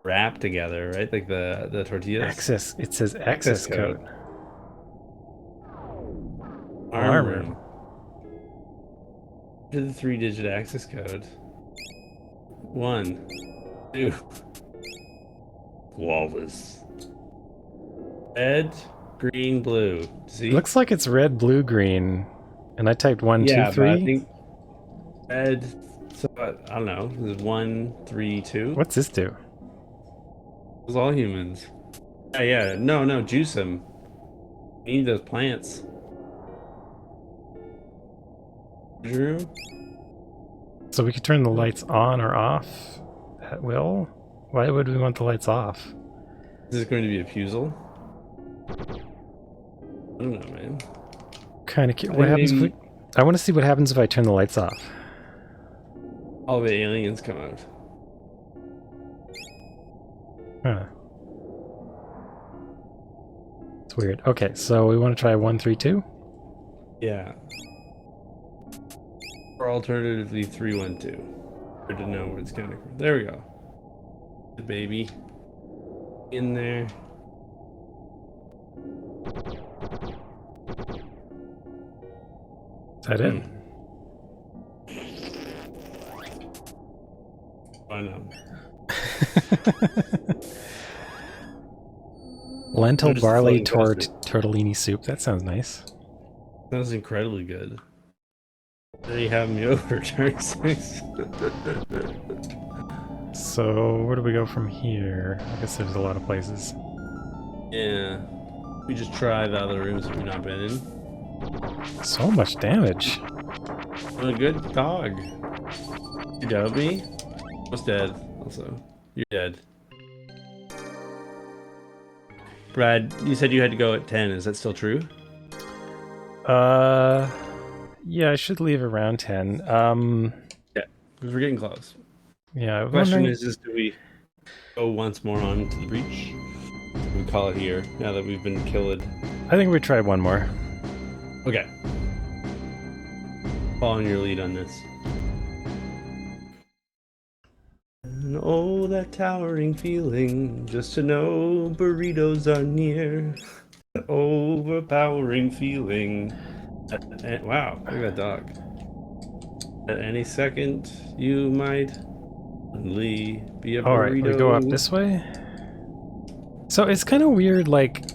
S2: wrap together, right? Like the tortillas.
S1: Access. It says access code.
S2: Armor. To the 3-digit access code. 1, 2. Flawless. Red, green, blue. See?
S1: Looks like it's red, blue, green. And I typed 1, 2, 3.
S2: But I think red. So I don't know. This is 1, 3, 2.
S1: What's this do?
S2: It was all humans. Yeah. No. Juice them. We need those plants. Drew.
S1: So we could turn the lights on or off at will? Why would we want the lights off?
S2: Is this going to be a puzzle? I don't know, man.
S1: Kind of cute. What happens if I want to see what happens if I turn the lights off.
S2: All the aliens come out.
S1: Huh. It's weird. Okay, so we want to try 1, 3, 2?
S2: Yeah. Or alternatively 3, 1, 2. Hard to know what it's counting from. There we go. The baby. In there.
S1: Is that it?
S2: Why not?
S1: Lentil barley tortellini soup. That sounds nice.
S2: Sounds incredibly good. There you have me over, turn 6.
S1: So where do we go from here? I guess there's a lot of places.
S2: Yeah. We just try the other rooms that we've not been in.
S1: So much damage.
S2: What a good dog. You doubt me? Almost dead, also. You're dead. Brad, you said you had to go at 10. Is that still true?
S1: Yeah, I should leave around 10.
S2: Yeah, because we're getting close.
S1: Yeah.
S2: The question is do we go once more on to the breach? We call it here, now that we've been killed.
S1: I think we try one more.
S2: Okay. Following your lead on this. And oh, that towering feeling, just to know burritos are near. That overpowering feeling. Wow, look at that dog. At any second, you might be a burrito.
S1: Alright, we go up this way. So it's kind of weird, like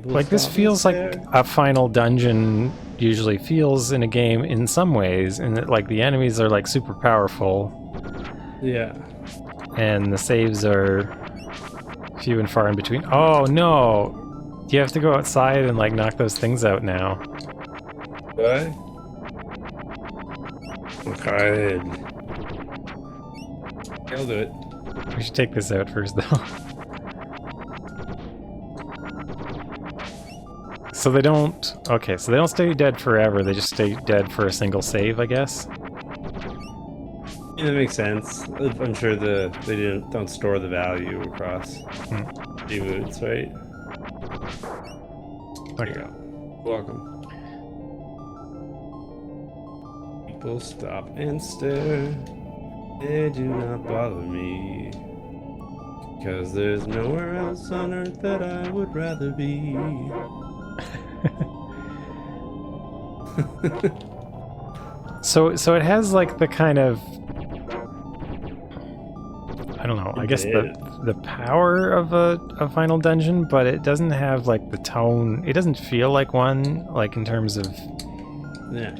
S1: like this feels like a final dungeon usually feels in a game in some ways, and that like the enemies are like super powerful.
S2: Yeah.
S1: And the saves are few and far in between. Oh no! You have to go outside and like knock those things out now.
S2: What? Okay. I'll do it.
S1: We should take this out first though. So they don't... Okay, so they don't stay dead forever, they just stay dead for a single save, I guess?
S2: Yeah, that makes sense. I'm sure they don't store the value across reboots, right? There you go. Welcome. People stop and stare. They do not bother me. Because there's nowhere else on earth that I would rather be.
S1: So it has like the kind of... I don't know, I guess the power of a final dungeon, but it doesn't have like the tone. It doesn't feel like one, like in terms of...
S2: Yeah.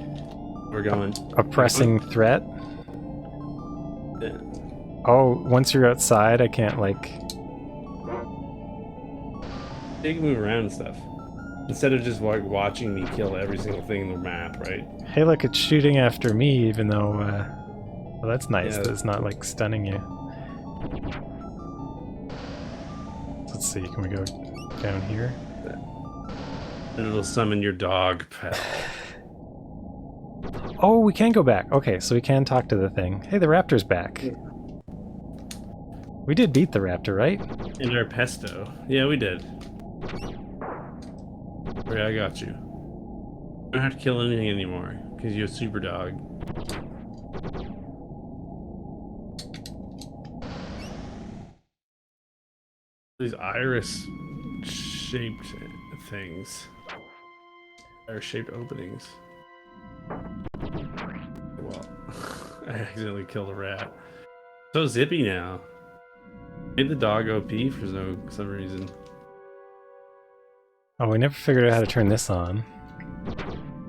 S2: We're going.
S1: A pressing threat.
S2: Yeah.
S1: Oh, once you're outside, I can't like...
S2: You can move around and stuff. Instead of just like watching me kill every single thing in the map, right?
S1: Hey look, it's shooting after me, even though... well, that's nice,
S2: Yeah,
S1: that it's not like stunning you. So it's Let's see, can we go down here?
S2: And it'll summon your dog, pal.
S1: Oh, we can go back. Okay, so we can talk to the thing. Hey, the raptor's back. We did beat the raptor, right?
S2: In our pesto. Yeah, we did. Okay, I got you. You don't have to kill anything anymore, because you're a super dog. These iris-shaped things. Iris-shaped openings. Well, I accidentally killed a rat. So zippy now. Made the dog OP for some reason.
S1: Oh, we never figured out how to turn this on.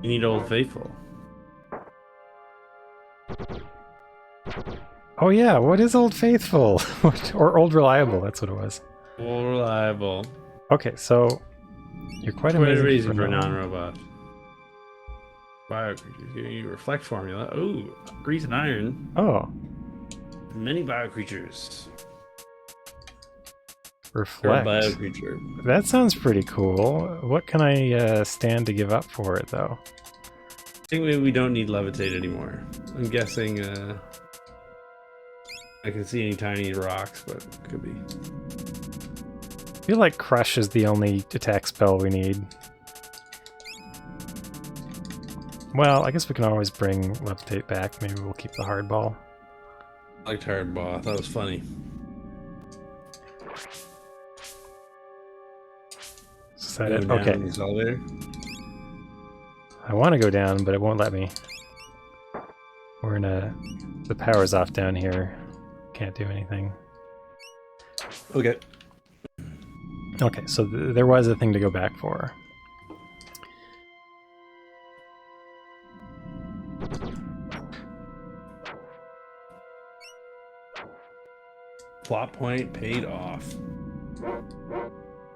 S2: You need Old Faithful.
S1: Oh yeah, what is Old Faithful? Or Old Reliable, that's what it was.
S2: Old Reliable.
S1: Okay, so you're quite
S2: Quite
S1: amazing
S2: amazing for a
S1: non-
S2: non-robot. Biocreatures. You reflect formula. Ooh, grease and iron.
S1: Oh,
S2: Many biocreatures.
S1: reflect.
S2: Biocreature.
S1: That sounds pretty cool. What can I stand to give up for it, though?
S2: I think maybe we don't need levitate anymore. I'm guessing. I can see any tiny rocks, but it could be.
S1: I feel like Crush is the only attack spell we need. Well, I guess we can always bring Levitate back. Maybe we'll keep the Hardball.
S2: I liked Hardball. I thought it was funny.
S1: Is that
S2: Going
S1: it?
S2: down
S1: Okay.
S2: in this elevator.
S1: I want to go down, but it won't let me. We're in a... The power's off down here. Can't do anything.
S2: Okay.
S1: Okay, so there was a thing to go back for.
S2: Plot point paid off.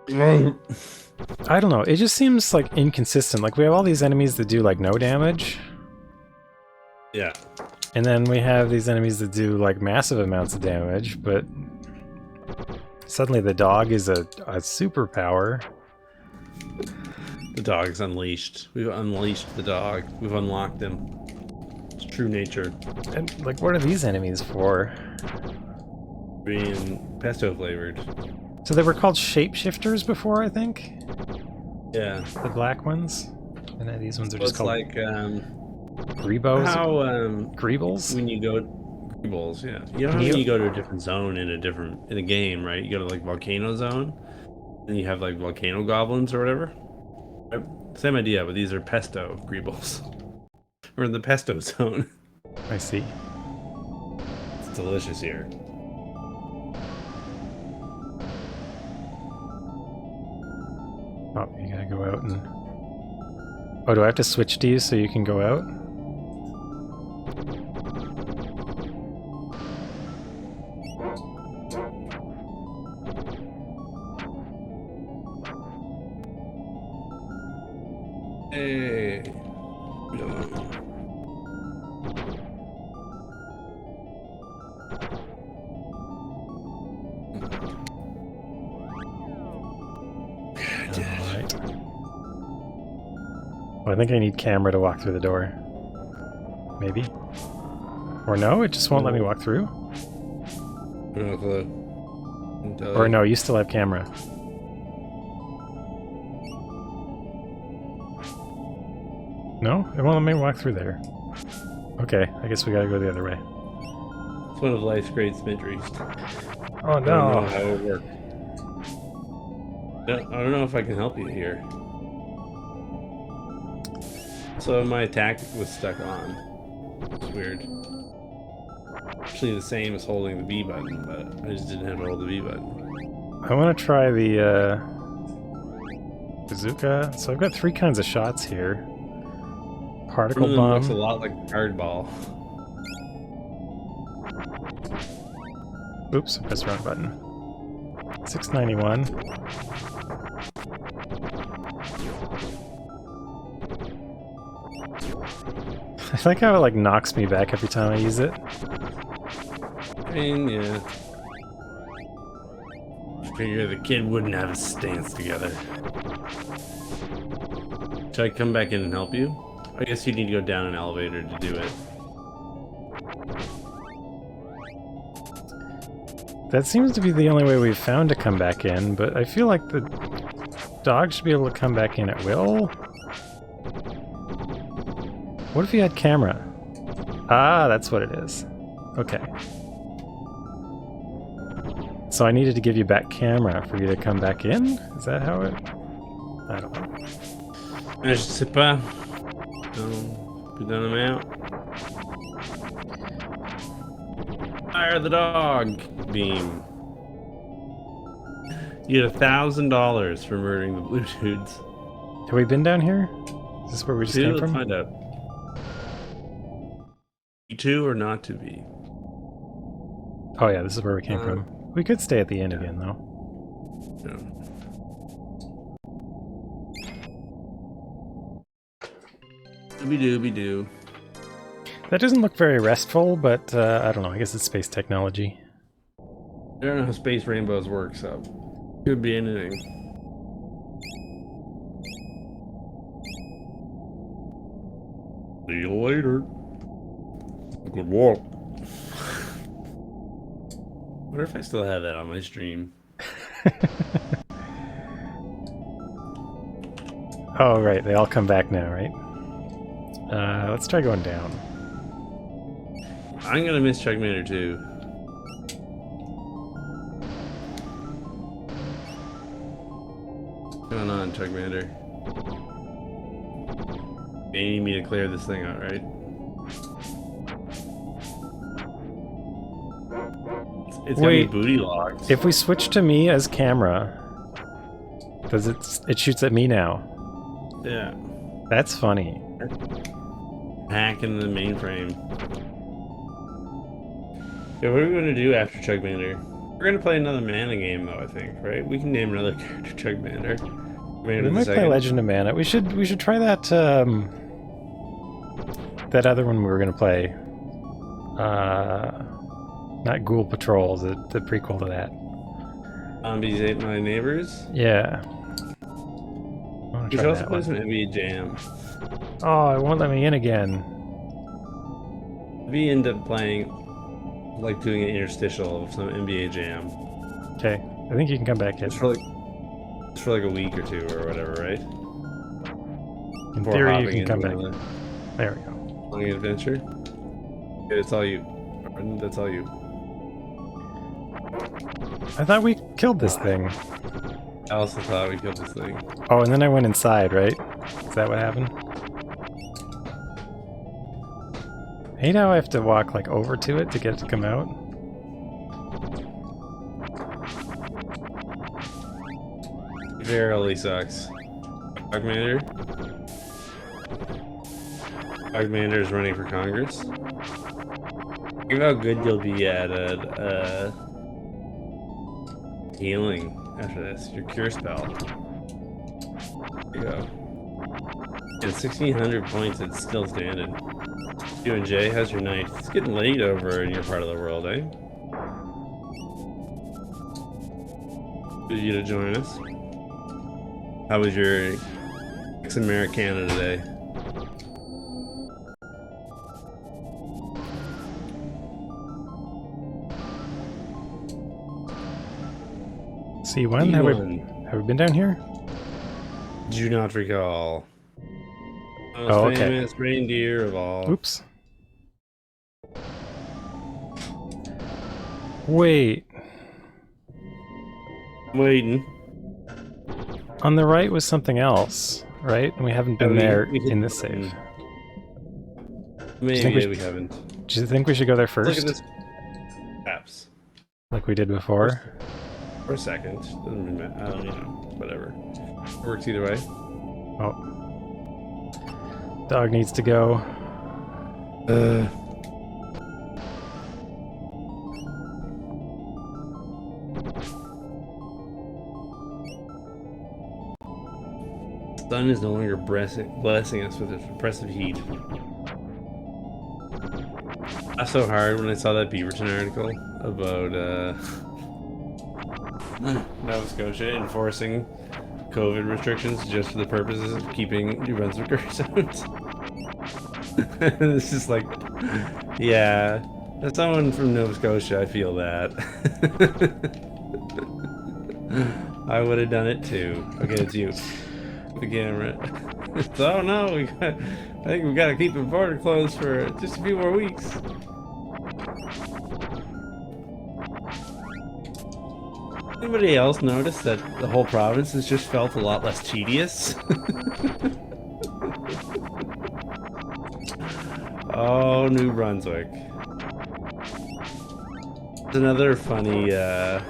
S1: I don't know, it just seems like inconsistent. Like we have all these enemies that do like no damage,
S2: Yeah.
S1: and then we have these enemies that do like massive amounts of damage, but suddenly the dog is a superpower.
S2: The dog's unleashed. We've unleashed the dog. We've unlocked him. It's true nature.
S1: And like, what are these enemies for?
S2: Being pesto flavored.
S1: So they were called shapeshifters before, I think?
S2: Yeah.
S1: The black ones? And then these ones are just
S2: It's
S1: called
S2: like
S1: Greebos?
S2: how
S1: Greebles?
S2: when you go Greebles, yeah. You know how when you go to a different zone in a game, right? You go to like volcano zone, and you have like volcano goblins or whatever. Same idea, but these are pesto Greebles. We're in the pesto zone.
S1: I see.
S2: It's delicious here.
S1: Oh, you gotta go out and... Oh, do I have to switch these so you can go out?
S2: Hey.
S1: Alright. Oh, I think I need camera to walk through the door. Maybe? Or no, it just won't let me walk through?
S2: No clue.
S1: Or no, you still have camera. No? It won't let me walk through there. Okay, I guess we gotta go the other way.
S2: It's one of life's great mysteries.
S1: Oh
S2: I don't know
S1: no!
S2: how it works. I don't know if I can help you here. So my attack was stuck on. It's weird. Actually the same as holding the B button, but I just didn't have to hold the B button.
S1: I wanna try the bazooka. So I've got 3 kinds of shots here. Particle
S2: One of them
S1: bomb.
S2: looks a lot like hardball.
S1: Oops, I pressed the wrong button. 691. I like how it like knocks me back every time I use it.
S2: I mean, yeah. figure the kid wouldn't have his stance together. Should I come back in and help you? I guess you need to go down an elevator to do it.
S1: That seems to be the only way we've found to come back in, but I feel like the dog should be able to come back in at will. What if he had camera? Ah, that's what it is. Okay. So I needed to give you back camera for you to come back in? Is that how it... I don't know.
S2: Je sais pas. Put down him out. Fire the dog beam. You get $1,000 for murdering the blue dudes.
S1: Have we been down here? Is this where we just came from?
S2: Let's find out. Be to or not to be?
S1: Oh yeah, this is where we came from. We could stay at the inn again, though.
S2: Yeah. Dooby-dooby-doo.
S1: That doesn't look very restful, but I don't know. I guess it's space technology.
S2: I don't know how space rainbows work, so could be anything. See you later. Good walk. Wonder if I still have that on my stream.
S1: Oh, right. They all come back now, right? Let's try going down.
S2: I'm gonna miss Chugmander too. What's going on, Chugmander? You need me to clear this thing out, right? It's got me booty locked.
S1: If we switch to me as camera, does it shoots at me now?
S2: Yeah.
S1: That's funny.
S2: Hacking the mainframe. Yeah, what are we gonna do after Chugmander? We're gonna play another mana game though, I think, right? We can name another character Chugmander.
S1: We might play Legend of Mana. We should try that that other one we were gonna play. Not Ghoul Patrol, the prequel to that.
S2: Zombies Ate My Neighbors?
S1: Yeah.
S2: We should also play some NBA Jam.
S1: Oh, it won't let me in again.
S2: We end up playing, like doing an interstitial of some NBA Jam.
S1: Okay, I think you can come back in.
S2: It's for like a week or two or whatever, right?
S1: In theory, you can come back. There we go.
S2: Long adventure. Okay, that's all you. That's all you.
S1: I thought we killed this thing.
S2: I also thought we killed this thing.
S1: Oh, and then I went inside, right? Is that what happened? I hate how I have to walk like over to it to get it to come out.
S2: Verily sucks. Chugmander. Chugmander is running for Congress. Think about how good you'll be at healing after this. Your cure spell. There you go. At 1,600 points, it's still standing. You and Jay, how's your night? It's getting late over in your part of the world, eh? Good of you to join us. How was your ex-Americana today?
S1: C1? Have we been down here?
S2: Do not recall.
S1: Oh, okay.
S2: Famous reindeer of all.
S1: Oops. Wait.
S2: Waiting.
S1: On the right was something else, right? And we haven't been there in this save.
S2: Maybe we haven't.
S1: Do you think we should go there first?
S2: Look at this. Perhaps.
S1: Like we did before?
S2: For a second. Doesn't really matter. I don't know. Whatever. Works either way.
S1: Oh. Dog needs to go.
S2: Sun is no longer blessing us with its oppressive heat. I laughed so hard when I saw that Beaverton article about Nova Scotia enforcing COVID restrictions just for the purposes of keeping New Brunswickers out. It's just like, yeah, as someone from Nova Scotia, I feel that. I would have done it too. Okay, it's you. The camera. Oh no, I think we gotta keep the border closed for just a few more weeks. Anybody else notice that the whole province has just felt a lot less tedious? Oh, New Brunswick. There's another funny the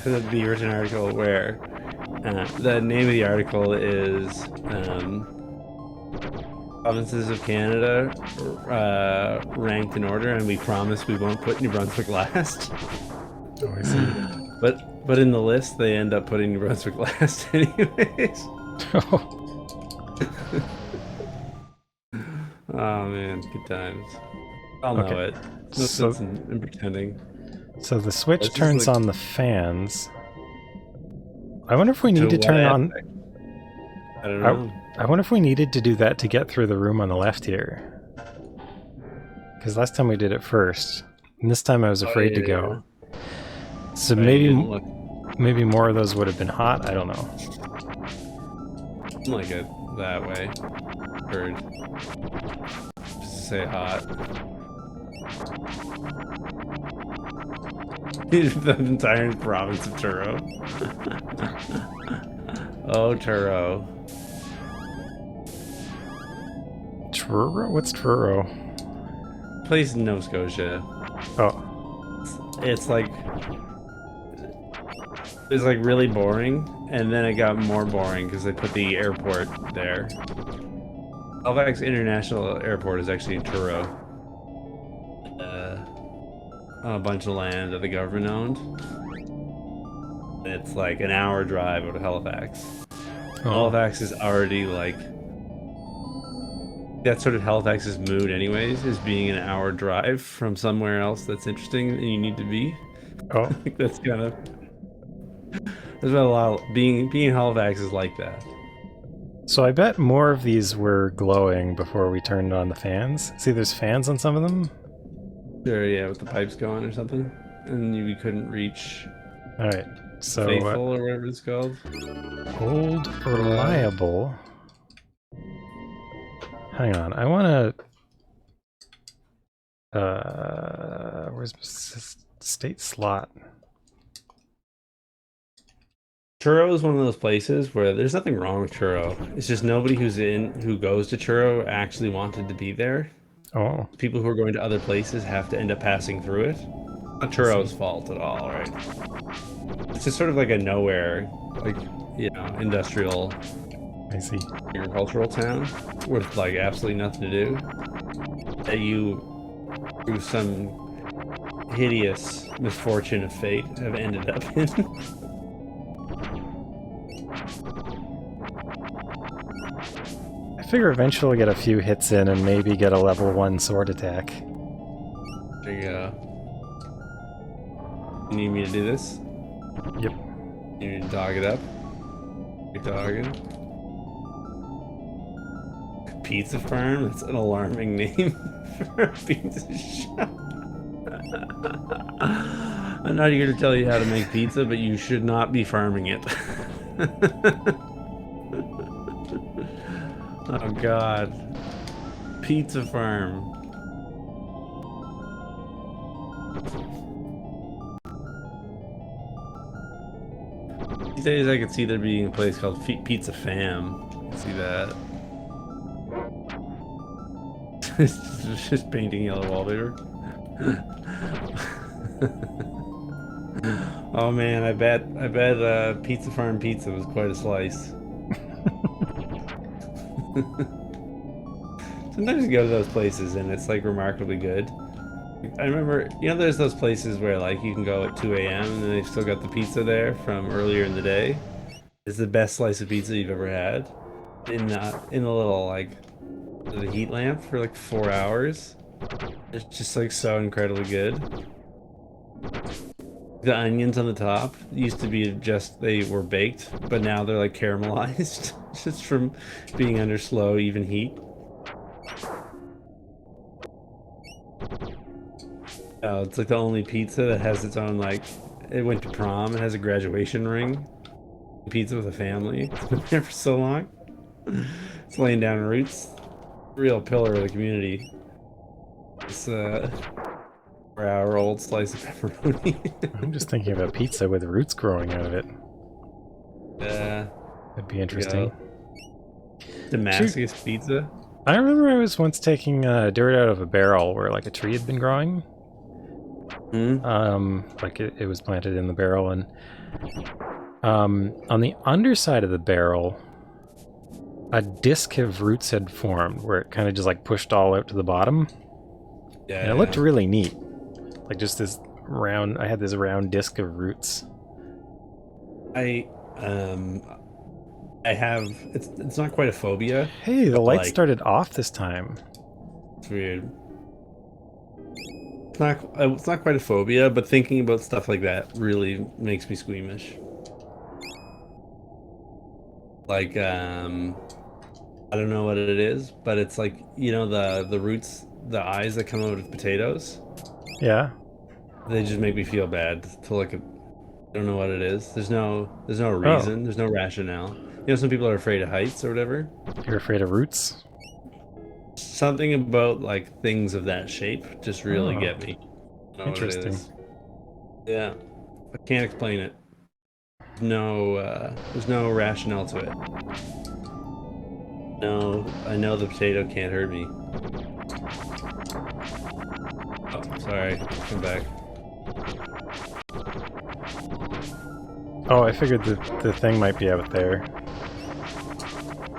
S2: written article where the name of the article is Provinces of Canada ranked in order, and we promise we won't put New Brunswick last.
S1: Oh, I see.
S2: But in the list, they end up putting New Brunswick last anyways. Oh man, good times. I'll know it. No sense in pretending.
S1: So the switch turns on the fans. I wonder if we need to turn on...
S2: I don't know.
S1: I wonder if we needed to do that to get through the room on the left here. Because last time we did it first. And this time I was afraid to go. So maybe more of those would have been hot. I don't know.
S2: Like it that way. Heard. Just to say hot. The entire province of Truro. Oh, Truro.
S1: Truro? What's Truro?
S2: Place in Nova Scotia.
S1: Oh.
S2: It's like really boring, and then it got more boring because they put the airport there. Halifax International Airport is actually in Truro. On a bunch of land that the government owned. It's like an hour drive out of Halifax. Oh. Halifax is already like... That's sort of Halifax's mood anyways, is being an hour drive from somewhere else that's interesting and you need to be.
S1: Oh.
S2: Like that's kind of... There's been a lot of... Being in Halifax is like that.
S1: So I bet more of these were glowing before we turned on the fans. See, there's fans on some of them?
S2: Sure, yeah, with the pipes going or something. And you couldn't reach...
S1: Alright, so...
S2: Faithful or whatever it's called.
S1: Old Reliable... Hang on, I want to... where's state slot?
S2: Truro is one of those places where there's nothing wrong with Truro. It's just nobody who goes to Truro actually wanted to be there.
S1: Oh.
S2: People who are going to other places have to end up passing through it. Not Turo's fault at all, right? It's just sort of like a nowhere, like, you know, industrial...
S1: I see.
S2: Agricultural town with like absolutely nothing to do that you, through some hideous misfortune of fate, have ended up in.
S1: I figure eventually we'll get a few hits in and maybe get a level 1 sword attack.
S2: There you go. You need me to do this?
S1: Yep.
S2: You need to dog it up? You're dogging. Pizza Farm? That's an alarming name for a pizza shop. I'm not here to tell you how to make pizza, but you should not be farming it. Oh god. Pizza Farm. These days I could see there being a place called Pizza Fam. See that? It's just painting yellow wallpaper. Oh man, I bet Pizza Farm pizza was quite a slice. Sometimes you go to those places and it's like remarkably good. I remember, you know, there's those places where like you can go at 2 a.m. and they've still got the pizza there from earlier in the day. It's the best slice of pizza you've ever had. In a little like the heat lamp for like 4 hours. It's just like so incredibly good. The onions on the top used to be just they were baked, but now they're like caramelized, just from being under slow, even heat. Oh, it's like the only pizza that has its own, like, it went to prom. It has a graduation ring. Pizza with a family. It's been there for so long. It's laying down roots. Real pillar of the community. It's 4-hour-old slice of pepperoni.
S1: I'm just thinking of a pizza with roots growing out of it. That'd be interesting.
S2: Damascus pizza.
S1: I remember I was once taking dirt out of a barrel where like a tree had been growing. Like it was planted in the barrel, and on the underside of the barrel, a disc of roots had formed where it kind of just like pushed all out to the bottom.
S2: Yeah.
S1: And it looked really neat. Like just this round, I had this round disc of roots.
S2: I have, it's not quite a phobia.
S1: Hey, the light started off this time.
S2: It's weird. It's not quite a phobia, but thinking about stuff like that really makes me squeamish. Like, I don't know what it is, but it's like, you know, the roots, the eyes that come out of potatoes?
S1: Yeah.
S2: They just make me feel bad to look at. I don't know what it is. There's no reason. There's no rationale. You know, some people are afraid of heights or whatever.
S1: You're afraid of roots?
S2: Something about like things of that shape just really get me. I don't know
S1: interesting.
S2: What it is. Yeah, I can't explain it. There's no rationale to it. No, I know the potato can't hurt me. Oh, sorry. Come back.
S1: Oh, I figured the thing might be out there.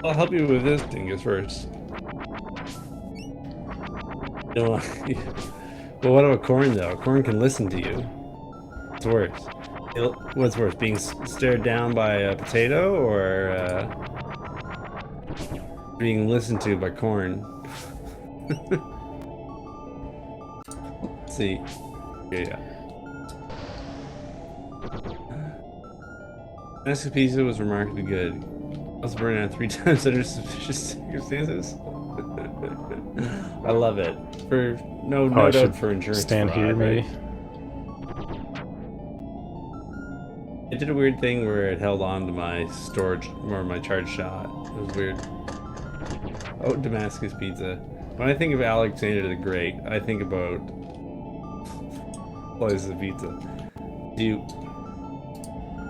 S2: I'll help you with this dingus first. No, well, what about corn though? Corn can listen to you. What's worse? What's worse, being stared down by a potato or being listened to by corn? Let's see. Yeah. Damascus pizza was remarkably good. I was burned out 3 times under suspicious circumstances. I love it. For no doubt for insurance.
S1: Stand
S2: fraud,
S1: here, maybe.
S2: Right? It did a weird thing where it held on to my storage or my charge shot. It was weird. Oh, Damascus pizza. When I think of Alexander the Great, I think about slices of pizza. Are you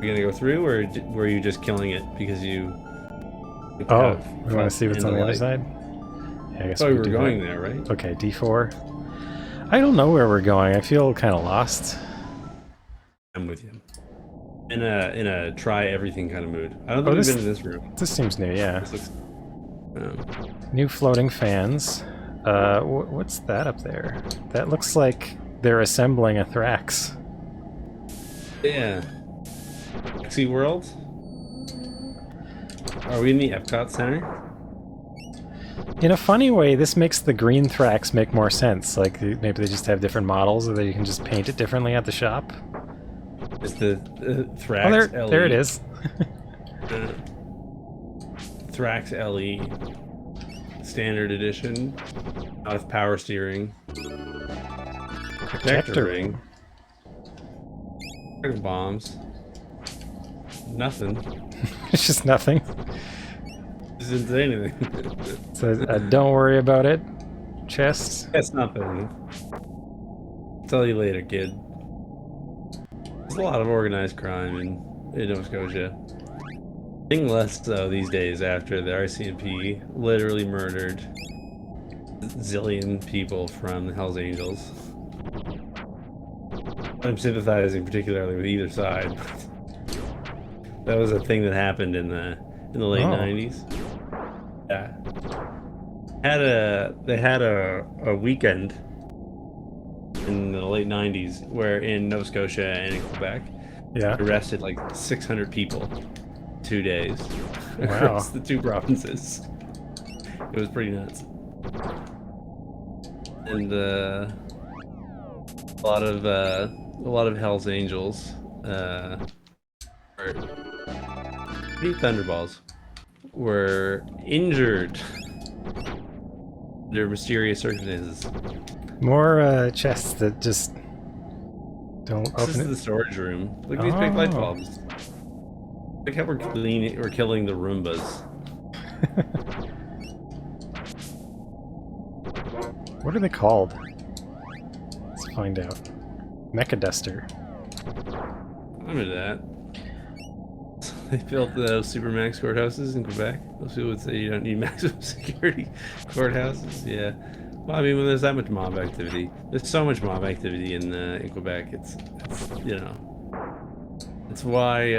S2: gonna go through, or were you just killing it because you?
S1: Oh, we want to see what's on the other side. Yeah, I guess
S2: we were going there, right?
S1: Okay, D4. I don't know where we're going. I feel kind of lost.
S2: I'm with you. In a try everything kind of mood. I don't think we've been in this room.
S1: This seems new, yeah.
S2: This looks,
S1: new floating fans. What's that up there? That looks like they're assembling a Thrax.
S2: Yeah. Galaxy World? Are we in the Epcot Center?
S1: In a funny way, this makes the green Thrax make more sense. Like, maybe they just have different models, or that you can just paint it differently at the shop.
S2: It's the Thrax LE.
S1: There it is.
S2: Thrax LE. Standard edition. Out of power steering. Protector ring. Bombs. Nothing.
S1: It's just nothing.
S2: Just didn't say anything.
S1: So don't worry about it. Chest.
S2: That's nothing. Tell you later, kid. There's a lot of organized crime in Nova Scotia. I think less so these days after the RCMP literally murdered a zillion people from the Hells Angels. I'm sympathizing particularly with either side. That was a thing that happened in the late 90s. Yeah. They had a weekend in the late 90s where in Nova Scotia and in Quebec, arrested like 600 people 2 days across the 2 provinces. It was pretty nuts. And a a lot of Hell's Angels, or Thunderballs, were injured under mysterious circumstances.
S1: More chests that just don't
S2: This
S1: open
S2: is
S1: it.
S2: the storage room. Look at these big light bulbs. Look how we're killing the Roombas.
S1: What are they called? Let's find out. Mecha Duster.
S2: I'm into that. They built the Supermax courthouses in Quebec. Those people would say you don't need maximum security courthouses. Yeah. Well, I mean, when there's that much mob activity, there's so much mob activity in Quebec. It's you know, it's why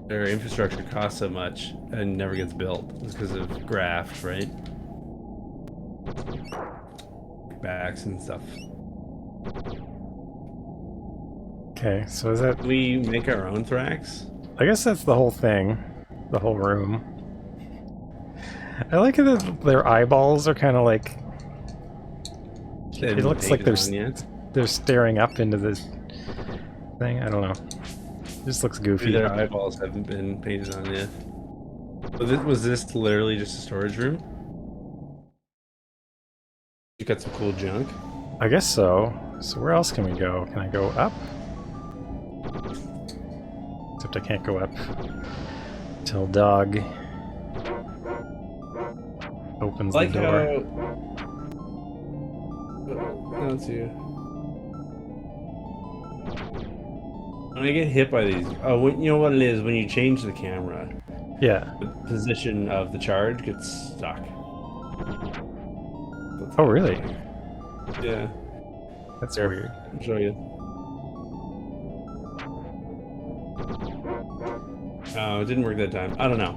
S2: their infrastructure costs so much and never gets built. It's because of graft, right? Backs and stuff.
S1: Okay, so is that...
S2: We make our own Thrax?
S1: I guess that's the whole thing. The whole room. I like that their eyeballs are kind of like... It looks like they're staring up into this thing. I don't know. It just looks goofy.
S2: Maybe their eyeballs haven't been painted on yet. Was this literally just a storage room? You got some cool junk?
S1: I guess so. So where else can we go? Can I go up? Except I can't go up till dog opens the door.
S2: Let's see. When I get hit by these, you know what it is? When you change the camera,
S1: yeah,
S2: the position of the charge gets stuck.
S1: Oh, really?
S2: Yeah.
S1: That's weird.
S2: I'll show you. Oh, it didn't work that time. I don't know.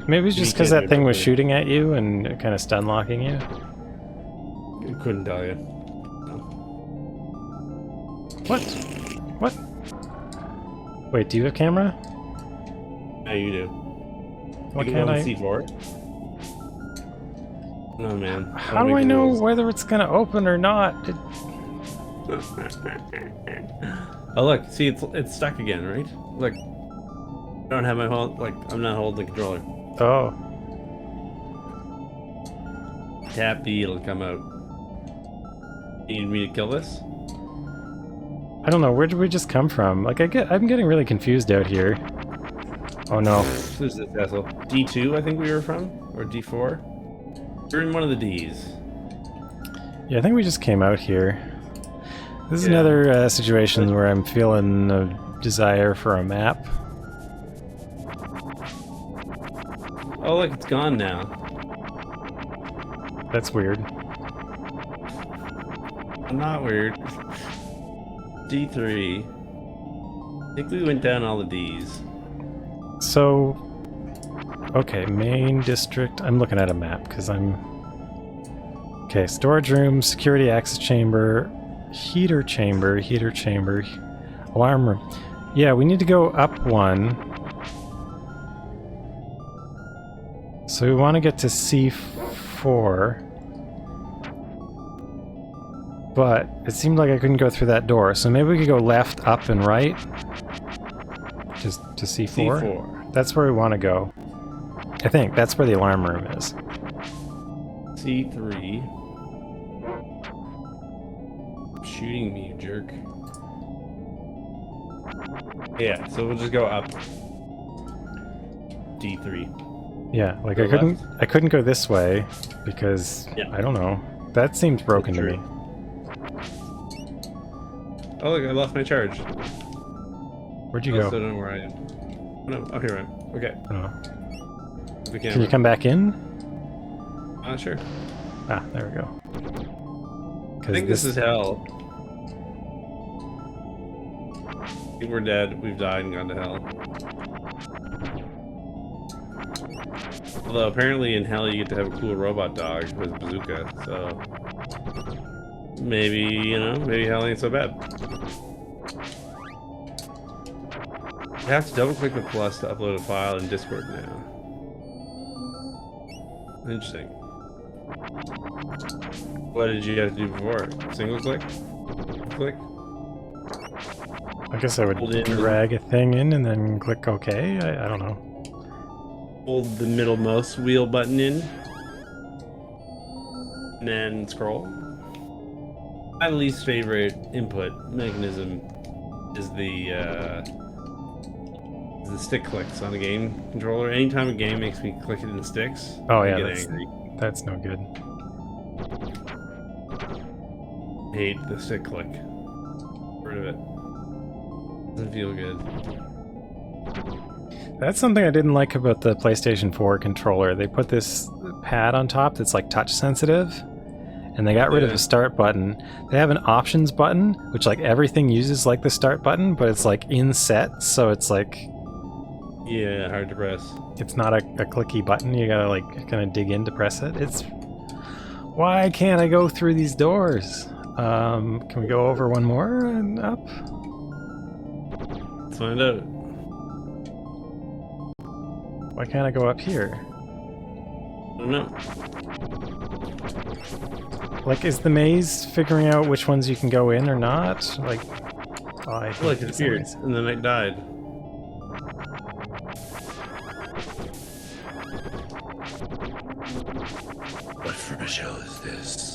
S1: Maybe it's just because that thing was shooting at you and kind of stun locking you.
S2: Couldn't tell you. No.
S1: What? What? Wait, do you have camera?
S2: Yeah, you do.
S1: What can't I?
S2: C4? No, man.
S1: How do I know whether it's gonna open or not?
S2: Oh, look. See, it's stuck again, right? Look. I don't have my I'm not holding the controller.
S1: Oh.
S2: Tap D, it'll come out. You need me to kill this?
S1: I don't know. Where did we just come from? Like, I'm getting really confused out here. Oh no.
S2: Who's this asshole? D2, I think we were from, or D4. We're in one of the Ds.
S1: Yeah, I think we just came out here. This is another situation where I'm feeling a desire for a map.
S2: Oh, look, it's gone now.
S1: That's weird.
S2: Not weird. D3. I think we went down all the Ds.
S1: So, okay, main district. I'm looking at a map because I'm... Okay, storage room, security access chamber, heater chamber, alarm room. Yeah, we need to go up one. So we want to get to C4. But it seemed like I couldn't go through that door, so maybe we could go left, up, and right. Just to C4?
S2: C4.
S1: That's where we want to go. I think that's where the alarm room is.
S2: C3. Shooting me, you jerk. Yeah, so we'll just go up. D3.
S1: Yeah, like
S2: Go
S1: I couldn't go this way because I don't know. That seems broken to me.
S2: Oh look, I lost my charge.
S1: Where'd you go?
S2: I still don't know where I am. Oh, no, oh here I am. Okay.
S1: Oh.
S2: The
S1: Can you come back in?
S2: Sure.
S1: Ah, there we go.
S2: I think this is hell. I think we're dead. We've died and gone to hell. Although apparently in hell you get to have a cool robot dog with a bazooka, so maybe, you know, maybe hell ain't so bad. You have to double click the plus to upload a file in Discord now. Interesting. What did you have to do before? Single click? click?
S1: I guess I would
S2: Hold in.
S1: drag a thing in and then click OK. I don't know.
S2: Hold the middle mouse wheel button in. And then scroll. My least favorite input mechanism is the stick clicks on a game controller. Anytime a game makes me click it in the sticks,
S1: Oh
S2: I
S1: yeah,
S2: get angry.
S1: that's no good.
S2: I hate the stick click. Get rid of it. Doesn't feel good.
S1: That's something I didn't like about the PlayStation 4 controller. They put this pad on top that's like touch sensitive, and they got rid of the start button. They have an options button, which like everything uses like the start button, but it's like inset, so it's like...
S2: Yeah, hard to press.
S1: It's not a clicky button, you gotta like kind of dig in to press it. It's... Why can't I go through these doors? Can we go over one more and up?
S2: Let's find out.
S1: Why can't I go up here?
S2: I don't know.
S1: Like, is the maze figuring out which ones you can go in or not? Like, oh, I hate
S2: Look, it
S1: this
S2: appeared,
S1: maze.
S2: and then it died. What for a show is this?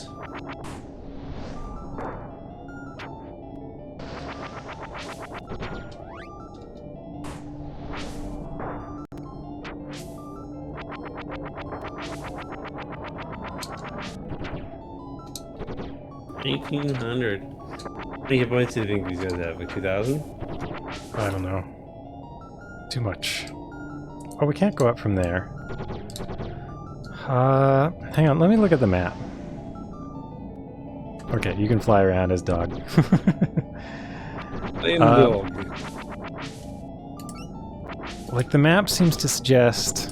S2: $1,800. How many hit points do you think these guys have? Like 2,000?
S1: I don't know. Too much. Oh, we can't go up from there. Hang on, let me look at the map. Okay, you can fly around as dog. Like, the map seems to suggest...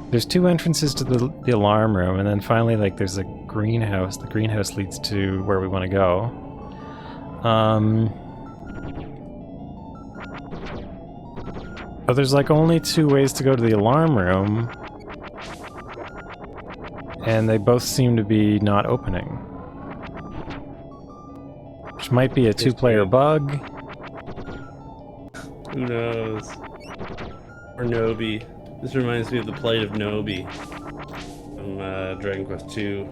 S1: There's two entrances to the alarm room, and then finally, like, there's a greenhouse. The greenhouse leads to where we want to go. But there's, like, only two ways to go to the alarm room. And they both seem to be not opening. Which might be a two-player bug.
S2: Who knows? Or Nobi. This reminds me of the plight of Nobi from Dragon Quest II.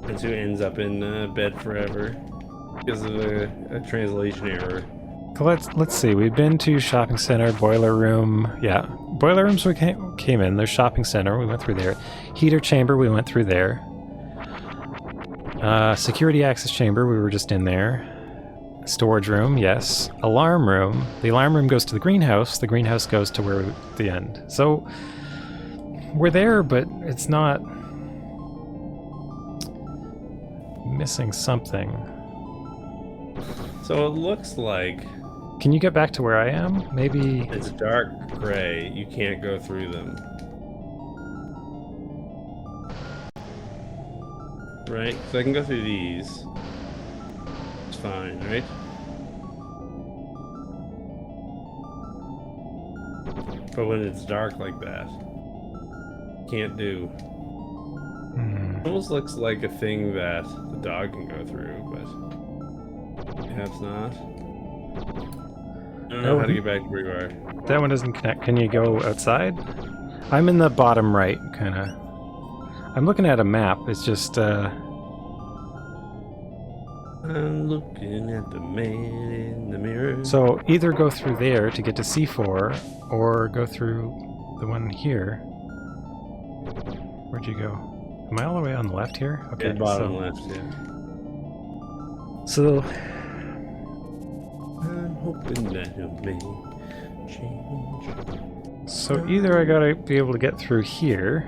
S2: Prince who ends up in bed forever because of a translation error.
S1: So let's see. We've been to shopping center, boiler room. Yeah, boiler rooms we came in. There's shopping center. We went through there. Heater chamber. We went through there. Security access chamber. We were just in there. Storage room, yes. Alarm room. The alarm room goes to the greenhouse. The greenhouse goes to where the end. So we're there, but it's not missing something.
S2: So it looks like...
S1: Can you get back to where I am? Maybe...
S2: It's dark gray. You can't go through them. Right? So I can go through these. It's fine, right? But when it's dark like that, can't do. It almost looks like a thing that the dog can go through, but perhaps not. I don't know how to get back to where you are.
S1: That one doesn't connect. Can you go outside? I'm in the bottom right, kind of. I'm looking at a map. It's just,
S2: I'm looking at the man in the mirror.
S1: So either go through there to get to C4, or go through the one here. Where'd you go? Am I all the way on the left here? Okay,
S2: Bottom left, yeah.
S1: So
S2: I'm hoping that it may change.
S1: So either I gotta be able to get through here.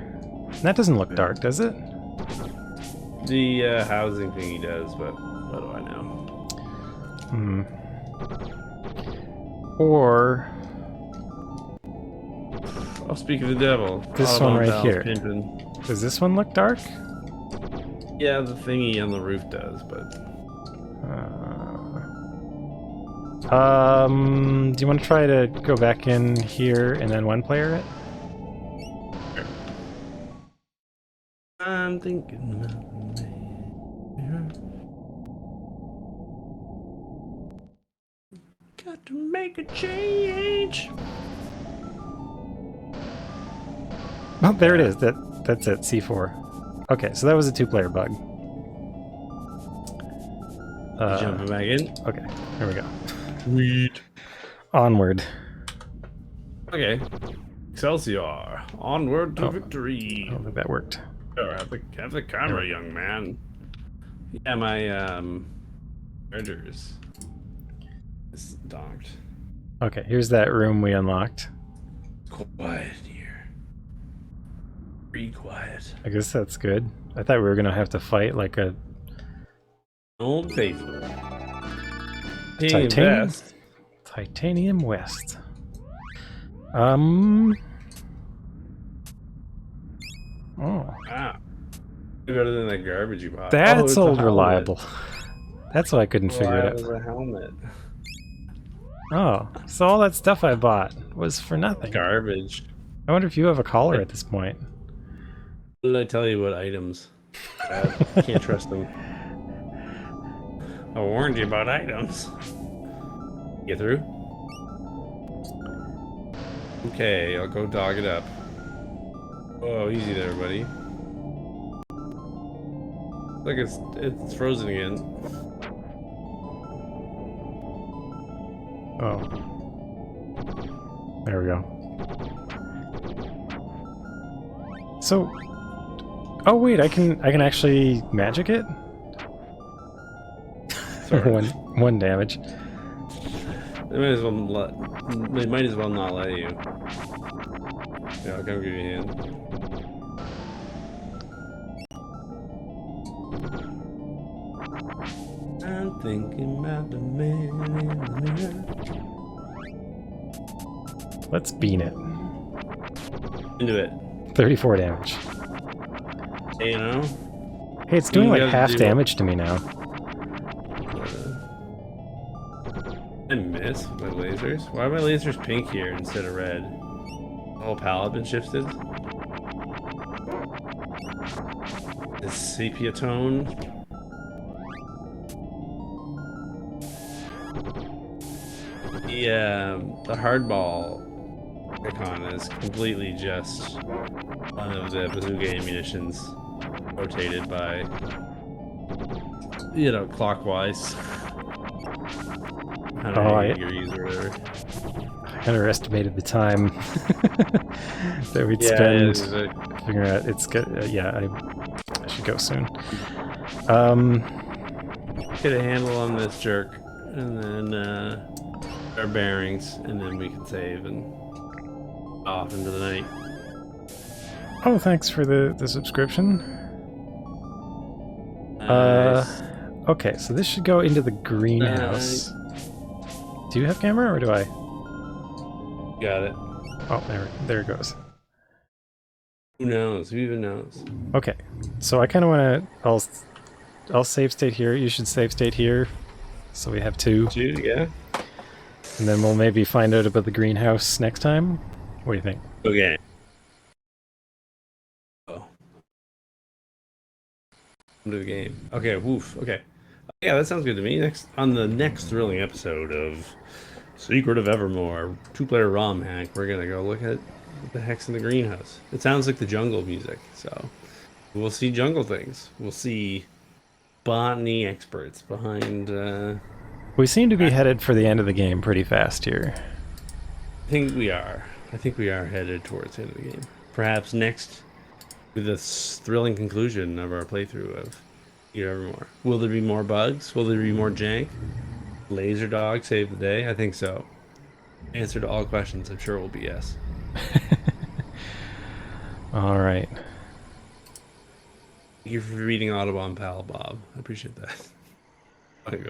S1: That doesn't look dark, does it?
S2: The housing thingy does, but what do I know?
S1: Or
S2: I'll speak of the devil.
S1: this one right here.
S2: Pimpin'.
S1: Does this one look dark?
S2: Yeah, the thingy on the roof does, but...
S1: Do you want to try to go back in here and then one player it?
S2: I'm thinking got to make a change.
S1: Oh, there it is. That's it. C4. Okay, so that was a 2-player bug.
S2: Jumping back in.
S1: Okay, here we go.
S2: Sweet.
S1: Onward.
S2: Okay. Excelsior. Onward to
S1: Oh.
S2: victory.
S1: I don't think that worked.
S2: Sure, have the camera, young man. Yeah, my chargers is docked.
S1: Okay, here's that room we unlocked.
S2: Quiet here. Be quiet.
S1: I guess that's good. I thought we were gonna have to fight like a
S2: Old faithful.
S1: Titanium West. Oh.
S2: Ah. Better than that garbage you bought.
S1: That's
S2: it's a
S1: old
S2: helmet.
S1: reliable. That's why I couldn't figure
S2: Why
S1: it out.
S2: was a helmet?
S1: Oh, so all that stuff I bought was for nothing.
S2: Garbage.
S1: I wonder if you have a collar at this point.
S2: What did I tell you about items? Can't trust them. I warned you about items. Get through? Okay, I'll go dog it up. Oh, easy there, buddy. Look, it's frozen again.
S1: Oh. There we go. So, oh wait, I can actually magic it? one damage.
S2: They might as well not let you. Yeah, I'll come give you a hand. I'm thinking about the man in the mirror.
S1: Let's bean it.
S2: Into it.
S1: 34 damage.
S2: Hey, you know?
S1: Hey, it's doing
S2: You
S1: like
S2: guys
S1: half
S2: do-
S1: damage to me now.
S2: I miss my lasers. Why are my lasers pink here instead of red? The whole palette been shifted. This sepia tone. The hardball icon is completely just one of the bazooka ammunitions rotated by, clockwise. I don't know how degrees or whatever.
S1: I underestimated the time that we'd spend figuring out it's good. I should go soon.
S2: Get a handle on this jerk, and then our bearings, and then we can save and off into the night.
S1: Oh, thanks for the subscription.
S2: Nice.
S1: Okay, so this should go into the greenhouse. Do you have camera, or do I?
S2: Got it.
S1: Oh, there it goes.
S2: Who knows? Who even knows?
S1: Okay, so I kind of want to. I'll save state here. You should save state here, so we have two.
S2: Yeah.
S1: And then we'll maybe find out about the greenhouse next time. What do you think?
S2: Okay. Oh. Into the game. Okay. Woof. Okay. Yeah, that sounds good to me. On the next thrilling episode of Secret of Evermore, 2-player ROMhack, we're gonna go look at what the heck's in the greenhouse. It sounds like the jungle music, so we'll see jungle things. We'll see botany experts behind.
S1: We seem to be headed for the end of the game pretty fast here.
S2: I think we are headed towards the end of the game. Perhaps next, with this thrilling conclusion of our playthrough of Evermore. Will there be more bugs? Will there be more jank? Laser dog save the day? I think so. Answer to all questions, I'm sure will be yes.
S1: All right.
S2: Thank you for reading Audubon, pal, Bob. I appreciate that. I go.